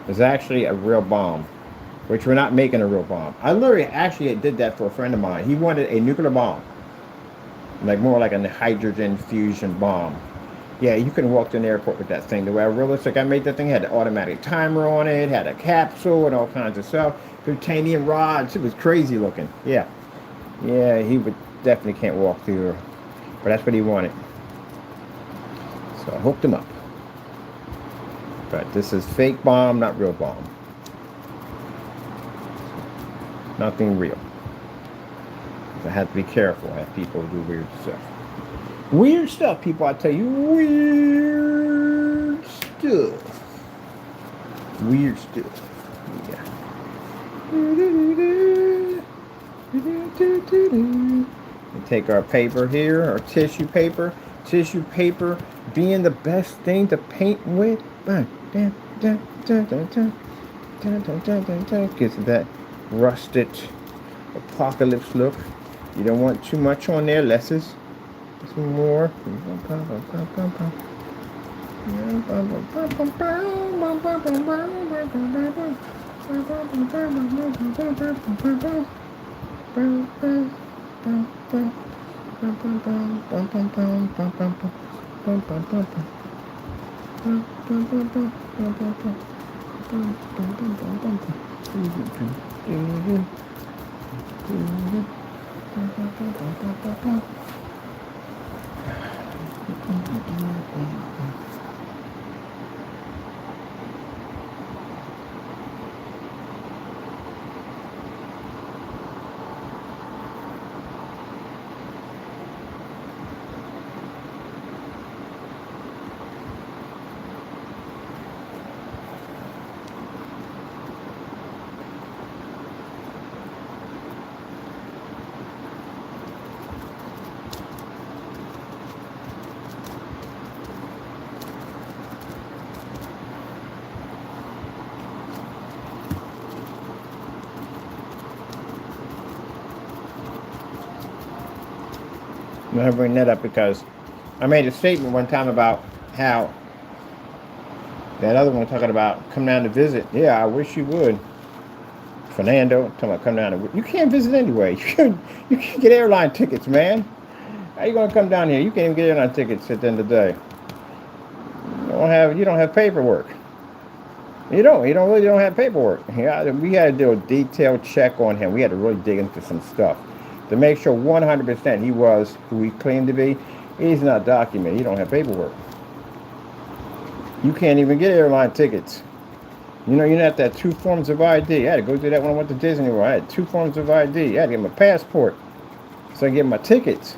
real bomb. Which we're not making a real bomb. I literally actually did that for a friend of mine. He wanted a nuclear bomb. Like more like a hydrogen fusion bomb. Yeah, you couldn't walk to an airport with that thing. The way I realistic I made that thing, had an automatic timer on it, had a capsule and all kinds of stuff. Titanium rods. It was crazy looking. Yeah. Yeah, he would definitely can't walk through. But that's what he wanted. So I hooked him up. But this is fake bomb, not real bomb. Nothing real. I have to be careful. I have people do weird stuff. Weird stuff, people. I tell you, weird stuff. Weird stuff. Yeah. We take our paper here, our tissue paper. Tissue paper being the best thing to paint with. Gives it that rusted apocalypse look. You don't want too much on there, less is some more. I bring that up because I made a statement one time about how that other one talking about come down to visit. Yeah, I wish you would. Fernando talking about come down to. You can't visit anyway. You can't get airline tickets, man. How you gonna come down here? You can't even get airline tickets at the end of the day. You don't have paperwork. You don't have paperwork. Yeah, we had to do a detailed check on him. We had to really dig into some stuff to make sure 100% he was who he claimed to be. He's not documented. He don't have paperwork. You can't even get airline tickets. You have to have 2 forms of ID. I had to go through that when I went to Disney World. I had 2 forms of ID. I had to get my passport so I could get my tickets.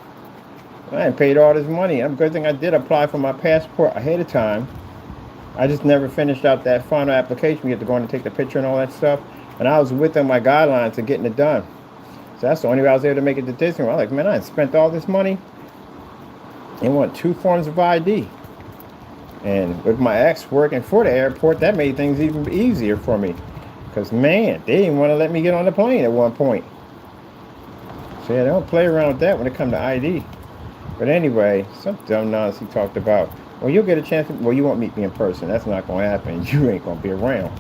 I ain't paid all this money. A good thing I did apply for my passport ahead of time. I just never finished out that final application. We had to go in and take the picture and all that stuff. And I was within my guidelines of getting it done. So that's the only way I was able to make it to Disney World. I'm like, man, I spent all this money and want 2 forms of ID. And with my ex working for the airport, that made things even easier for me. Because, man, they didn't want to let me get on the plane at one point. So, yeah, they don't play around with that when it comes to ID. But anyway, some dumb nonsense he talked about. Well, you'll get a chance to, well, you won't meet me in person. That's not going to happen. You ain't going to be around.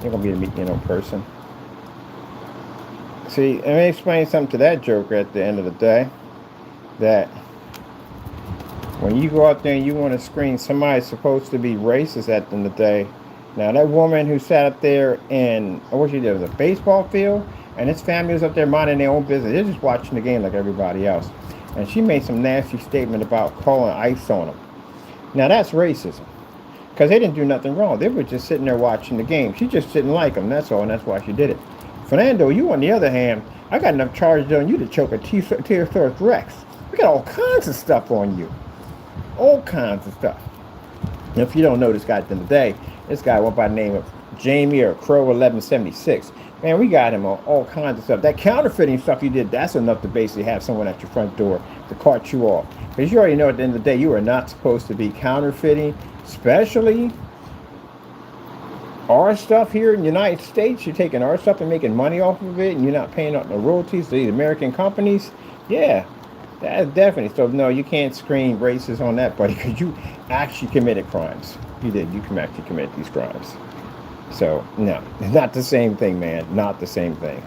You ain't going to be able to meet me in person. See, let me explain something to that joker at the end of the day. That when you go out there and you want to screen somebody supposed to be racist at the end of the day. Now, that woman who sat up there and, what she did was a baseball field, and his family was up there minding their own business. They're just watching the game like everybody else. And she made some nasty statement about calling ICE on them. Now, that's racism. Because they didn't do nothing wrong. They were just sitting there watching the game. She just didn't like them, that's all, and that's why she did it. Fernando, you on the other hand, I got enough charges on you to choke a Tyrannosaurus Rex. We got all kinds of stuff on you. All kinds of stuff. And if you don't know this guy at the end of the day, this guy went by the name of Jamie or Crow 1176. Man, we got him on all kinds of stuff. That counterfeiting stuff you did, that's enough to basically have someone at your front door to cart you off. Because you already know at the end of the day, you are not supposed to be counterfeiting, especially our stuff here in the United States. You're taking our stuff and making money off of it, and you're not paying out no royalties to these American companies. Yeah, that's definitely. So, no, you can't screen racist on that, buddy, because you actually committed crimes. You did. You can actually commit these crimes. So, no, it's not the same thing, man. Not the same thing.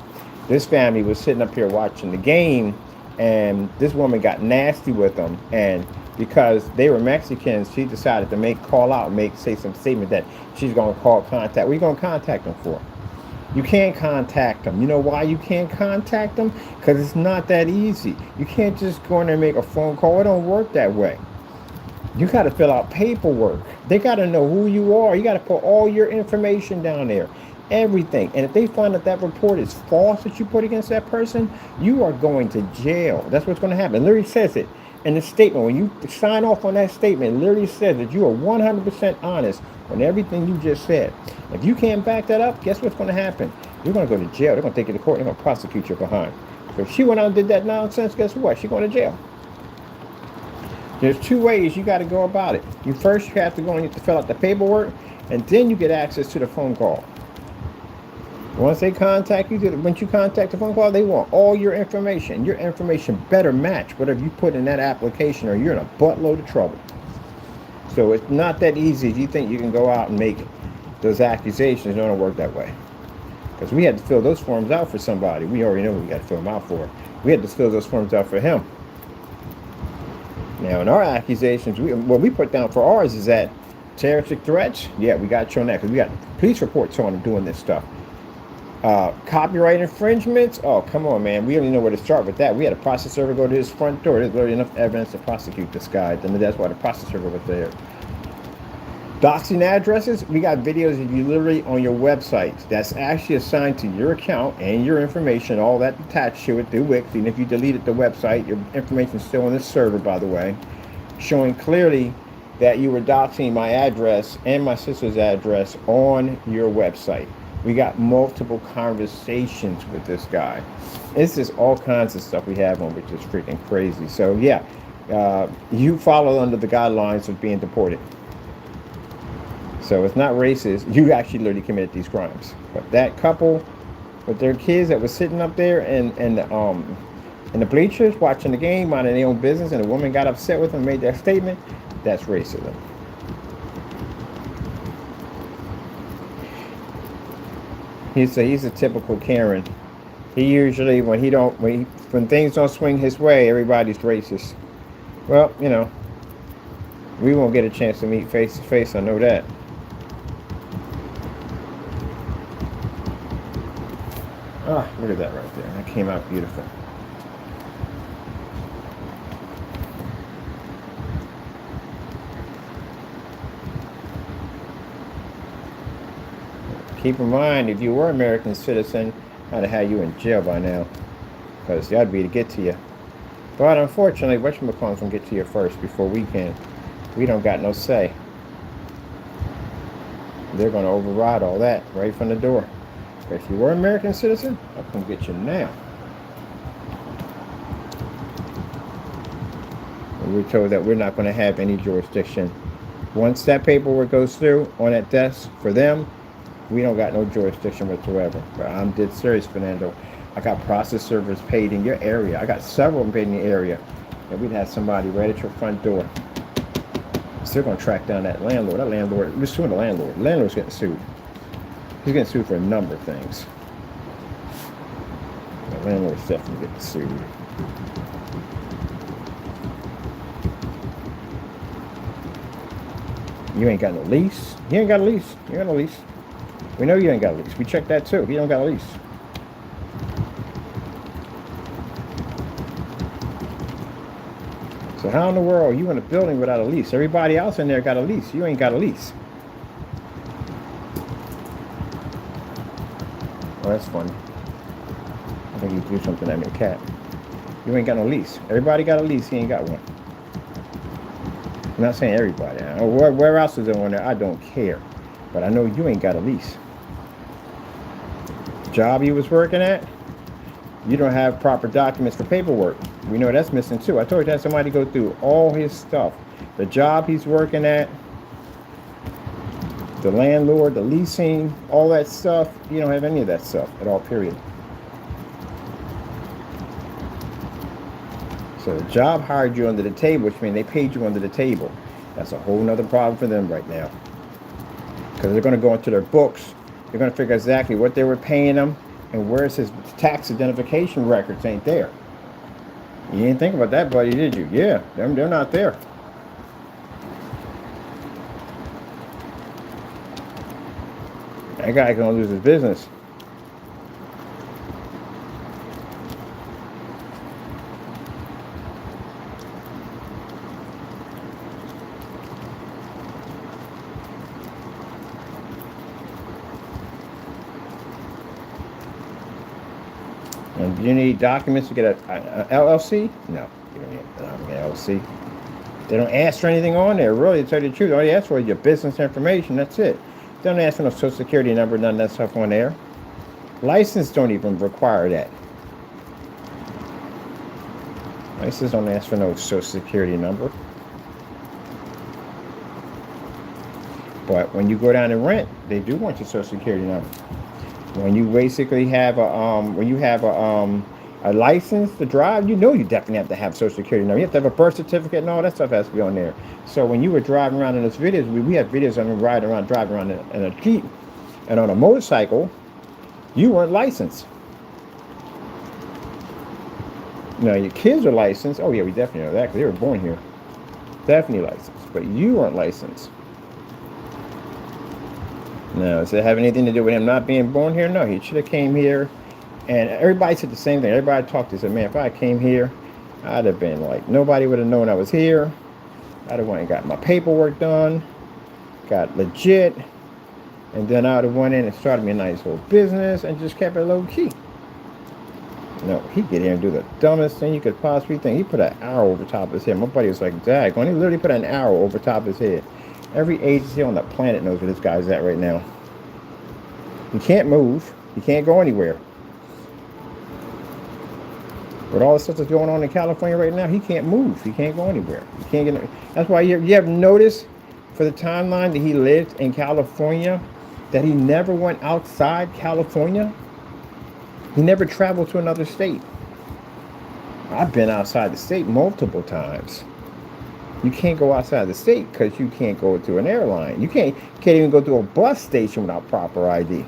This family was sitting up here watching the game, and this woman got nasty with them, and because they were Mexicans, she decided to call out and say some statement that she's going to contact. What are you going to contact them for? You can't contact them. You know why you can't contact them? Because it's not that easy. You can't just go in there and make a phone call. It don't work that way. You got to fill out paperwork. They got to know who you are. You got to put all your information down there. Everything. And if they find that that report is false that you put against that person, you are going to jail. That's what's going to happen. It literally says it in the statement. When you sign off on that statement, it literally says that you are 100% honest on everything you just said. If you can't back that up, guess what's going to happen? You're going to go to jail. They're going to take you to court. They're going to prosecute you behind. So if she went out and did that nonsense, guess what? She's going to jail. There's two ways you got to go about it. You have to go and you have to fill out the paperwork, and then you get access to the phone call. Once they contact you, once you contact the phone call, they want all your information. Your information better match whatever you put in that application, or you're in a buttload of trouble. So it's not that easy as you think you can go out and make those accusations. It don't work that way. Because we had to fill those forms out for somebody. We already know who we got to fill them out for. We had to fill those forms out for him. Now, in our accusations, what we put down for ours is that terroristic threats. Yeah, we got you on that because we got police reports on him doing this stuff. Copyright infringements. Oh, come on, man. We don't even know where to start with that. We had a process server go to his front door. There's literally enough evidence to prosecute this guy. And that's why the process server was there. Doxing addresses. We got videos of you literally on your website that's actually assigned to your account and your information, all that attached to it through Wix. And if you deleted the website, your information is still on this server, by the way, showing clearly that you were doxing my address and my sister's address on your website. We got multiple conversations with this guy. It's just all kinds of stuff we have on, which is freaking crazy. So yeah, you follow under the guidelines of being deported. So it's not racist. You actually literally committed these crimes. But that couple with their kids that was sitting up there in the bleachers watching the game, minding their own business, and the woman got upset with them and made that statement, that's racism. He's a typical Karen. He usually, when things don't swing his way, everybody's racist. Well, you know, we won't get a chance to meet face to face. I know that. Ah, look at that right there. That came out beautiful. Keep in mind, if you were an American citizen, I'd have had you in jail by now. Because that'd be to get to you. But unfortunately, whatchamacallit's gonna get to you first before we can. We don't got no say. They're gonna override all that right from the door. If you were an American citizen, I'm gonna get you now. And we're told that we're not gonna have any jurisdiction Once that paperwork goes through on that desk for them, we don't got no jurisdiction whatsoever. But I'm dead serious, Fernando. I got process servers paid in your area. I got several of them paid in the area. And we'd have somebody right at your front door. Still gonna track down that landlord. That landlord, we're suing the landlord. The landlord's getting sued. He's getting sued for a number of things. The landlord's definitely getting sued. You ain't got no lease. You ain't got a lease. You ain't got no lease. We know you ain't got a lease. We checked that too. He don't got a lease. So how in the world are you in a building without a lease? Everybody else in there got a lease. You ain't got a lease. Oh, that's funny. I think you do something to that cat. You ain't got no lease. Everybody got a lease. He ain't got one. I'm not saying everybody. Where else is it on there? I don't care. But I know you ain't got a lease. Job you was working at, you don't have proper documents for paperwork. We know that's missing too. I told you that somebody go through all his stuff. The job he's working at, the landlord, the leasing, all that stuff. You don't have any of that stuff at all, period. So the job hired you under the table, which means they paid you under the table. That's a whole nother problem for them right now. Because they're going to go into their books. They're going to figure exactly what they were paying them and where's his tax identification records ain't there. You didn't think about that, buddy, did you? Yeah, they're not there. That guy gonna lose his business. And do you need documents to get a LLC? No, you don't need an LLC. They don't ask for anything on there, really, to tell you the truth. All they ask for is your business information, that's it. They don't ask for no social security number, none of that stuff on there. License don't even require that. License don't ask for no social security number. But when you go down and rent, they do want your social security number. When you basically have a license to drive, you know you definitely have to have social security number. You have to have a birth certificate and all that stuff has to be on there. So when you were driving around in those videos, we have videos of them driving around in a Jeep and on a motorcycle, you weren't licensed. Now your kids are licensed. Oh yeah, we definitely know that because they were born here. Definitely licensed, but you weren't licensed. No, does it have anything to do with him not being born here? No, he should have came here. And everybody said the same thing. Everybody talked to said, man, if I came here, I'd have been like, nobody would have known I was here. I'd have went and got my paperwork done, got legit, and then I'd have went in and started me a nice little business and just kept it low key. No, he get here and do the dumbest thing you could possibly think. He put an arrow over top of his head. My buddy was like, Dag, when he literally put an arrow over top of his head. Every agency on the planet knows where this guy's at right now. He can't move. He can't go anywhere. With all the stuff that's going on in California right now, he can't move. He can't go anywhere. He can't get. That's why you have noticed for the timeline that he lived in California, that he never went outside California. He never traveled to another state. I've been outside the state multiple times. You can't go outside the state because you can't go to an airline. You can't even go to a bus station without proper ID.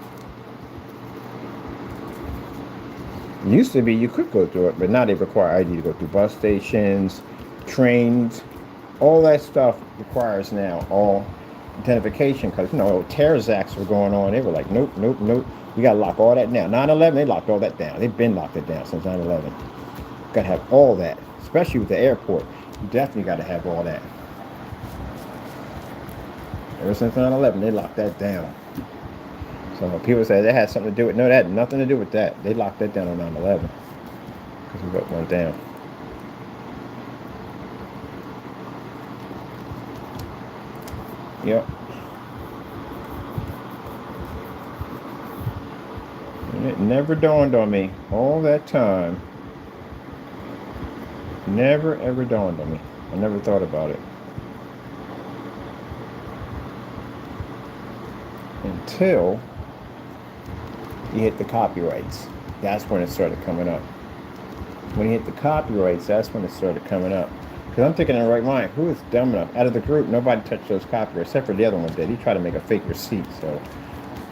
It used to be you could go through it, but now they require ID to go through bus stations, trains, all that stuff requires now all identification because, terrorist acts were going on. They were like, nope. We got to lock all that down. 9/11, they locked all that down. They've been locked it down since 9/11. Got to have all that, especially with the airport. You definitely got to have all that. Ever since 9/11, they locked that down. So when people say that had something to do with, no, that had nothing to do with that. They locked that down on 9/11 because of what went down. Yep. And it never dawned on me all that time. Never ever dawned on me. I never thought about it. until you hit the copyrights. That's when it started coming up. When you hit the copyrights, that's when it started coming up. Because I'm thinking in the right mind, who is dumb enough? Out of the group, nobody touched those copyrights, except for the other one did. He tried to make a fake receipt, so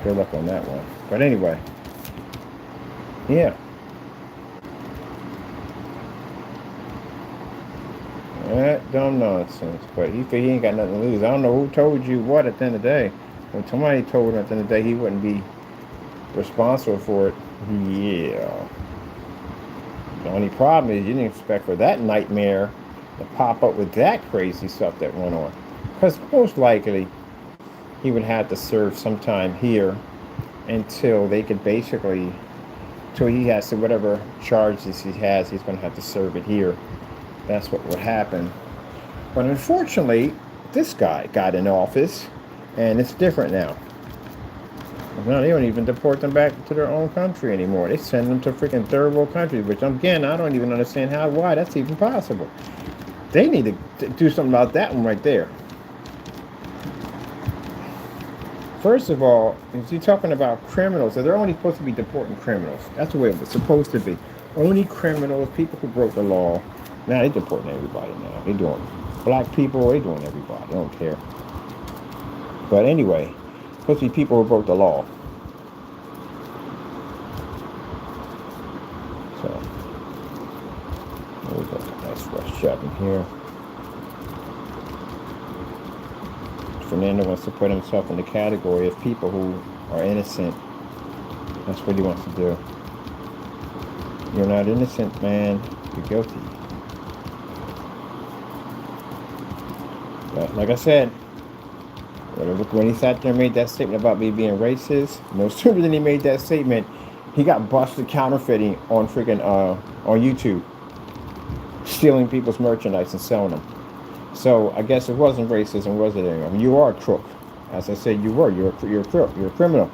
good luck on that one. But anyway, yeah. That dumb nonsense. But he figured he ain't got nothing to lose. I don't know who told you what at the end of the day. When somebody told him at the end of the day he wouldn't be responsible for it, yeah. The only problem is you didn't expect for that nightmare to pop up with that crazy stuff that went on. Because most likely he would have to serve sometime here until they could basically, till he has to, whatever charges he has, he's going to have to serve it here. That's what would happen. But unfortunately, this guy got in office, and it's different now. No, they don't even deport them back to their own country anymore. They send them to freaking third world countries, which, again, I don't even understand why that's even possible. They need to do something about that one right there. First of all, if you're talking about criminals, so they're only supposed to be deporting criminals. That's the way it was supposed to be. Only criminals, people who broke the law. Now they're deporting everybody now. They're doing black people, they're doing everybody. They don't care. But anyway, supposed to be people who broke the law. So, there we go. Nice rush shopping here. Fernando wants to put himself in the category of people who are innocent. That's what he wants to do. You're not innocent, man. You're guilty. But like I said, when he sat there and made that statement about me being racist, no sooner than he made that statement, he got busted counterfeiting on freaking on YouTube, stealing people's merchandise and selling them. So I guess it wasn't racism, was it? I mean, you are a crook. As I said, you were. You're a crook. You're a criminal.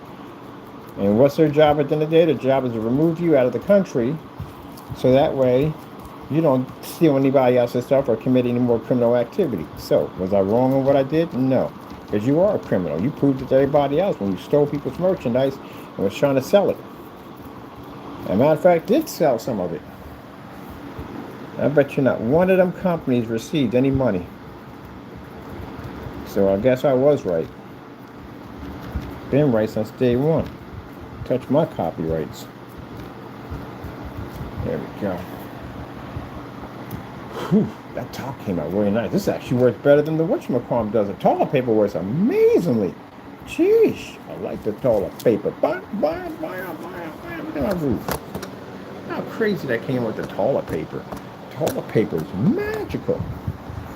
And what's their job at the end of the day? Their job is to remove you out of the country, so that way you don't steal anybody else's stuff or commit any more criminal activity. So was I wrong on what I did? No, because you are a criminal. You proved it to everybody else when you stole people's merchandise and was trying to sell it. As a matter of fact, did sell some of it. I bet you not one of them companies received any money. So I guess I was right. Been right since day one. Touch my copyrights. There we go. Whew, that top came out really nice. This actually works better than the whatchamacallit does. The toilet paper works amazingly. Jeez, I like the toilet paper. Look at my roof. How crazy that came with the toilet paper. Toilet paper is magical.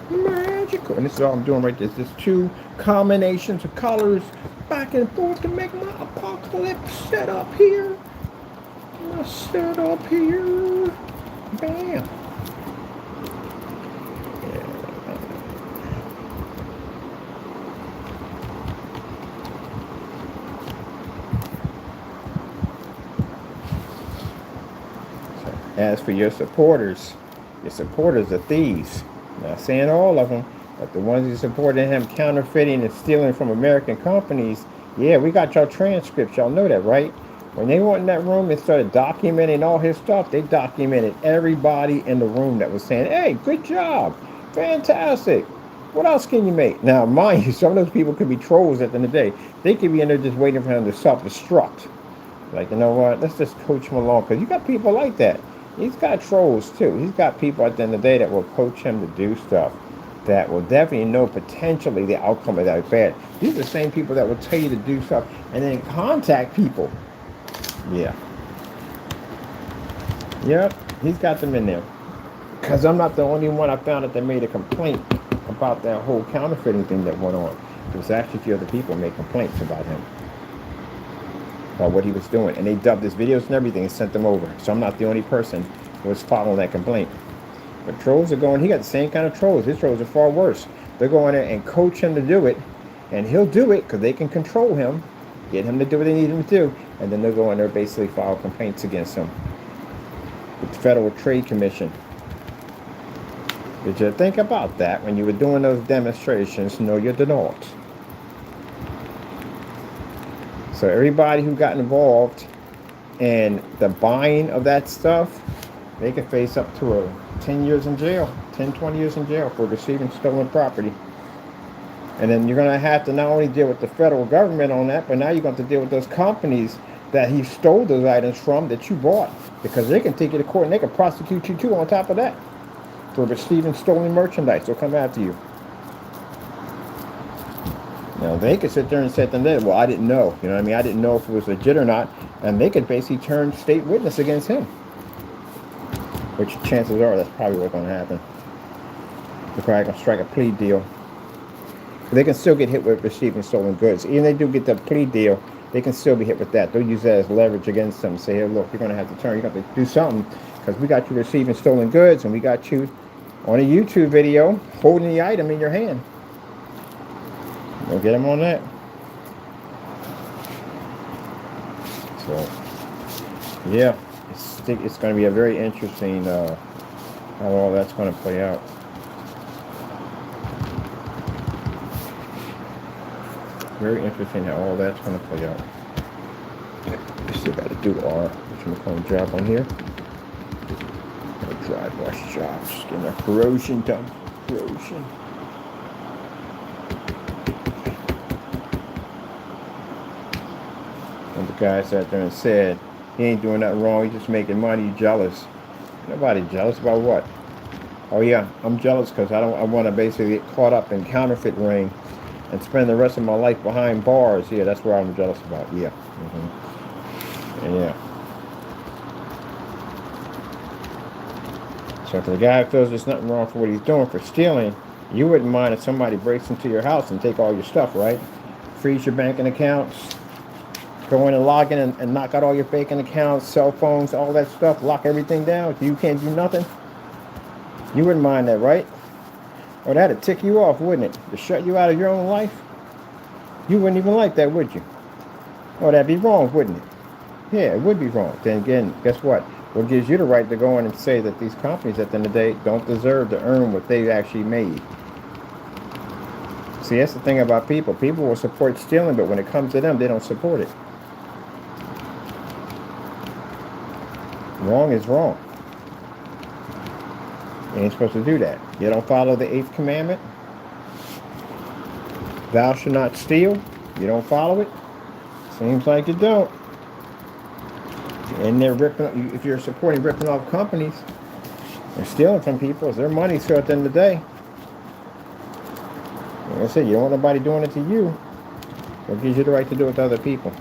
Magical. And this is all I'm doing right there. There's two combinations of colors back and forth to make my apocalypse set up here. My set up here. Bam. As for your supporters are thieves. Not saying all of them, but the ones who supported him counterfeiting and stealing from American companies, yeah, we got y'all transcripts. Y'all know that, right? When they went in that room and started documenting all his stuff, they documented everybody in the room that was saying, hey, good job. Fantastic. What else can you make? Now, mind you, some of those people could be trolls at the end of the day. They could be in there just waiting for him to self-destruct. Like, you know what? Let's just coach him along. Because you got people like that. He's got trolls too. He's got people at the end of the day that will coach him to do stuff that will definitely know potentially the outcome of that bad. These are the same people that will tell you to do stuff and then contact people. Yeah. Yep, he's got them in there. Because I'm not the only one I found that made a complaint about that whole counterfeiting thing that went on. There was actually a few other people made complaints about him. About what he was doing, and they dubbed his videos and everything and sent them over. So I'm not the only person who was following that complaint. But trolls are going, he got the same kind of trolls. His trolls are far worse. They're going there and coach him to do it, and he'll do it because they can control him, get him to do what they need him to do, and then they'll go in there basically file complaints against him with the Federal Trade Commission. Did you think about that when you were doing those demonstrations? No, you did not. So everybody who got involved in the buying of that stuff, they could face up to 10 years in jail, 10, 20 years in jail for receiving stolen property. And then you're going to have to not only deal with the federal government on that, but now you're going to have to deal with those companies that he stole those items from that you bought. Because they can take you to court and they can prosecute you too on top of that for receiving stolen merchandise. They'll come after you. Now, they could sit there and say to them, well, I didn't know. You know what I mean? I didn't know if it was legit or not. And they could basically turn state witness against him. Which chances are that's probably what's going to happen. They're probably going to strike a plea deal. But they can still get hit with receiving stolen goods. Even if they do get the plea deal, they can still be hit with that. They'll use that as leverage against them. Say, hey, look, you're going to have to turn. You're going to have to do something. Because we got you receiving stolen goods. And we got you on a YouTube video holding the item in your hand. We'll get them on that. So, yeah, it's going to be a very interesting how all that's going to play out. Very interesting how all that's going to play out. We still got to do our job on here. Dry brush job, just getting our corrosion done. Corrosion. And the guy sat there and said, he ain't doing nothing wrong, he's just making money, he's jealous. Nobody jealous about what? Oh yeah, I'm jealous because I want to basically get caught up in counterfeit ring and spend the rest of my life behind bars. Yeah, that's what I'm jealous about. Yeah. And yeah. So if the guy feels there's nothing wrong for what he's doing for stealing, you wouldn't mind if somebody breaks into your house and take all your stuff, right? Freeze your banking accounts, go in and log in and knock out all your banking accounts, cell phones, all that stuff, lock everything down so you can't do nothing. You wouldn't mind that, right? Or that'd tick you off, wouldn't it? To shut you out of your own life? You wouldn't even like that, would you? Or that'd be wrong, wouldn't it? Yeah, it would be wrong. Then again, guess what? What gives you the right to go in and say that these companies at the end of the day don't deserve to earn what they actually made? See, that's the thing about people. People will support stealing, but when it comes to them, they don't support it. Wrong is wrong. You ain't supposed to do that. You don't follow the 8th commandment. Thou shalt not steal. You don't follow it. Seems like you don't. And they're ripping. If you're supporting ripping off companies, they're stealing from people. It's their money. So at the end of the day, like I said, you don't want nobody doing it to you. What gives you the right to do it to other people?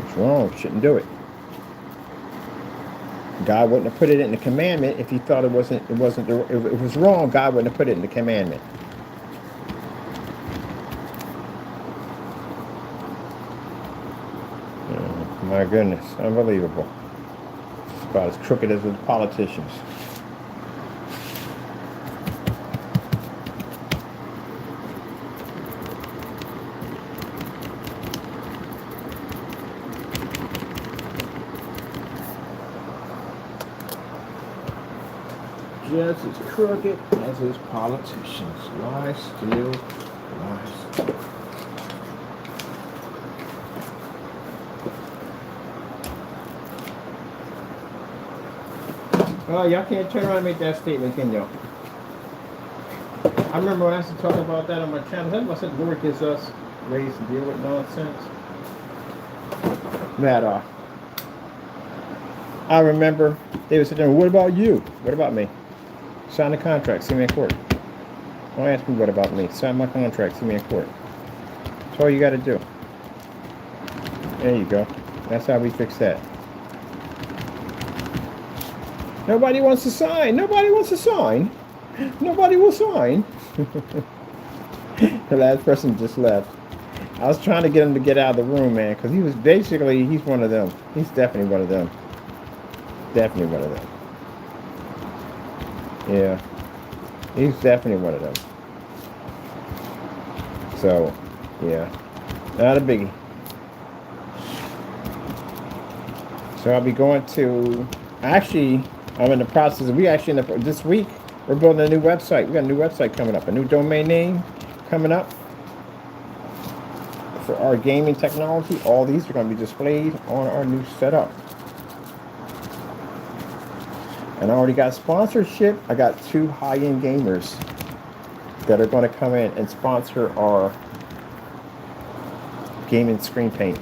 It's wrong. Shouldn't do it. God wouldn't have put it in the commandment if he thought if it was wrong. God wouldn't have put it in the commandment. My goodness, unbelievable. It's about as crooked as the politicians. Just as crooked as his politicians. Lie, steal, lie, steal. Well, y'all can't turn around and make that statement, can y'all? I remember when I used to talk about that on my channel. I said work is us raised to deal with nonsense. That I remember they would sit there, what about you? What about me? Sign the contract, see me in court. Don't ask me what about me. Sign my contract, see me in court. That's all you got to do. There you go. That's how we fix that. Nobody wants to sign. Nobody wants to sign. Nobody will sign. The last person just left. I was trying to get him to get out of the room, man, because he's one of them. He's definitely one of them. Definitely one of them. Yeah. He's definitely one of them. So, yeah. Not a biggie. So I'll be going to... Actually, I'm in the process of... this week, we're building a new website. We got a new website coming up. A new domain name. coming up for our gaming technology. All these are going to be displayed on our new setup. And I already got sponsorship. I got 2 high-end gamers that are going to come in and sponsor our gaming screen paint.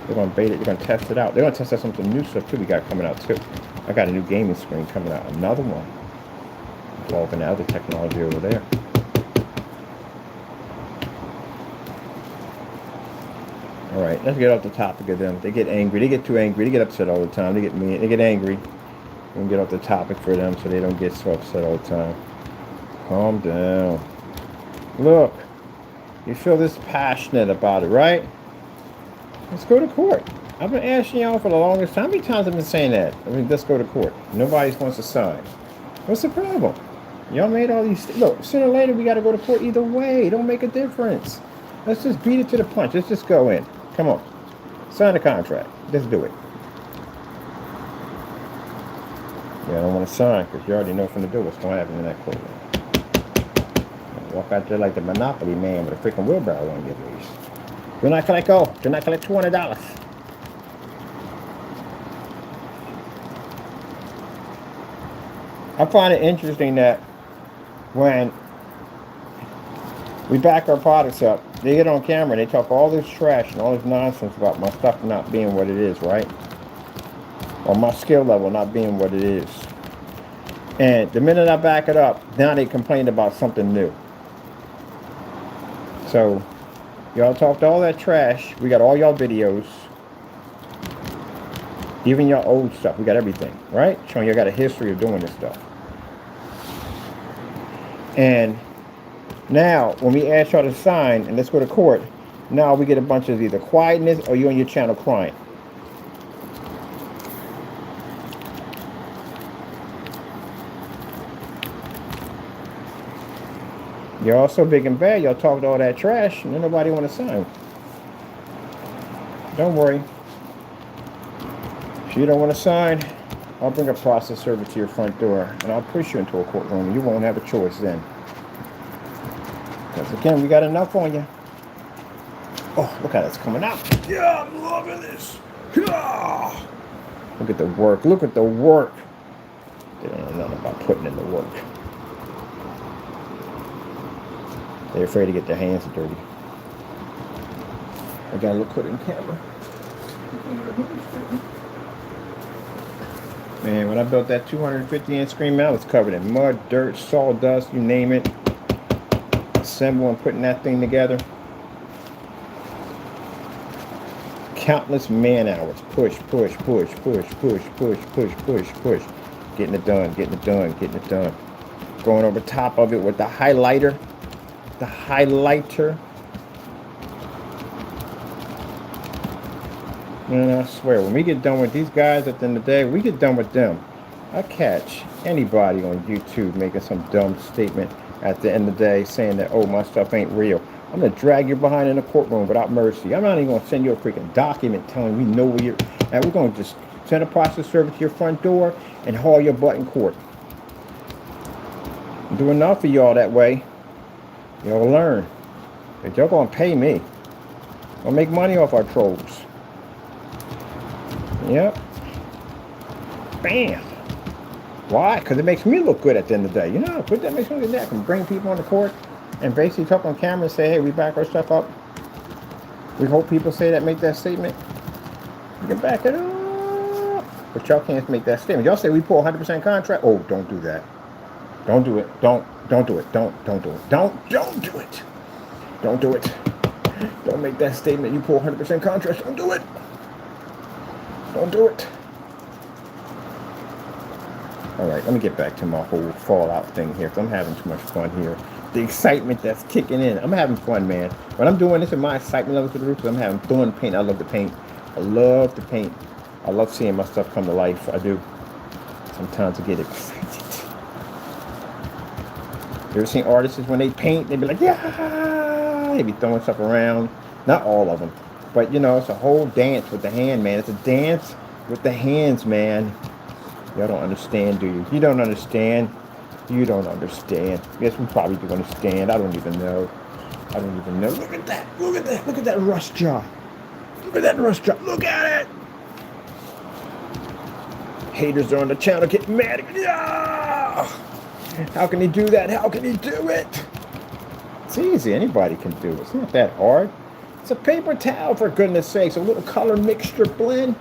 They're going to bait it. They're going to test it out. They're going to test out something new stuff too we got coming out too. I got a new gaming screen coming out. Another one. Involving the other technology over there. Alright, let's get off the topic of them. They get angry. They get too angry. They get upset all the time. They get mean. They get angry. We can get off the topic for them so they don't get so upset all the time. Calm down. Look, you feel this passionate about it, right? Let's go to court. I've been asking y'all for the longest time. How many times I've been saying that? I mean, let's go to court. Nobody wants to sign. What's the problem? Y'all made all these... Look, sooner or later we got to go to court either way. It don't make a difference. Let's just beat it to the punch. Let's just go in. Come on. Sign the contract. Let's do it. Yeah, I don't want to sign because you already know from the door what's going to happen in that courtroom. Walk out there like the Monopoly man with a freaking wheelbarrow on your face. Do not collect all. Do not collect $200. I find it interesting that when we back our products up, they get on camera and they talk all this trash and all this nonsense about my stuff not being what it is, right? Or my skill level not being what it is. And the minute I back it up, now they complain about something new. So, y'all talked all that trash. We got all y'all videos. Even your old stuff. We got everything, right? Showing you got a history of doing this stuff. And now, when we ask y'all to sign and let's go to court, now we get a bunch of either quietness or you on your channel crying. Y'all so big and bad, y'all talked all that trash and then nobody want to sign. Don't worry. If you don't want to sign, I'll bring a process server to your front door and I'll push you into a courtroom and you won't have a choice then. Because again, we got enough on you. Oh, look how that's coming out. Yeah, I'm loving this. Yeah. Look at the work. Look at the work. They don't know nothing about putting in the work. They're afraid to get their hands dirty. I gotta look good in camera. Man, when I built that 250-inch screen mount, it was covered in mud, dirt, sawdust, you name it. Assembling, putting that thing together. Countless man hours. Push, push, push, push, push, push, push, push, push. Getting it done, getting it done, getting it done. Going over top of it with the highlighter. The highlighter. And I swear, when we get done with these guys at the end of the day, we get done with them. I catch anybody on YouTube making some dumb statement at the end of the day saying that, oh, my stuff ain't real. I'm going to drag you behind in the courtroom without mercy. I'm not even going to send you a freaking document telling we know where you're at. We're going to just send a process server to your front door and haul your butt in court. I'm doing enough for y'all that way. Y'all learn that y'all gonna pay me. I'll make money off our trolls. Yep. Bam. Why? Because it makes me look good at the end of the day. You know, put that makes me look good. I can bring people on the court and basically talk on camera and say, hey, we back our stuff up. We hope people say that, make that statement. You can back it up. But y'all can't make that statement. Y'all say we pull 100% contract. Oh, don't do that. Don't do it. Don't do it. Don't do it. Don't do it. Don't do it. Don't make that statement. You pull 100% contract. Don't do it. Don't do it. All right, let me get back to my whole Fallout thing here, because I'm having too much fun here. The excitement that's kicking in. I'm having fun, man. When I'm doing this, and my excitement level to the roof, because I'm having fun paint. I love to paint. I love to paint. I love seeing my stuff come to life. I do. Sometimes I get excited. You ever seen artists when they paint, they be like, yeah, they be throwing stuff around. Not all of them, but you know, it's a whole dance with the hand, man. It's a dance with the hands, man. Y'all don't understand, do you? You don't understand. You don't understand. Yes, we probably do understand. I don't even know. I don't even know. Look at that. Look at that. Look at that rust job. Look at that rust job. Look at it. Haters are on the channel getting mad. Yeah! How can he do that? How can he do it? It's easy. Anybody can do it. It's not that hard. It's a paper towel, for goodness sakes. A little color mixture blend.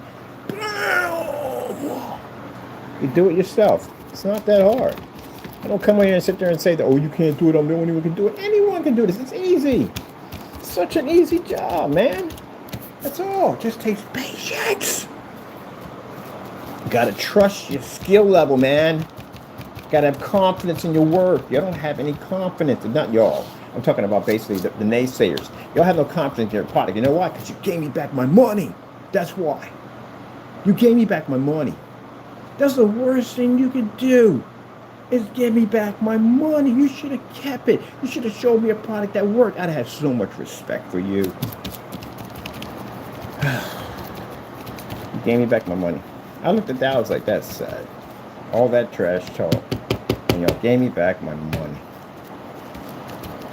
You do it yourself. It's not that hard. I don't come here and sit there and say that, oh, you can't do it. I'm the only one who can do it. Anyone can do this. It's easy. It's such an easy job, man. That's all. It just takes patience. You got to trust your skill level, man. You got to have confidence in your work. You don't have any confidence. Not y'all. I'm talking about basically the naysayers. Y'all have no confidence in your product. You know why? Because you gave me back my money. That's why. You gave me back my money. That's the worst thing you could do, is give me back my money. You should have kept it. You should have showed me a product that worked. I'd have so much respect for you. You gave me back my money. I looked at that, I was like, that's sad. All that trash talk. And y'all gave me back my money.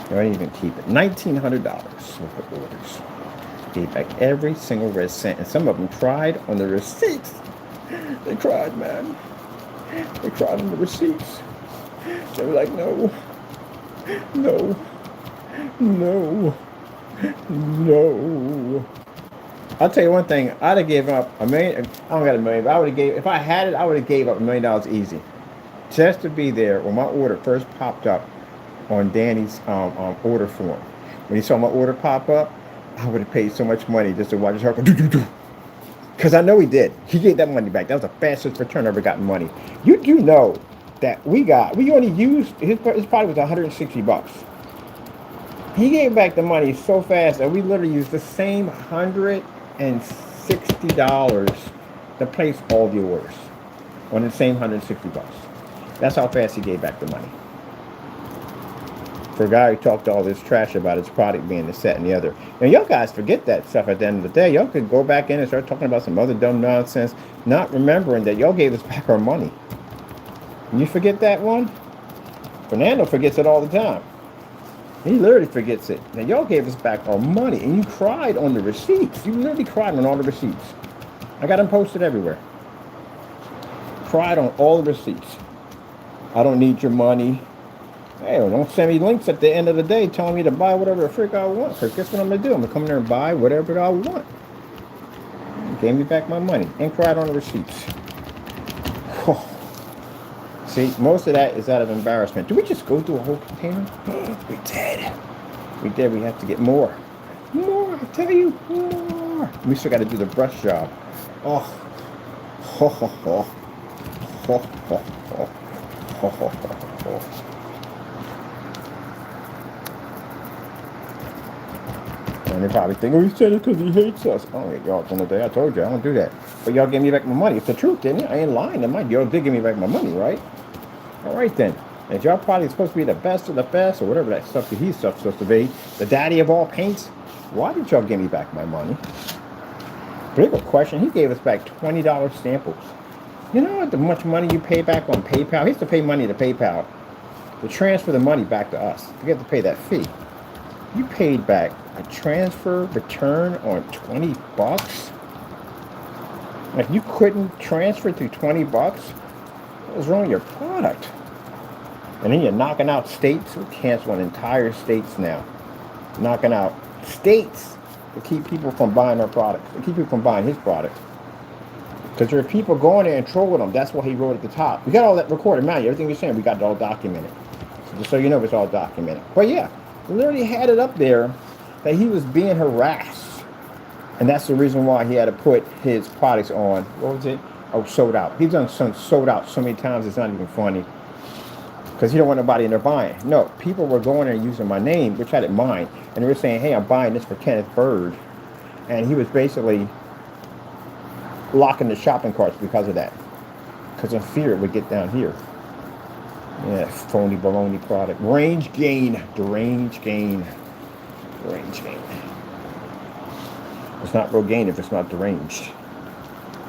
Y'all didn't even keep it. $1,900 worth of orders. Gave back every single red cent. And some of them cried on the receipts. They cried, man. They cried on the receipts. They were like, no, no, no, no. I'll tell you one thing. I'd have given up $1 million. I don't got $1 million, but I would have gave. If I had it, I would have gave up $1 million easy, just to be there when my order first popped up on Danny's order form. When he saw my order pop up, I would have paid so much money just to watch his heart go do. Because I know he did. He gave that money back. That was the fastest return I ever gotten money. You do know that we only used, his product was $160. He gave back the money so fast that we literally used the same $160 to place all the orders on the same $160. That's how fast he gave back the money. For a guy who talked all this trash about his product being this, that, and the other. Now, y'all guys forget that stuff at the end of the day. Y'all could go back in and start talking about some other dumb nonsense, not remembering that y'all gave us back our money. And you forget that one? Fernando forgets it all the time. He literally forgets it. Now, y'all gave us back our money, and you cried on the receipts. You literally cried on all the receipts. I got them posted everywhere. Cried on all the receipts. I don't need your money. Hey, don't send me links at the end of the day telling me to buy whatever the frick I want. Because guess what I'm going to do? I'm going to come in there and buy whatever I want. You gave me back my money and cried on the receipts. Oh. See, most of that is out of embarrassment. Did we just go through a whole container? We did. We did. We have to get more. More, I tell you, more. We still got to do the brush job. Oh. Ho, ho, ho. Ho, ho, ho. Ho, ho, ho, ho. And they probably think, oh, he said it because he hates us. Oh, y'all, on the day I told you, I don't do that. But y'all gave me back my money. It's the truth, didn't you? I ain't lying to mind. Y'all did give me back my money, right? All right, then. If y'all probably supposed to be the best of the best, or whatever that stuff that he's supposed to be, the daddy of all paints, why did y'all give me back my money? Bigger question, he gave us back $20 samples. You know what much money you pay back on PayPal? He used to pay money to PayPal to transfer the money back to us. You have to pay that fee. You paid back a transfer return on $20? Like, you couldn't transfer through $20? What was wrong with your product? And then you're knocking out states. We're canceling entire states now. Knocking out states to keep people from buying our product. To keep people from buying his product. Because there are people going there and trolling them. That's what he wrote at the top. We got all that recorded. Man, everything you're saying, we got it all documented. So just so you know, it's all documented. But yeah, we literally had it up there that he was being harassed. And that's the reason why he had to put his products on. What was it? Oh, sold out. He's done some sold out so many times, it's not even funny. Because he don't want nobody in there buying. No, people were going there and using my name, which I didn't mind. And they were saying, hey, I'm buying this for Kenneth Bird. And he was basically locking the shopping carts because of that. Because in fear it would get down here. Yeah, phony baloney product. Range gain. Range gain. Range gain. It's not real gain if it's not deranged.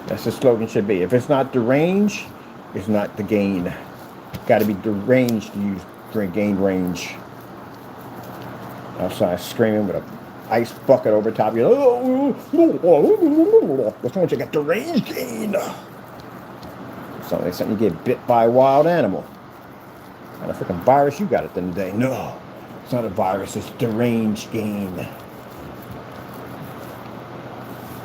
That's the slogan should be. If it's not deranged, it's not the gain. Got to be deranged to use gain range. Outside screaming with a ice bucket over top of you. What's wrong with you? Got deranged gain. Sounds like something you get bit by a wild animal. Not a freaking virus you got at the end of the day. No, it's not a virus. It's deranged gain.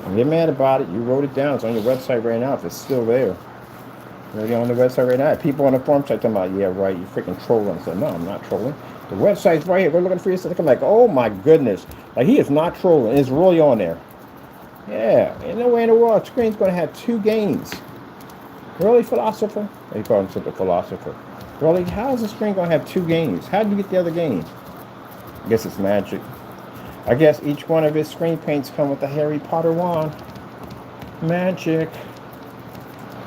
Don't get mad about it. You wrote it down. It's on your website right now if it's still there. Already on the website right now. People on the forum site talking about, yeah, right, you freaking trolling. I said, no, I'm not trolling. The website's right here. We're looking for you. I'm like, oh my goodness. Like, he is not trolling. It's really on there. Yeah, ain't no way in the world. Screen's going to have 2 gains. Really, philosopher? They call him the philosopher. Really? How is the screen going to have 2 gains? How did you get the other gain? I guess it's magic. I guess each one of his screen paints come with a Harry Potter wand. Magic.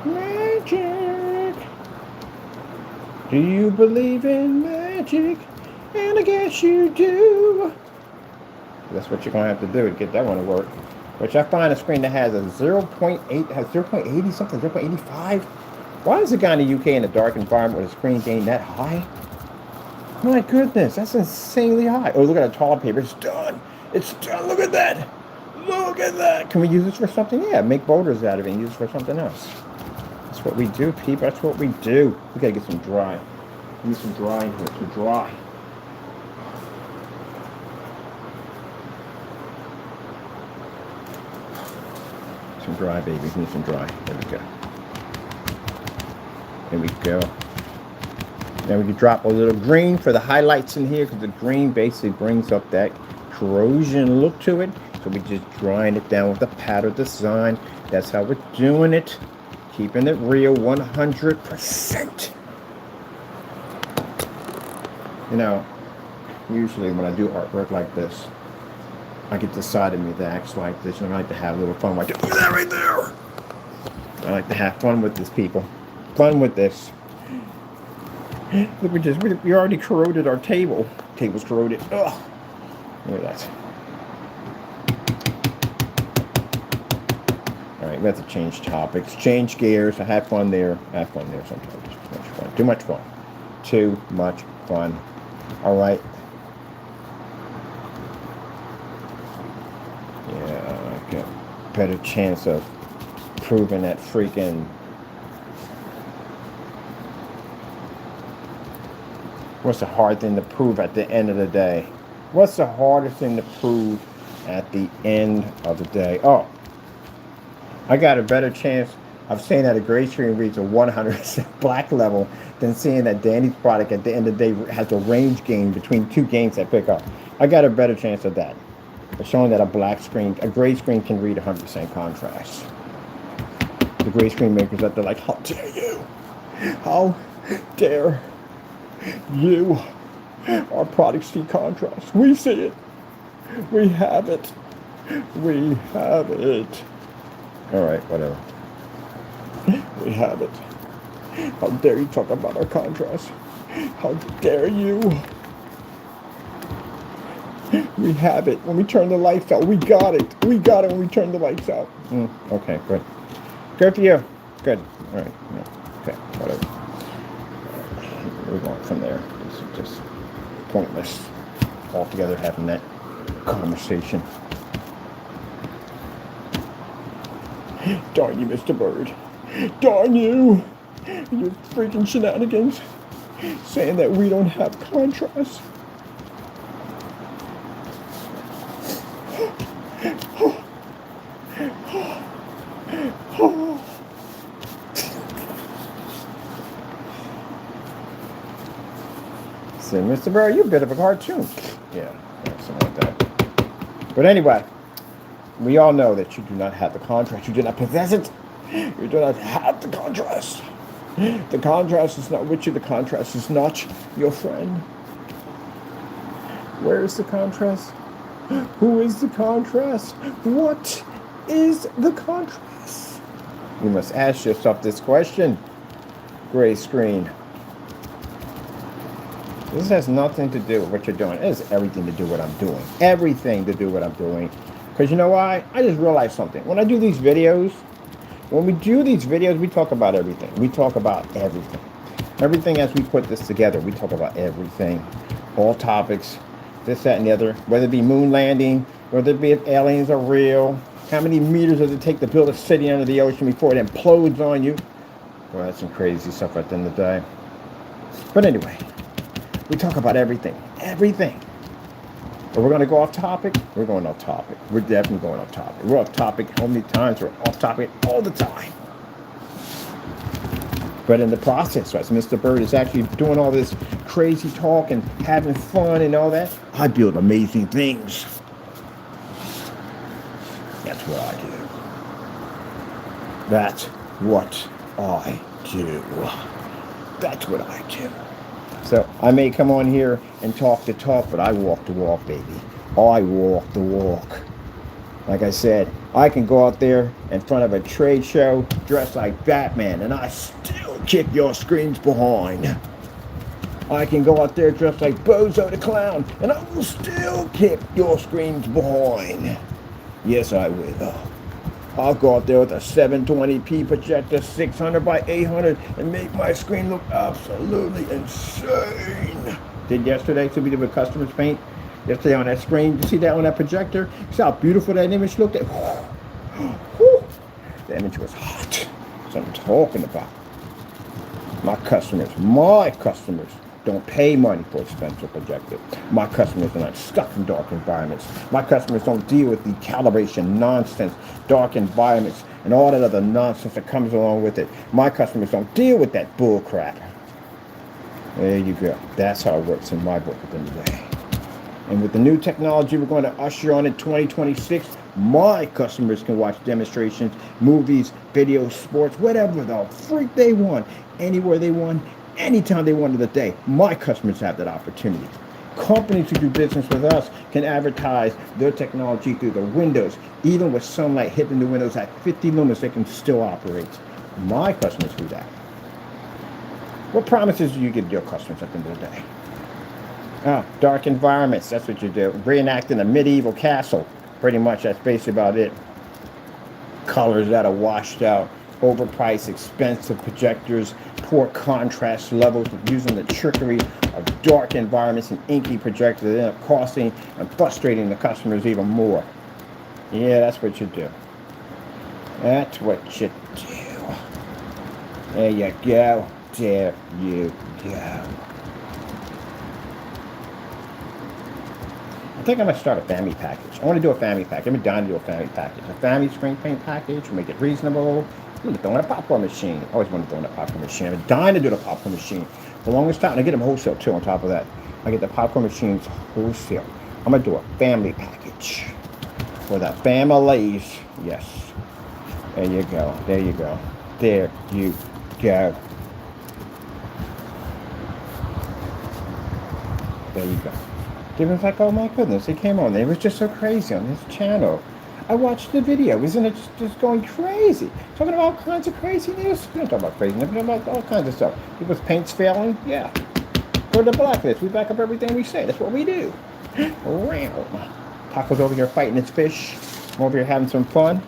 Magic. Do you believe in magic? And I guess you do. That's what you're going to have to do to get that one to work. Which I find a screen that has a 0.8, has 0.80 something, 0.85. Why is the guy in the UK in a dark environment with a screen gain that high? My goodness, that's insanely high. Oh, look at that toilet paper. It's done. It's done. Look at that. Look at that. Can we use this for something? Yeah, make boulders out of it and use it for something else. That's what we do, people. That's what we do. We gotta get some dry. We need some dry in here. Some dry. Some dry, baby. We need some dry. There we go. There we go. Then we can drop a little green for the highlights in here because the green basically brings up that corrosion look to it. So we just drying it down with the pattern design. That's how we're doing it. Keeping it real 100%. You know, usually when I do artwork like this, I get the side of me that acts like this, and I like to have a little fun like that. Look at that right there! I like to have fun with this, people. Fun with this. Look, we already corroded our table. Table's corroded. Ugh. Look at that. Alright, we have to change topics. Change gears. I had fun there. I have fun there sometimes. Too much fun. Too much fun. Too much fun. Alright. Yeah, I got a better chance of proving that freaking... What's the hard thing to prove at the end of the day? What's the hardest thing to prove at the end of the day? Oh, I got a better chance of saying that a gray screen reads a 100% black level than seeing that Danny's product at the end of the day has a range gain between 2 gains that pick up. I got a better chance of that. But showing that a gray screen can read 100% contrast. The gray screen makers out there like, how dare you? How dare you? Our products see contrast. We see it. We have it. We have it. Alright, whatever. We have it. How dare you talk about our contrast? How dare you? We have it. When we turn the lights out, we got it. We got it when we turn the lights out. Okay, good. Good for you. Good. Alright. Okay, whatever. We're going from there. This is just pointless altogether having that conversation. Darn you, Mr. Bird. Darn you. Your freaking shenanigans. Saying that we don't have contrast. So, Mr. Burr, you're a bit of a cartoon. Yeah, something like that. But anyway, we all know that you do not have the contrast. You do not possess it. You do not have the contrast. The contrast is not with you. The contrast is not your friend. Where is the contrast? Who is the contrast? What is the contrast? You must ask yourself this question. Gray screen. This has nothing to do with what you're doing. It has everything to do with what I'm doing. Everything to do with what I'm doing. Because you know why? I just realized something. When I do these videos, we talk about everything. We talk about everything. Everything as we put this together, we talk about everything. All topics, this, that, and the other. Whether it be moon landing, whether it be if aliens are real, how many meters does it take to build a city under the ocean before it implodes on you? Well, that's some crazy stuff at the end of the day. But anyway, we talk about everything. Everything. But we're going to go off topic. We're going off topic. We're definitely going off topic. We're off topic how many times? We're off topic all the time. But in the process, as Mr. Bird is actually doing all this crazy talk and having fun and all that, I build amazing things. That's what I do. That's what I do. That's what I do. So I may come on here and talk the talk, but I walk the walk, baby. I walk the walk. Like I said, I can go out there in front of a trade show dressed like Batman, and I still kick your screens behind. I can go out there dressed like Bozo the Clown, and I will still kick your screens behind. Yes, I will. I'll go out there with a 720p projector, 600 by 800, and make my screen look absolutely insane. Did yesterday, so we did with customers paint. Yesterday on that screen, you see that on that projector? See how beautiful that image looked? The image was hot. That's what I'm talking about. My customers don't pay money for expensive projectors. My customers are not stuck in dark environments. My customers don't deal with the calibration nonsense, dark environments, and all that other nonsense that comes along with it. My customers don't deal with that bull crap. There you go. That's how it works in my book at the end of the day. And with the new technology we're going to usher on in 2026, my customers can watch demonstrations, movies, videos, sports, whatever the freak they want, anywhere they want, anytime they want of the day. My customers have that opportunity. Companies who do business with us can advertise their technology through the windows. Even with sunlight hitting the windows at 50 lumens, they can still operate. My customers do that. What promises do you give your customers at the end of the day? Dark environments, that's what you do. Reenacting a medieval castle. Pretty much, that's basically about it. Colors that are washed out, overpriced, expensive projectors, poor contrast levels, using the trickery of dark environments and inky projectors that end up costing and frustrating the customers even more. Yeah, that's what you do. That's what you do. There you go. There you go. I think I'm going to start a family package. I want to do a family package. I've been dying to do a family package. A family screen paint package, make it reasonable. I'm going to throw in a popcorn machine. I always want to throw in a popcorn machine. I've been dying to do the popcorn machine for the longest time. And I get them wholesale too on top of that. I get the popcorn machines wholesale. I'm going to do a family package for the families. Yes. There you go. There you go. There you go. There you go. It was like, oh my goodness, it came on. It was just so crazy on this channel. I watched the video. Isn't it just going crazy? Talking about all kinds of craziness. We don't talk about craziness. We talk about all kinds of stuff. People's paint's failing. Yeah. Go to the blacklist. We back up everything we say. That's what we do. Taco's over here fighting its fish. I'm over here having some fun.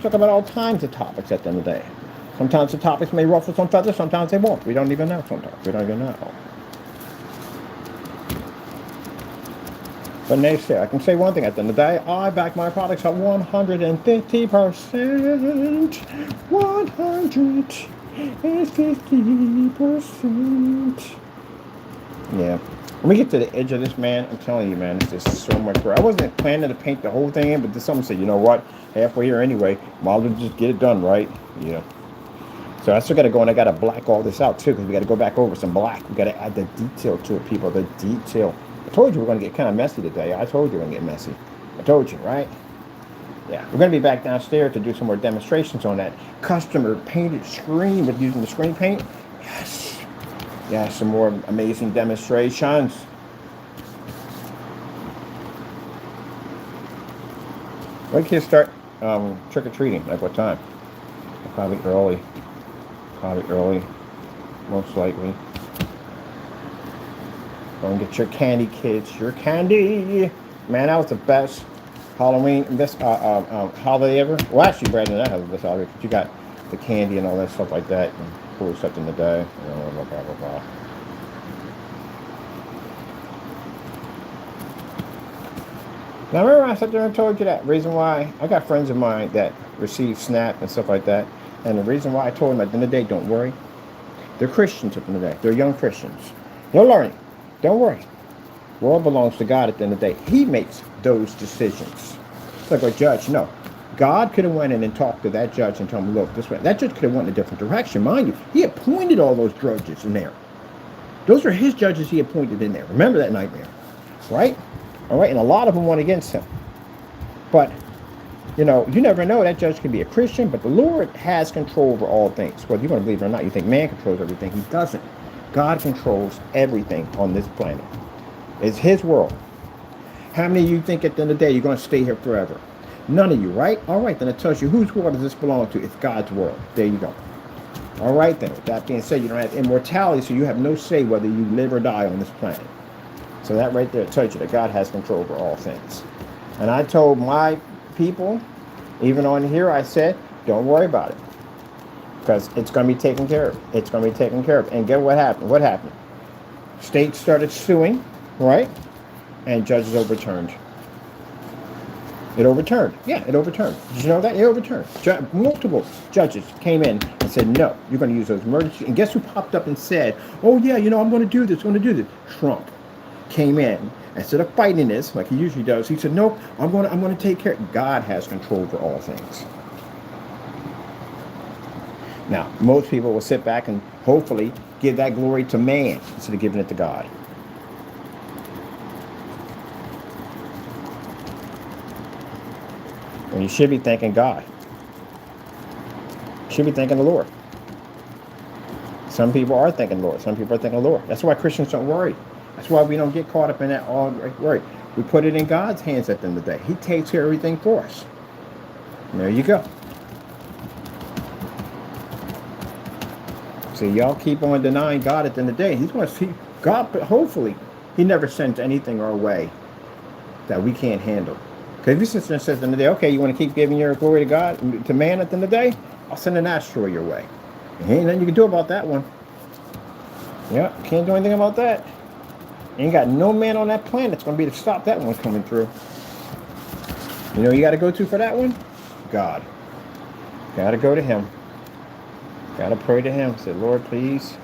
Talk about all kinds of topics at the end of the day. Sometimes the topics may ruffle some feathers. Sometimes they won't. We don't even know sometimes. We don't even know. But they say, I can say one thing at the end of the day, I back my products at 150%. 150%. Yeah. When we get to the edge of this, man, I'm telling you, man, it's just so much work. I wasn't planning to paint the whole thing in, but then someone said, you know what? Halfway here anyway, might as well just get it done, right? Yeah. So I still got to go and I got to black all this out too, because we got to go back over some black. We got to add the detail to it, people, the detail. I told you we're going to get kind of messy today. I told you we're going to get messy. I told you, right? Yeah, we're going to be back downstairs to do some more demonstrations on that customer painted screen with using the screen paint. Yes. Yeah, some more amazing demonstrations. When kids start trick-or-treating? Like what time? Probably early. Most likely. Go and get your candy, kids. Your candy. Man, that was the best Halloween, holiday ever. Well, actually, Brandon, that has the best holiday. But you got the candy and all that stuff like that. And cool something today. Blah, blah, blah, blah, blah. Now remember I sat there and told you that reason why I got friends of mine that receive SNAP and stuff like that, and the reason why I told them at the end of the day, don't worry. They're Christians at the end of the day. They're young Christians. They're learning. Don't worry. The world belongs to God at the end of the day. He makes those decisions. It's like a judge. No. God could have went in and talked to that judge and told him, look, this way. That judge could have went in a different direction. Mind you, he appointed all those judges in there. Those are his judges he appointed in there. Remember that nightmare. Right? All right? And a lot of them went against him. But, you know, you never know. That judge could be a Christian, but the Lord has control over all things. Whether you want to believe it or not, you think man controls everything. He doesn't. God controls everything on this planet. It's his world. How many of you think at the end of the day you're going to stay here forever? None of you, right? All right, then it tells you whose world does this belong to? It's God's world. There you go. All right, then. With that being said, you don't have immortality, so you have no say whether you live or die on this planet. So that right there tells you that God has control over all things. And I told my people, even on here, I said, don't worry about it. Because it's going to be taken care of. It's going to be taken care of. And get what happened? What happened? States started suing, right? And judges overturned. It overturned. Yeah, it overturned. Did you know that? It overturned. Multiple judges came in and said, no, you're going to use those emergency. And guess who popped up and said, oh, yeah, you know, I'm going to do this. I'm going to do this. Trump came in. Instead of fighting this, like he usually does, he said, nope, I'm going to take care. God has control over all things. Now, most people will sit back and hopefully give that glory to man instead of giving it to God. And you should be thanking God. You should be thanking the Lord. Some people are thanking the Lord. Some people are thanking the Lord. That's why Christians don't worry. That's why we don't get caught up in that all worry. We put it in God's hands at the end of the day. He takes care of everything for us. And there you go. See, y'all keep on denying God at the end of the day. He's going to see God, but hopefully he never sends anything our way that we can't handle. Because if he sits there and says at the end of the day, okay, you want to keep giving your glory to God, to man at the end of the day, I'll send an asteroid your way. And ain't nothing you can do about that one. Yeah, can't do anything about that. Ain't got no man on that planet that's going to be to stop that one coming through. You know you got to go to for that one? God. Got to go to him. Got to pray to him. Say, Lord, please,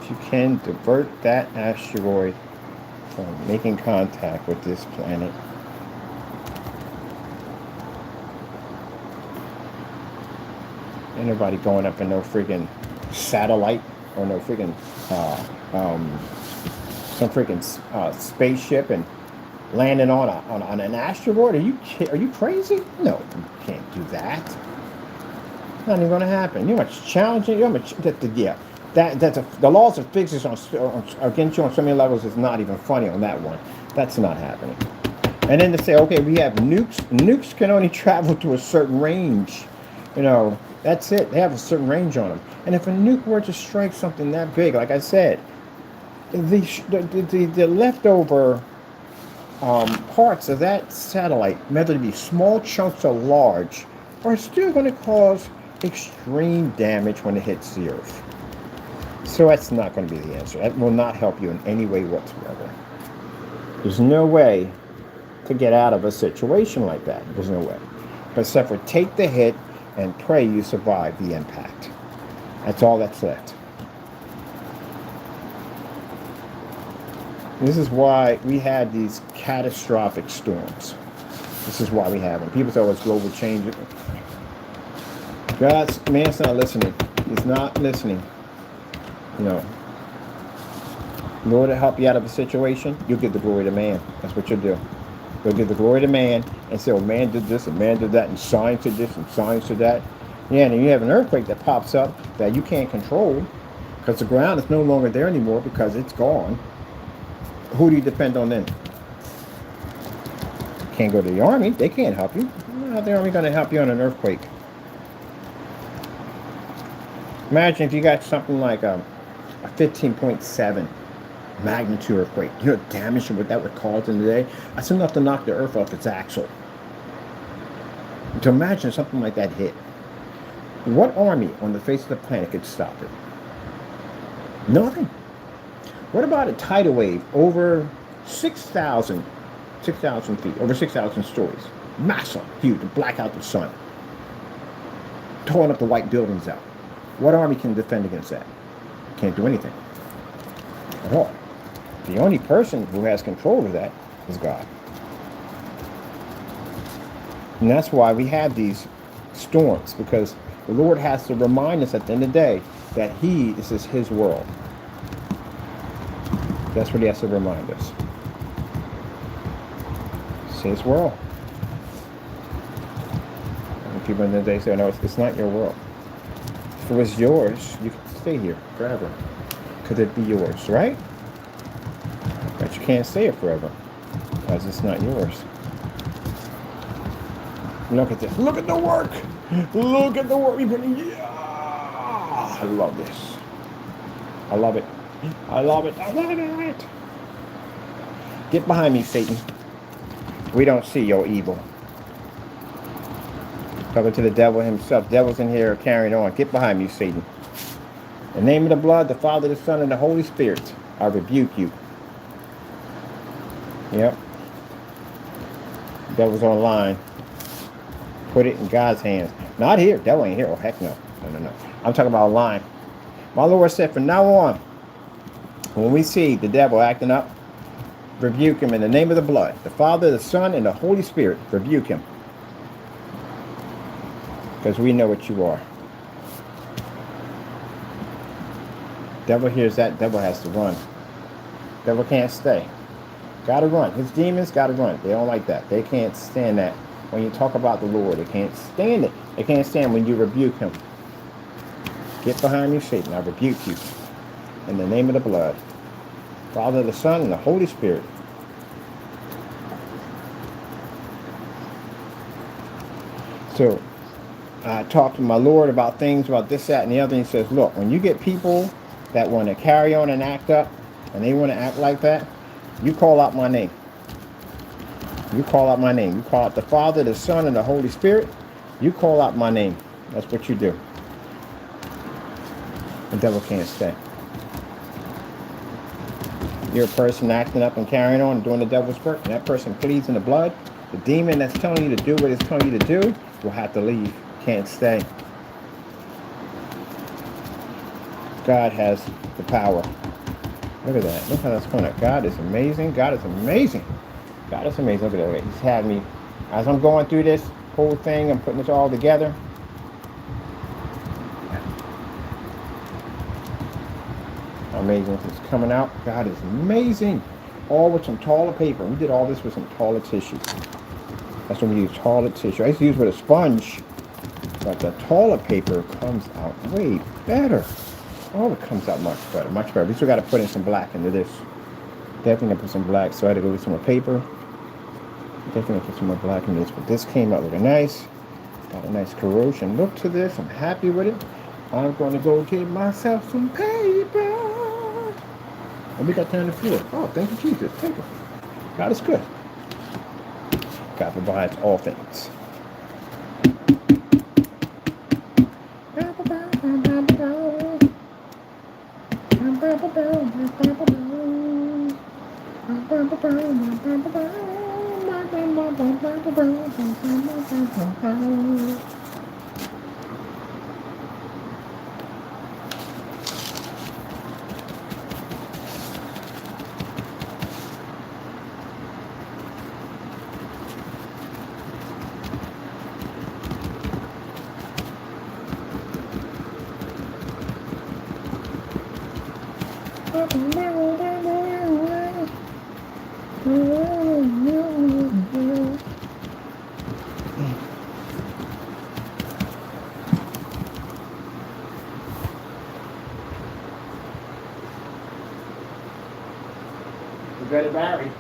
if you can, divert that asteroid from making contact with this planet. Ain't nobody going up in no freaking satellite or no freaking some freaking spaceship and landing on an asteroid. Are you crazy? No, you can't do that. Not even going to happen. You know how much challenging. You know how much the laws of physics against you on so many levels is not even funny on that one. That's not happening. And then to say, okay, we have nukes. Nukes can only travel to a certain range. You know, that's it. They have a certain range on them. And if a nuke were to strike something that big, like I said, the leftover parts of that satellite, whether it be small chunks or large, are still going to cause extreme damage when it hits the Earth. So that's not going to be the answer. That will not help you in any way whatsoever. There's no way to get out of a situation like that. There's no way. Except for take the hit and pray you survive the impact. That's all that's left. This is why we had these catastrophic storms. This is why we have them. People say, oh, it's global change. Man's not listening. He's not listening. You know, in order to help you out of a situation, you'll give the glory to man. That's what you'll do. You'll give the glory to man and say, oh, man did this and man did that and science did this and science did that. Yeah, and then you have an earthquake that pops up that you can't control because the ground is no longer there anymore because it's gone. Who do you depend on then? Can't go to the army. They can't help you. How's the army going to help you on an earthquake? Imagine if you got something like a 15.7 magnitude earthquake. You know what damage what that would cause in the day? That's enough to knock the earth off its axle. To imagine something like that hit. What army on the face of the planet could stop it? Nothing. What about a tidal wave over 6,000 feet, over 6,000 stories? Massive, huge, to black out the sun, towing up the white buildings out. What army can defend against that? Can't do anything at all. The only person who has control of that is God. And that's why we have these storms, because the Lord has to remind us at the end of the day that this is his world. That's what he has to remind us. It's his world. And people in the day say, no, it's not your world. If it was yours, you could stay here forever. Could it be yours, right? But you can't stay here forever because it's not yours. Look at this. Look at the work. Look at the work. Yeah. I love this. I love it. I love it. I love it. Get behind me, Satan. We don't see your evil. Talking to the devil himself. Devil's in here carrying on. Get behind me, Satan. In the name of the blood, the Father, the Son, and the Holy Spirit, I rebuke you. Yep. Devil's online. Put it in God's hands. Not here. Devil ain't here. Oh, heck no. No. I'm talking about online. My Lord said, from now on, when we see the devil acting up, rebuke him in the name of the blood. The Father, the Son, and the Holy Spirit. Rebuke him. Because we know what you are. Devil hears that. Devil has to run. Devil can't stay. Gotta run. His demons gotta run. They don't like that. They can't stand that. When you talk about the Lord, they can't stand it. They can't stand when you rebuke him. Get behind me, Satan. I rebuke you. In the name of the blood. Father, the Son, and the Holy Spirit. So, I talked to my Lord about things, about this, that, and the other. And he says, look, when you get people that want to carry on and act up, and they want to act like that, you call out my name. You call out my name. You call out the Father, the Son, and the Holy Spirit. You call out my name. That's what you do. The devil can't stay. You're a person acting up and carrying on and doing the devil's work, and that person pleads in the blood. The demon that's telling you to do what it's telling you to do will have to leave. Can't stay. God has the power. Look at that. Look how that's going up. God is amazing. God is amazing. God is amazing. Look at that. He's had me, as I'm going through this whole thing, I'm putting this all together. Amazing. It's coming out. God is amazing. All with some toilet paper. We did all this with some toilet tissue. That's when we use toilet tissue. I used to use with a sponge, but the toilet paper comes out way better. Oh, it comes out much better, much better. We still got to put in some black into this. Definitely gonna put some black, so I had to go get some more paper. Definitely put some more black in this, but this came out looking nice. Got a nice corrosion look to this. I'm happy with it. I'm going to go get myself some paper. And we got down the floor. Oh, thank you, Jesus. Thank you. God is good. God provides all things. You got it, Barry.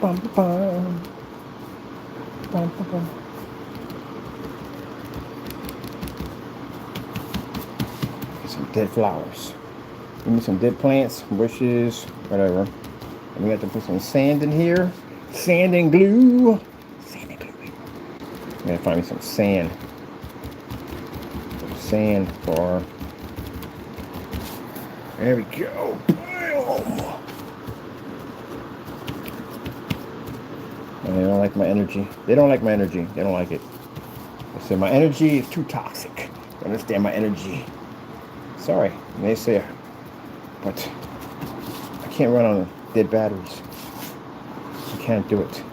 Bum, bum, bum, bum, bum. Some dead flowers. Give me some dead plants, bushes, whatever. And we have to put some sand in here. Sand and glue. Sand and glue. I'm gonna find me some sand. Some sand for. There we go. Boom. And they don't like my energy. They don't like my energy. They don't like it. They say my energy is too toxic. They understand my energy. Sorry, naysayer. But I can't run on dead batteries. I can't do it.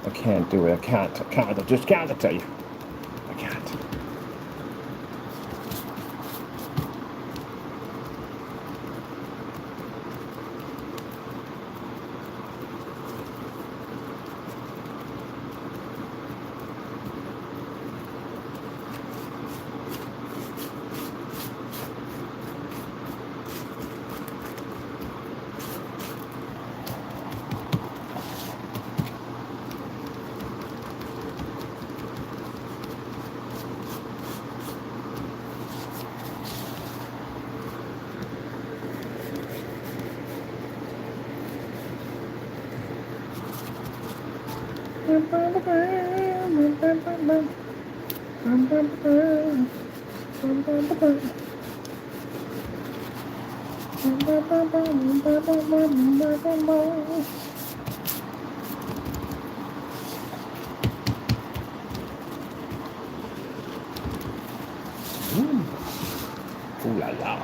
I can't do it. I can't. I just can't, I tell you. I can't. Ooh la la.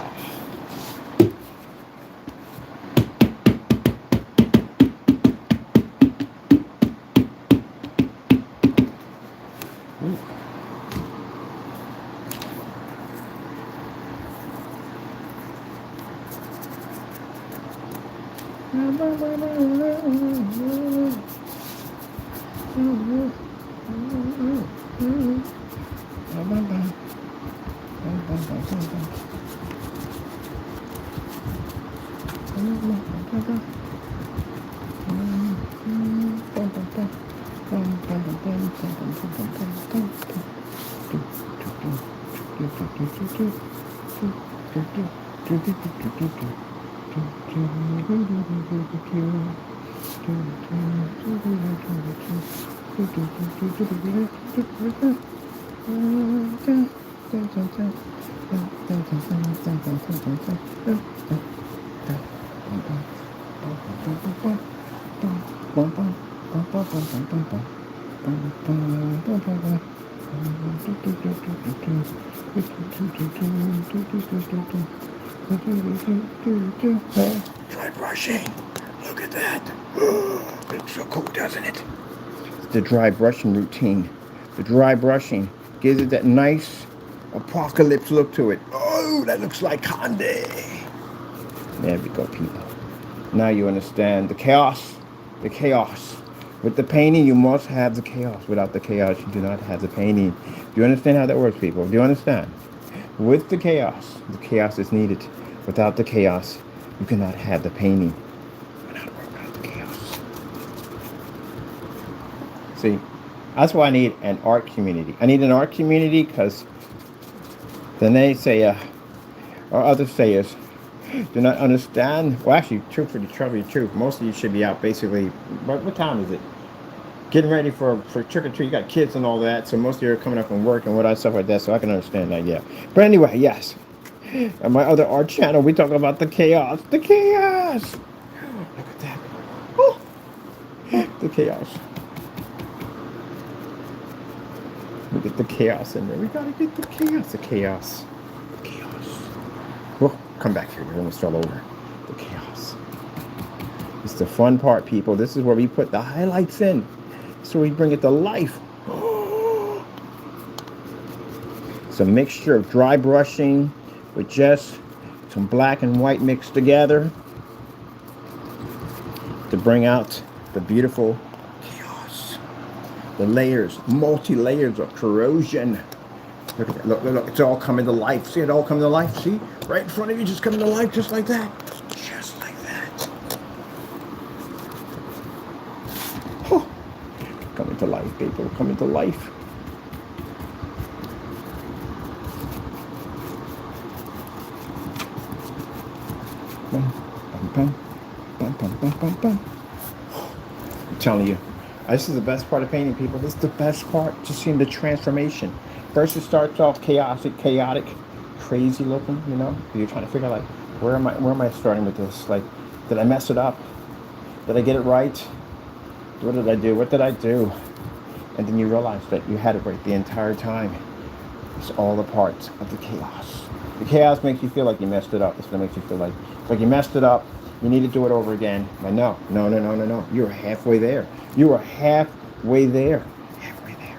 Dry brushing. Look at that. It looks so cool, doesn't it? It's the dry brushing routine. The dry brushing gives it that nice apocalypse look to it. Oh, that looks like Conde. There we go, people. Now you understand the chaos. The chaos. With the painting, you must have the chaos. Without the chaos, you do not have the painting. Do you understand how that works, people? Do you understand? With the chaos is needed. Without the chaos, you cannot have the painting. Without the chaos. See, that's why I need an art community. I need an art community because the naysayer or other sayers do not understand. Well, actually, truth for the trouble, truth. Most of you should be out basically. What time is it? Getting ready for trick or treat. You got kids and all that, so most of you are coming up from work and what stuff like that. So I can understand that, yeah. But anyway, yes. On my other art channel, we talk about the chaos. The chaos. Look at that. Oh, the chaos. We get the chaos in there. We gotta get the chaos. The chaos. The chaos. Oh, come back here. You're almost all over. The chaos. It's the fun part, people. This is where we put the highlights in. So we bring it to life. It's a mixture of dry brushing with just some black and white mixed together to bring out the beautiful chaos. The layers, multi-layers of corrosion. Look at that. Look, it's all coming to life. See it all coming to life? See? Right in front of you, just coming to life just like that. Just like that. people coming to life. Bum, bum, bum, bum, bum, bum, bum. I'm telling you, this is the best part of painting, people. This is the best part, just seeing the transformation. First it starts off chaotic, crazy looking, you know? You're trying to figure out, like, where am I starting with this? Like, did I mess it up? Did I get it right? What did I do? What did I do? And then you realize that you had it right the entire time. It's all a part of the chaos. The chaos makes you feel like you messed it up. That's what it makes you feel like. It's like you messed it up. You need to do it over again. But no. You're halfway there. You are halfway there. Halfway there.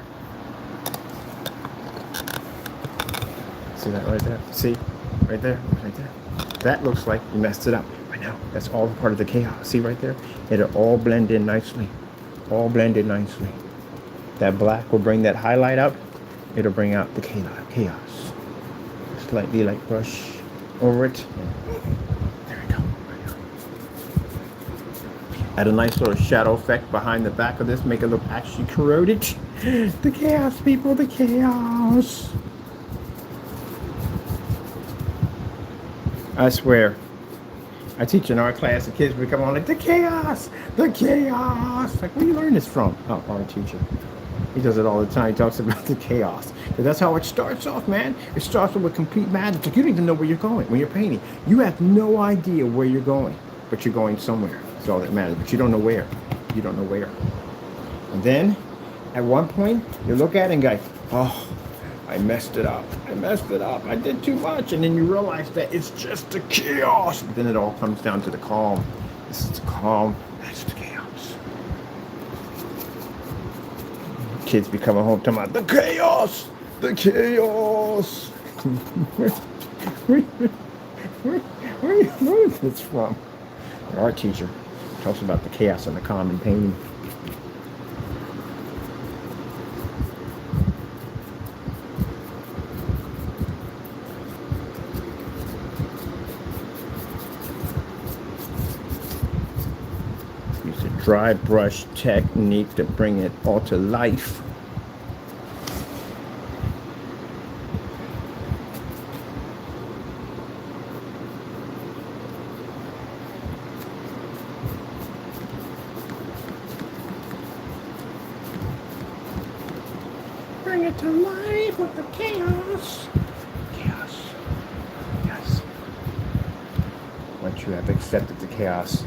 See that right there? See? Right there? Right there. That looks like you messed it up. I know. That's all part of the chaos. See right there? It'll all blend in nicely. All blended nicely. That black will bring that highlight up. It'll bring out the chaos. Slightly like brush over it. There we go. Add a nice little shadow effect behind the back of this. Make it look actually corroded. The chaos, people. The chaos. I swear. I teach an art class, the kids become on like, the chaos! Like, where you learn this from? Oh, art teacher. He does it all the time. He talks about the chaos. But that's how it starts off, man. It starts with complete madness. Like, you don't even know where you're going when you're painting. You have no idea where you're going, but you're going somewhere. That's all that matters. But you don't know where. You don't know where. And then, at one point, you look at it and go, oh, I messed it up. I did too much. And then you realize that it's just the chaos. But then it all comes down to the calm. This is the calm. That's the chaos. Kids be coming home talking about the chaos. The chaos. Where you learn this from? An art teacher talks about the chaos and the calm and pain. Dry brush technique to bring it all to life. Bring it to life with the chaos. Chaos. Yes. Once you have accepted the chaos,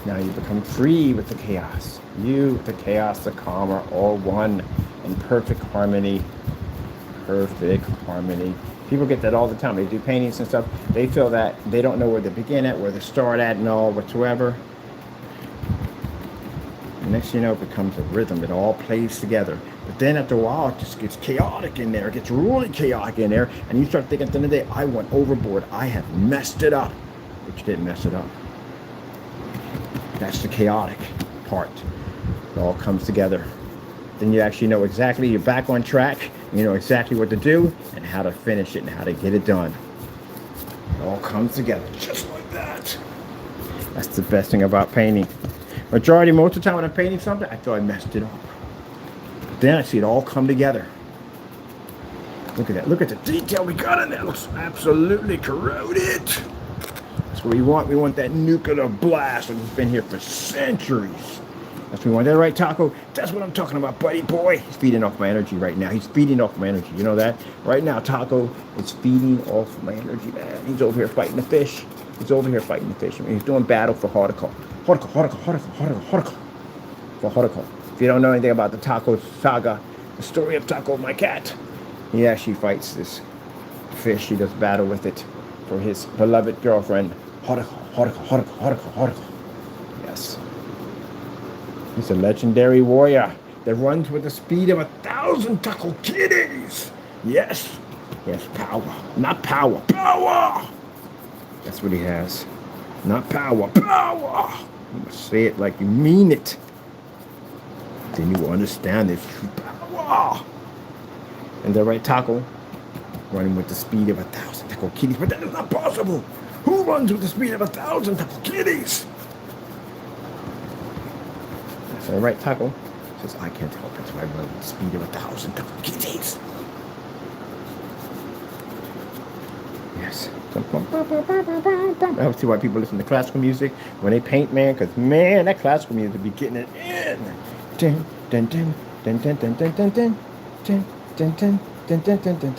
now you become free with the chaos. You, the chaos, the calm are all one in perfect harmony. Perfect harmony. People get that all the time. They do paintings and stuff. They feel that they don't know where to begin at, where to start at, and all whatsoever. And next thing you know, it becomes a rhythm. It all plays together. But then after a while, it just gets chaotic in there. It gets really chaotic in there. And you start thinking at the end of the day, I went overboard. I have messed it up. But you didn't mess it up. That's the chaotic part. It all comes together. Then you actually know exactly, you're back on track. You know exactly what to do and how to finish it and how to get it done. It all comes together just like that. That's the best thing about painting. Most of the time when I'm painting something, I thought I messed it up. But then I see it all come together. Look at that. Look at the detail we got in there. It looks absolutely corroded. That's what we want. We want that nuclear blast that's been here for centuries. That's what we want. That right, Taco? That's what I'm talking about, buddy boy. He's feeding off my energy right now. He's feeding off my energy. You know that? Right now, Taco is feeding off my energy, man. He's over here fighting the fish. He's over here fighting the fish. I mean, he's doing battle for horticulture. For horticulture. If you don't know anything about the Taco saga, the story of Taco, my cat, he actually fights this fish. He does battle with it for his beloved girlfriend. Horticulture. Yes. He's a legendary warrior that runs with the speed of 1,000 taco kitties. Yes. He has power. Not power. Power! That's what he has. Not power. Power! You must say it like you mean it. Then you will understand its true power. And the right Taco running with the speed of 1,000 taco kitties. But that is not possible. Who runs with the speed of 1,000 taco kitties? That's the right Taco. Says I can't help it, so I run the speed of 1,000 kts. Yes. I don't see why people listen to classical music when they paint, man, because, man, that classical music be getting it in. Dun, dun, dun, dun, dun, dun, dun, dun, dun, dun, dun, dun, dun, dun, dun, dun,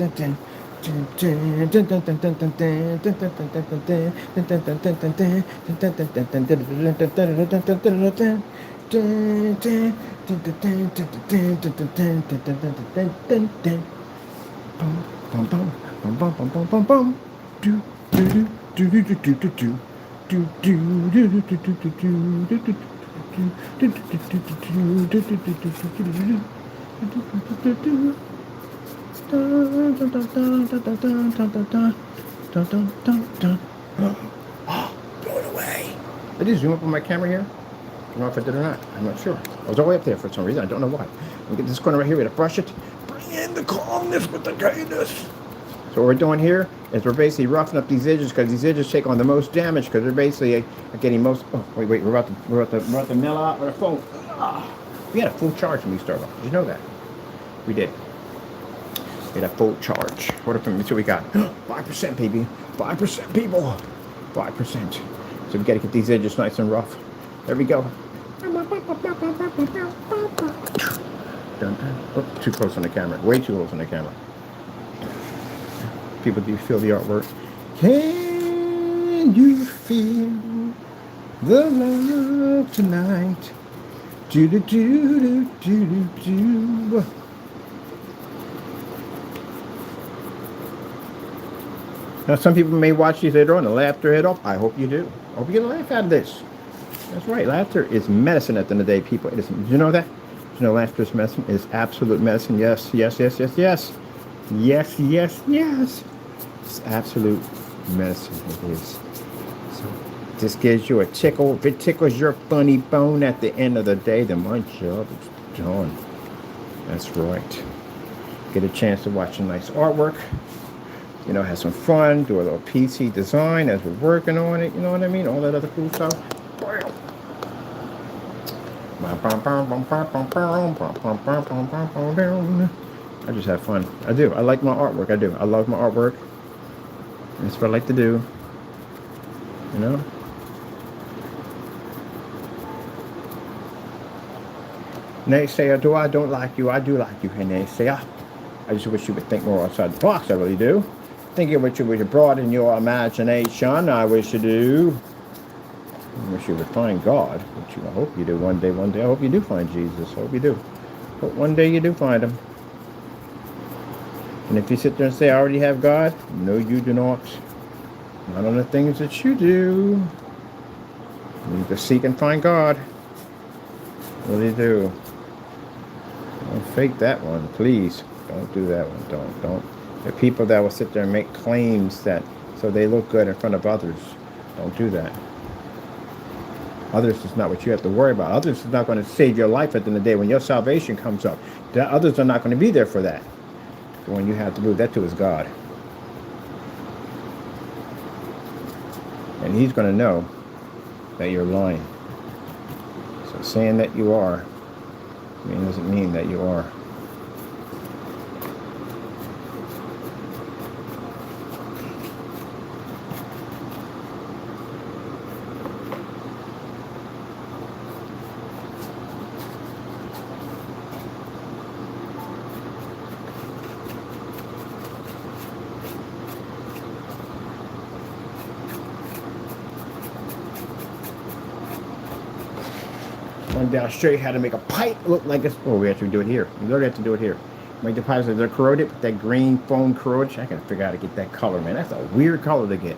dun, dun. Blown away. Did you zoom up on my camera here? I don't know if I did or not. I'm not sure. I was all the way up there for some reason. I don't know why. We'll get this corner right here. We're going to brush it. Bring in the calmness with the gayness. So what we're doing here is we're basically roughing up these edges because these edges take on the most damage because they're basically getting most. Oh wait, we're about to mill out with our phone. We had a full charge when we started off. Did you know that? We did. We had a full charge. What if? Let me see what we got. 5%, baby. 5%, people. 5%. So we got to get these edges nice and rough. There we go. Oh, too close on the camera. Way too close on the camera. People, do you feel the artwork? Can you feel the love tonight? Do do do do do do. Now, some people may watch these later on and laugh their head off. I hope you do. I hope you get a laugh out of this. That's right. Laughter is medicine at the end of the day, people. It is, did you know that? Did you know laughter is medicine? It is absolute medicine. Yes, yes, yes, yes, yes. Yes, yes, yes. It's absolute medicine. It is. So, this gives you a tickle. If it tickles your funny bone at the end of the day, then my job is done. That's right. Get a chance to watch a nice artwork. You know, have some fun, do a little PC design as we're working on it, you know what I mean? All that other cool stuff. I just have fun. I do. I like my artwork. I do. I love my artwork. That's what I like to do. You know? Naysayer, do I don't like you? I do like you, hey naysayer. I just wish you would think more outside the box. I really do. Thinking what you would broaden your imagination. I wish you do. I wish you would find God, which I hope you do one day. One day, I hope you do find Jesus. I hope you do. But one day you do find him. And if you sit there and say, I already have God, no, you do not. Not on the things that you do. You need to seek and find God. Really do. Don't fake that one, please. Don't do that one. Don't. There are people that will sit there and make claims that so they look good in front of others. Don't do that. Others is not what you have to worry about. Others is not going to save your life at the end of the day. When your salvation comes up, the others are not going to be there for that. The one you have to prove that to is God. And he's going to know that you're lying. So saying that you are, doesn't mean that you are. One day I'll show you how to make a pipe look like this. Oh, we have to do it here. We literally have to do it here. Make the pipes that are corroded, put that green foam corrosion. I gotta figure out how to get that color, man. That's a weird color to get.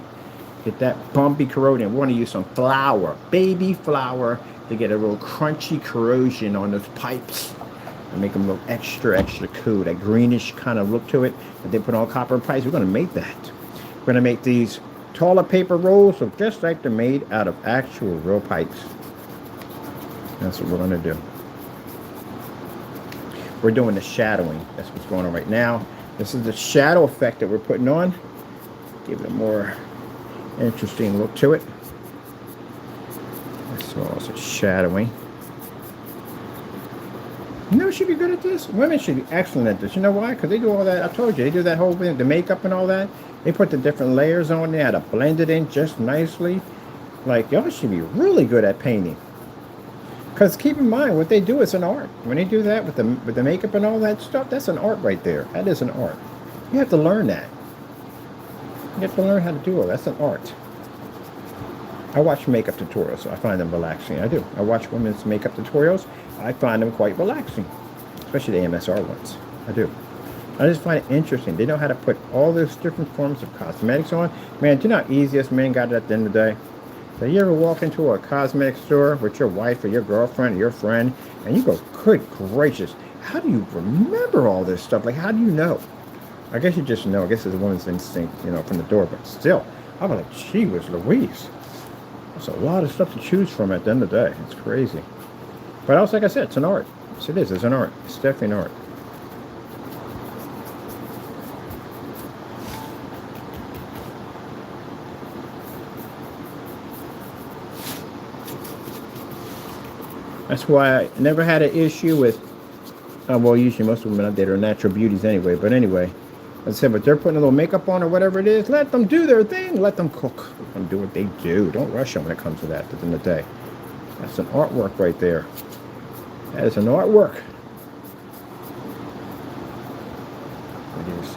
Get that bumpy corroding. We want to use some flour, baby flour, to get a real crunchy corrosion on those pipes and make them look extra, extra cool. That greenish kind of look to it that they put on copper pipes. We're gonna make that. We're gonna make these toilet paper rolls look just like they're made out of actual real pipes. That's what we're going to do. We're doing the shadowing. That's what's going on right now. This is the shadow effect that we're putting on. Give it a more interesting look to it. As well as shadowing. You know, she'd be good at this. Women should be excellent at this. You know why? Because they do all that. I told you, they do that whole thing, the makeup and all that. They put the different layers on there, how to blend it in just nicely. Like, y'all should be really good at painting. Because keep in mind, what they do is an art. When they do that with the makeup and all that stuff, that's an art right there. That is an art. You have to learn that. You have to learn how to do it. That's an art. I watch makeup tutorials, so I find them relaxing. I do. I watch women's makeup tutorials. I find them quite relaxing, especially the AMSR ones. I do. I just find it interesting. They know how to put all those different forms of cosmetics on. Man, do you know how easiest men got it at the end of the day? So you ever walk into a cosmetic store with your wife or your girlfriend or your friend, and you go, good gracious, how do you remember all this stuff? Like, how do you know? I guess you just know. I guess it's a woman's instinct, you know, from the door. But still, I'm like, gee whiz Louise. There's a lot of stuff to choose from at the end of the day. It's crazy. But also, like I said, it's an art. Yes, it is. It's an art. It's definitely an art. That's why I never had an issue with, well, usually most of women out there are natural beauties anyway. But anyway, I said, but they're putting a little makeup on or whatever it is. Let them do their thing. Let them cook. Let them do what they do. Don't rush them when it comes to that at the end of the day. That's an artwork right there. That is an artwork. It is.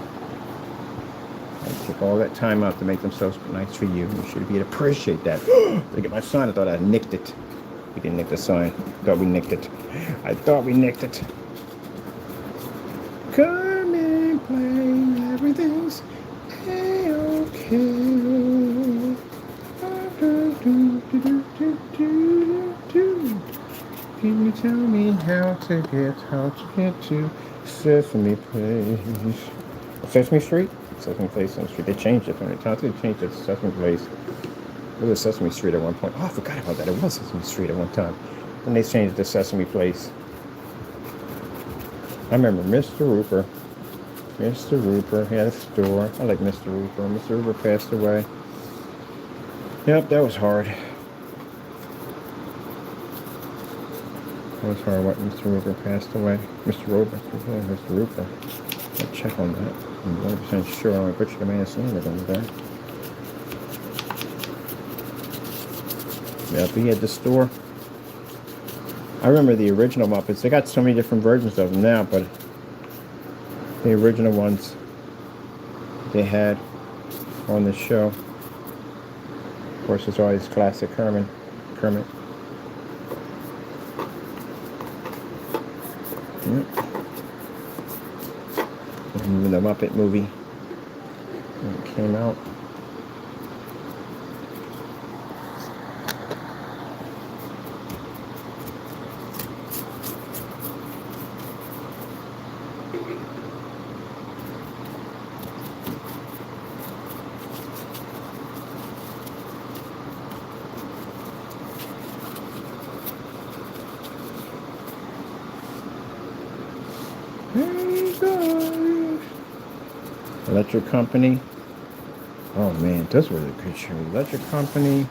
I took all that time out to make them so nice for you. You should be able to appreciate that. Look at my sign. I thought I nicked it. We didn't nick the sign. I thought we nicked it. I thought we nicked it. Come and play. Everything's A-okay. Can you tell me how to get to Sesame Place? Sesame Street? Sesame Place, Sesame Street. They changed it from the time. They changed it to Sesame Place. It was Sesame Street at one point. Oh, I forgot about that. It was Sesame Street at one time. Then they changed it to Sesame Place. I remember Mr. Rooper. Mr. Rooper had a store. I like Mr. Rooper. Mr. Rooper passed away. Yep, that was hard. That was hard what Mr. Rooper passed away. Mr. Rooper. I'll check on that. I'm 100% sure. I butchered the man's name at the end of that. Yep, he had the store. I remember the original Muppets. They got so many different versions of them now, but the original ones they had on the show. Of course, there's always classic Kermit. Yep. And the Muppet movie when it came out. Electric Company. Oh man, those were the good shows. Electric Company.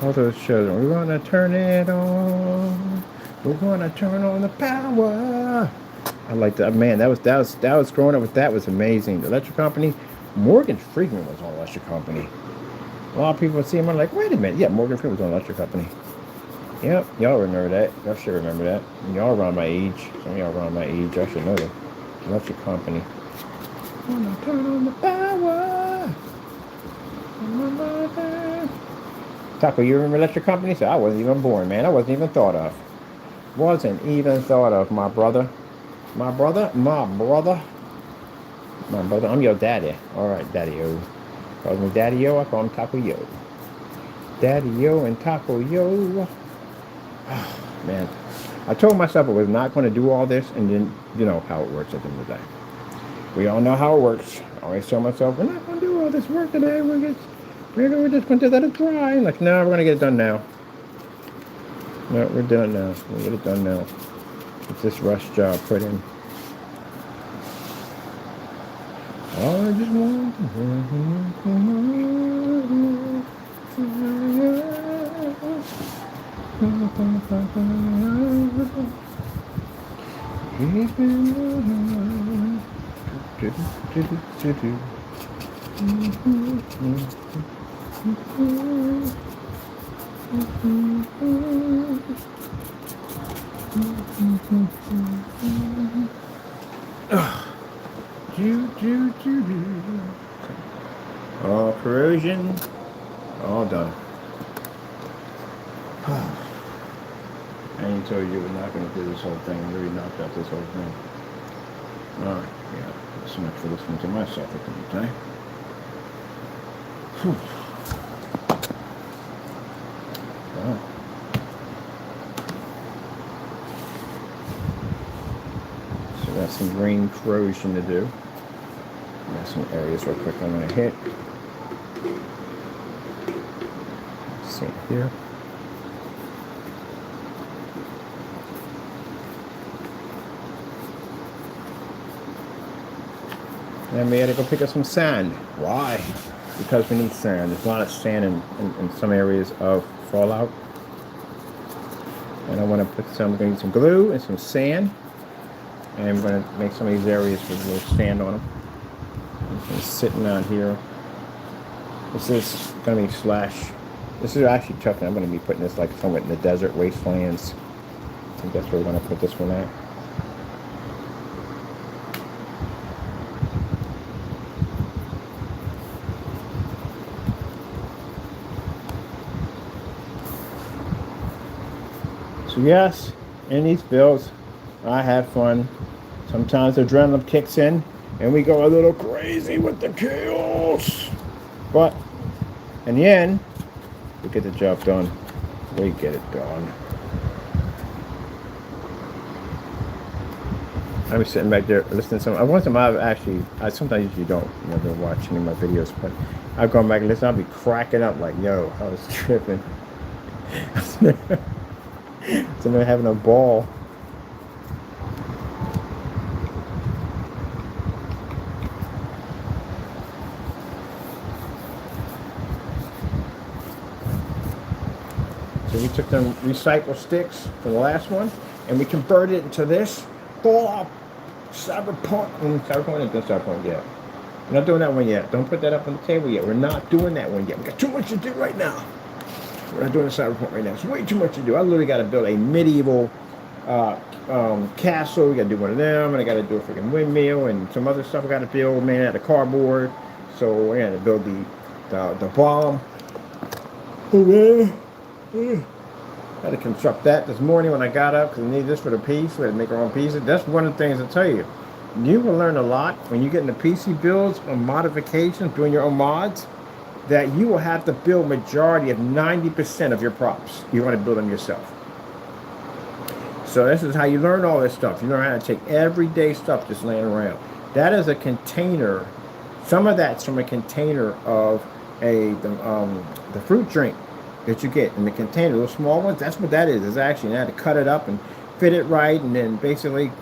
All those shows. We're gonna turn it on. We're gonna turn on the power. I like that. Man, that was growing up with that was amazing. The Electric Company. Morgan Freeman was on Electric Company. A lot of people would see him and like, wait a minute. Yeah, Morgan Freeman was on Electric Company. Yep, y'all remember that. Y'all should remember that. Y'all around my age. Some of y'all around my age. Y'all should know that. Electric Company. Gonna turn on the power. Taco, you remember Electric Company? So I wasn't even born, man. I wasn't even thought of. Wasn't even thought of, my brother. My brother. I'm your daddy. All right, Daddy-O. Calls me Daddy-O. I call him Taco-Yo. Daddy-O and Taco-Yo. Oh, man. I told myself I was not going to do all this, and then you know how it works at the end of the day. We all know how it works. I always tell myself, we're not going to do all this work today. We're just going to let it dry. Like, no, we're going to get it done now. No, we're done now. We'll get it done now. Get this rush job put in. I just want All corrosion, all done. I ain't told you we're not going to do this whole thing. Really knocked out this whole thing. Alright, yeah. So much for listening to myself at the time. Wow. So that's some grain corrosion to do. Got some areas real quick I'm going to hit. Let's see here. And we had to go pick up some sand. Why? Because we need sand. There's a lot of sand in some areas of fallout. And I want to put some, I'm going to use some glue and some sand. And I'm going to make some of these areas with a little sand on them. And sitting out here. This is going to be this is actually tough. I'm going to be putting this like somewhat in the desert wastelands. I think that's where we're going to put this one at. So yes, in these builds, I have fun. Sometimes the adrenaline kicks in, and we go a little crazy with the kills. But in the end, we get the job done. We get it done. I was sitting back there listening to some. I sometimes usually don't, watch any of my videos, but I've gone back and listen. I'll be cracking up like, yo, I was tripping. So they're having a ball. So we took them recycled sticks for the last one, and we converted it into this full-up cyberpunk. Cyberpunk isn't cyberpunk yet. We're not doing that one yet. Don't put that up on the table yet. We're not doing that one yet. We got too much to do right now. We're not doing a cyberpunk right now. It's way too much to do. I literally got to build a medieval castle. We got to do one of them, and I got to do a freaking windmill and some other stuff I got to build, man, out of cardboard. So I got to build the bomb. Had to construct that this morning when I got up because I need this for the piece. We had to make our own pieces. That's one of the things I tell you. You will learn a lot when you get into PC builds or modifications, doing your own mods, that you will have to build majority of 90% of your props. You want to build them yourself. So this is how you learn all this stuff. You learn how to take everyday stuff just laying around. That is a container. Some of that's from a container of the fruit drink that you get in the container, those small ones. That's what that is. It's actually, I had to cut it up and fit it right, and then basically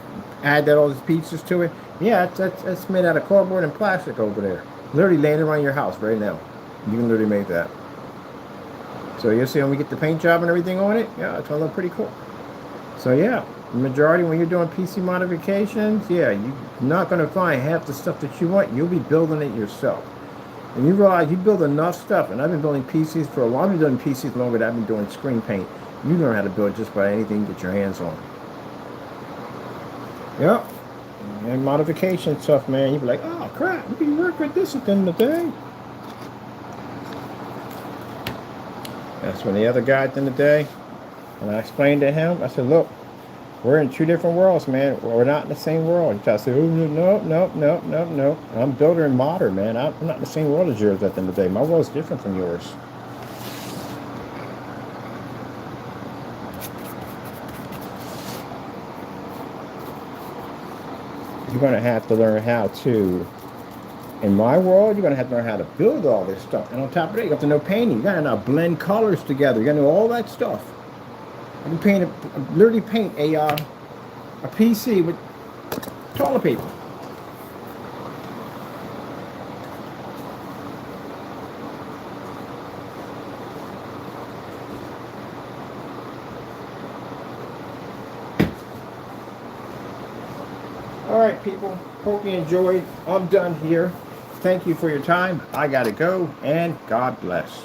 add all these pieces to it. Yeah, that's made out of cardboard and plastic over there. Literally laying around your house right now. You can literally make that. So you'll see when we get the paint job and everything on it, yeah, it's gonna look pretty cool. So yeah, the majority when you're doing PC modifications, yeah, you're not gonna find half the stuff that you want. You'll be building it yourself. And you realize you build enough stuff, and I've been building PCs for a while. I've been doing PCs longer than I've been doing screen paint. You learn how to build just by anything you get your hands on. Yep. And modification stuff, man, you'd be like, oh crap, we can work with this at the end of the day. That's when the other guy at the end of the day, and I explained to him, I said, look, we're in two different worlds, man. We're not in the same world. He tried to say, oh, no. I'm builder and modder, man. I'm not in the same world as yours at the end of the day. My world's different from yours. You're going to have to learn how to, in my world, you're going to have to learn how to build all this stuff. And on top of that, you have to know painting. You got to know blend colors together. You got to know all that stuff. I can literally paint a PC with toilet paper. All right, people. Hope you enjoyed. I'm done here. Thank you for your time. I got to go, and God bless.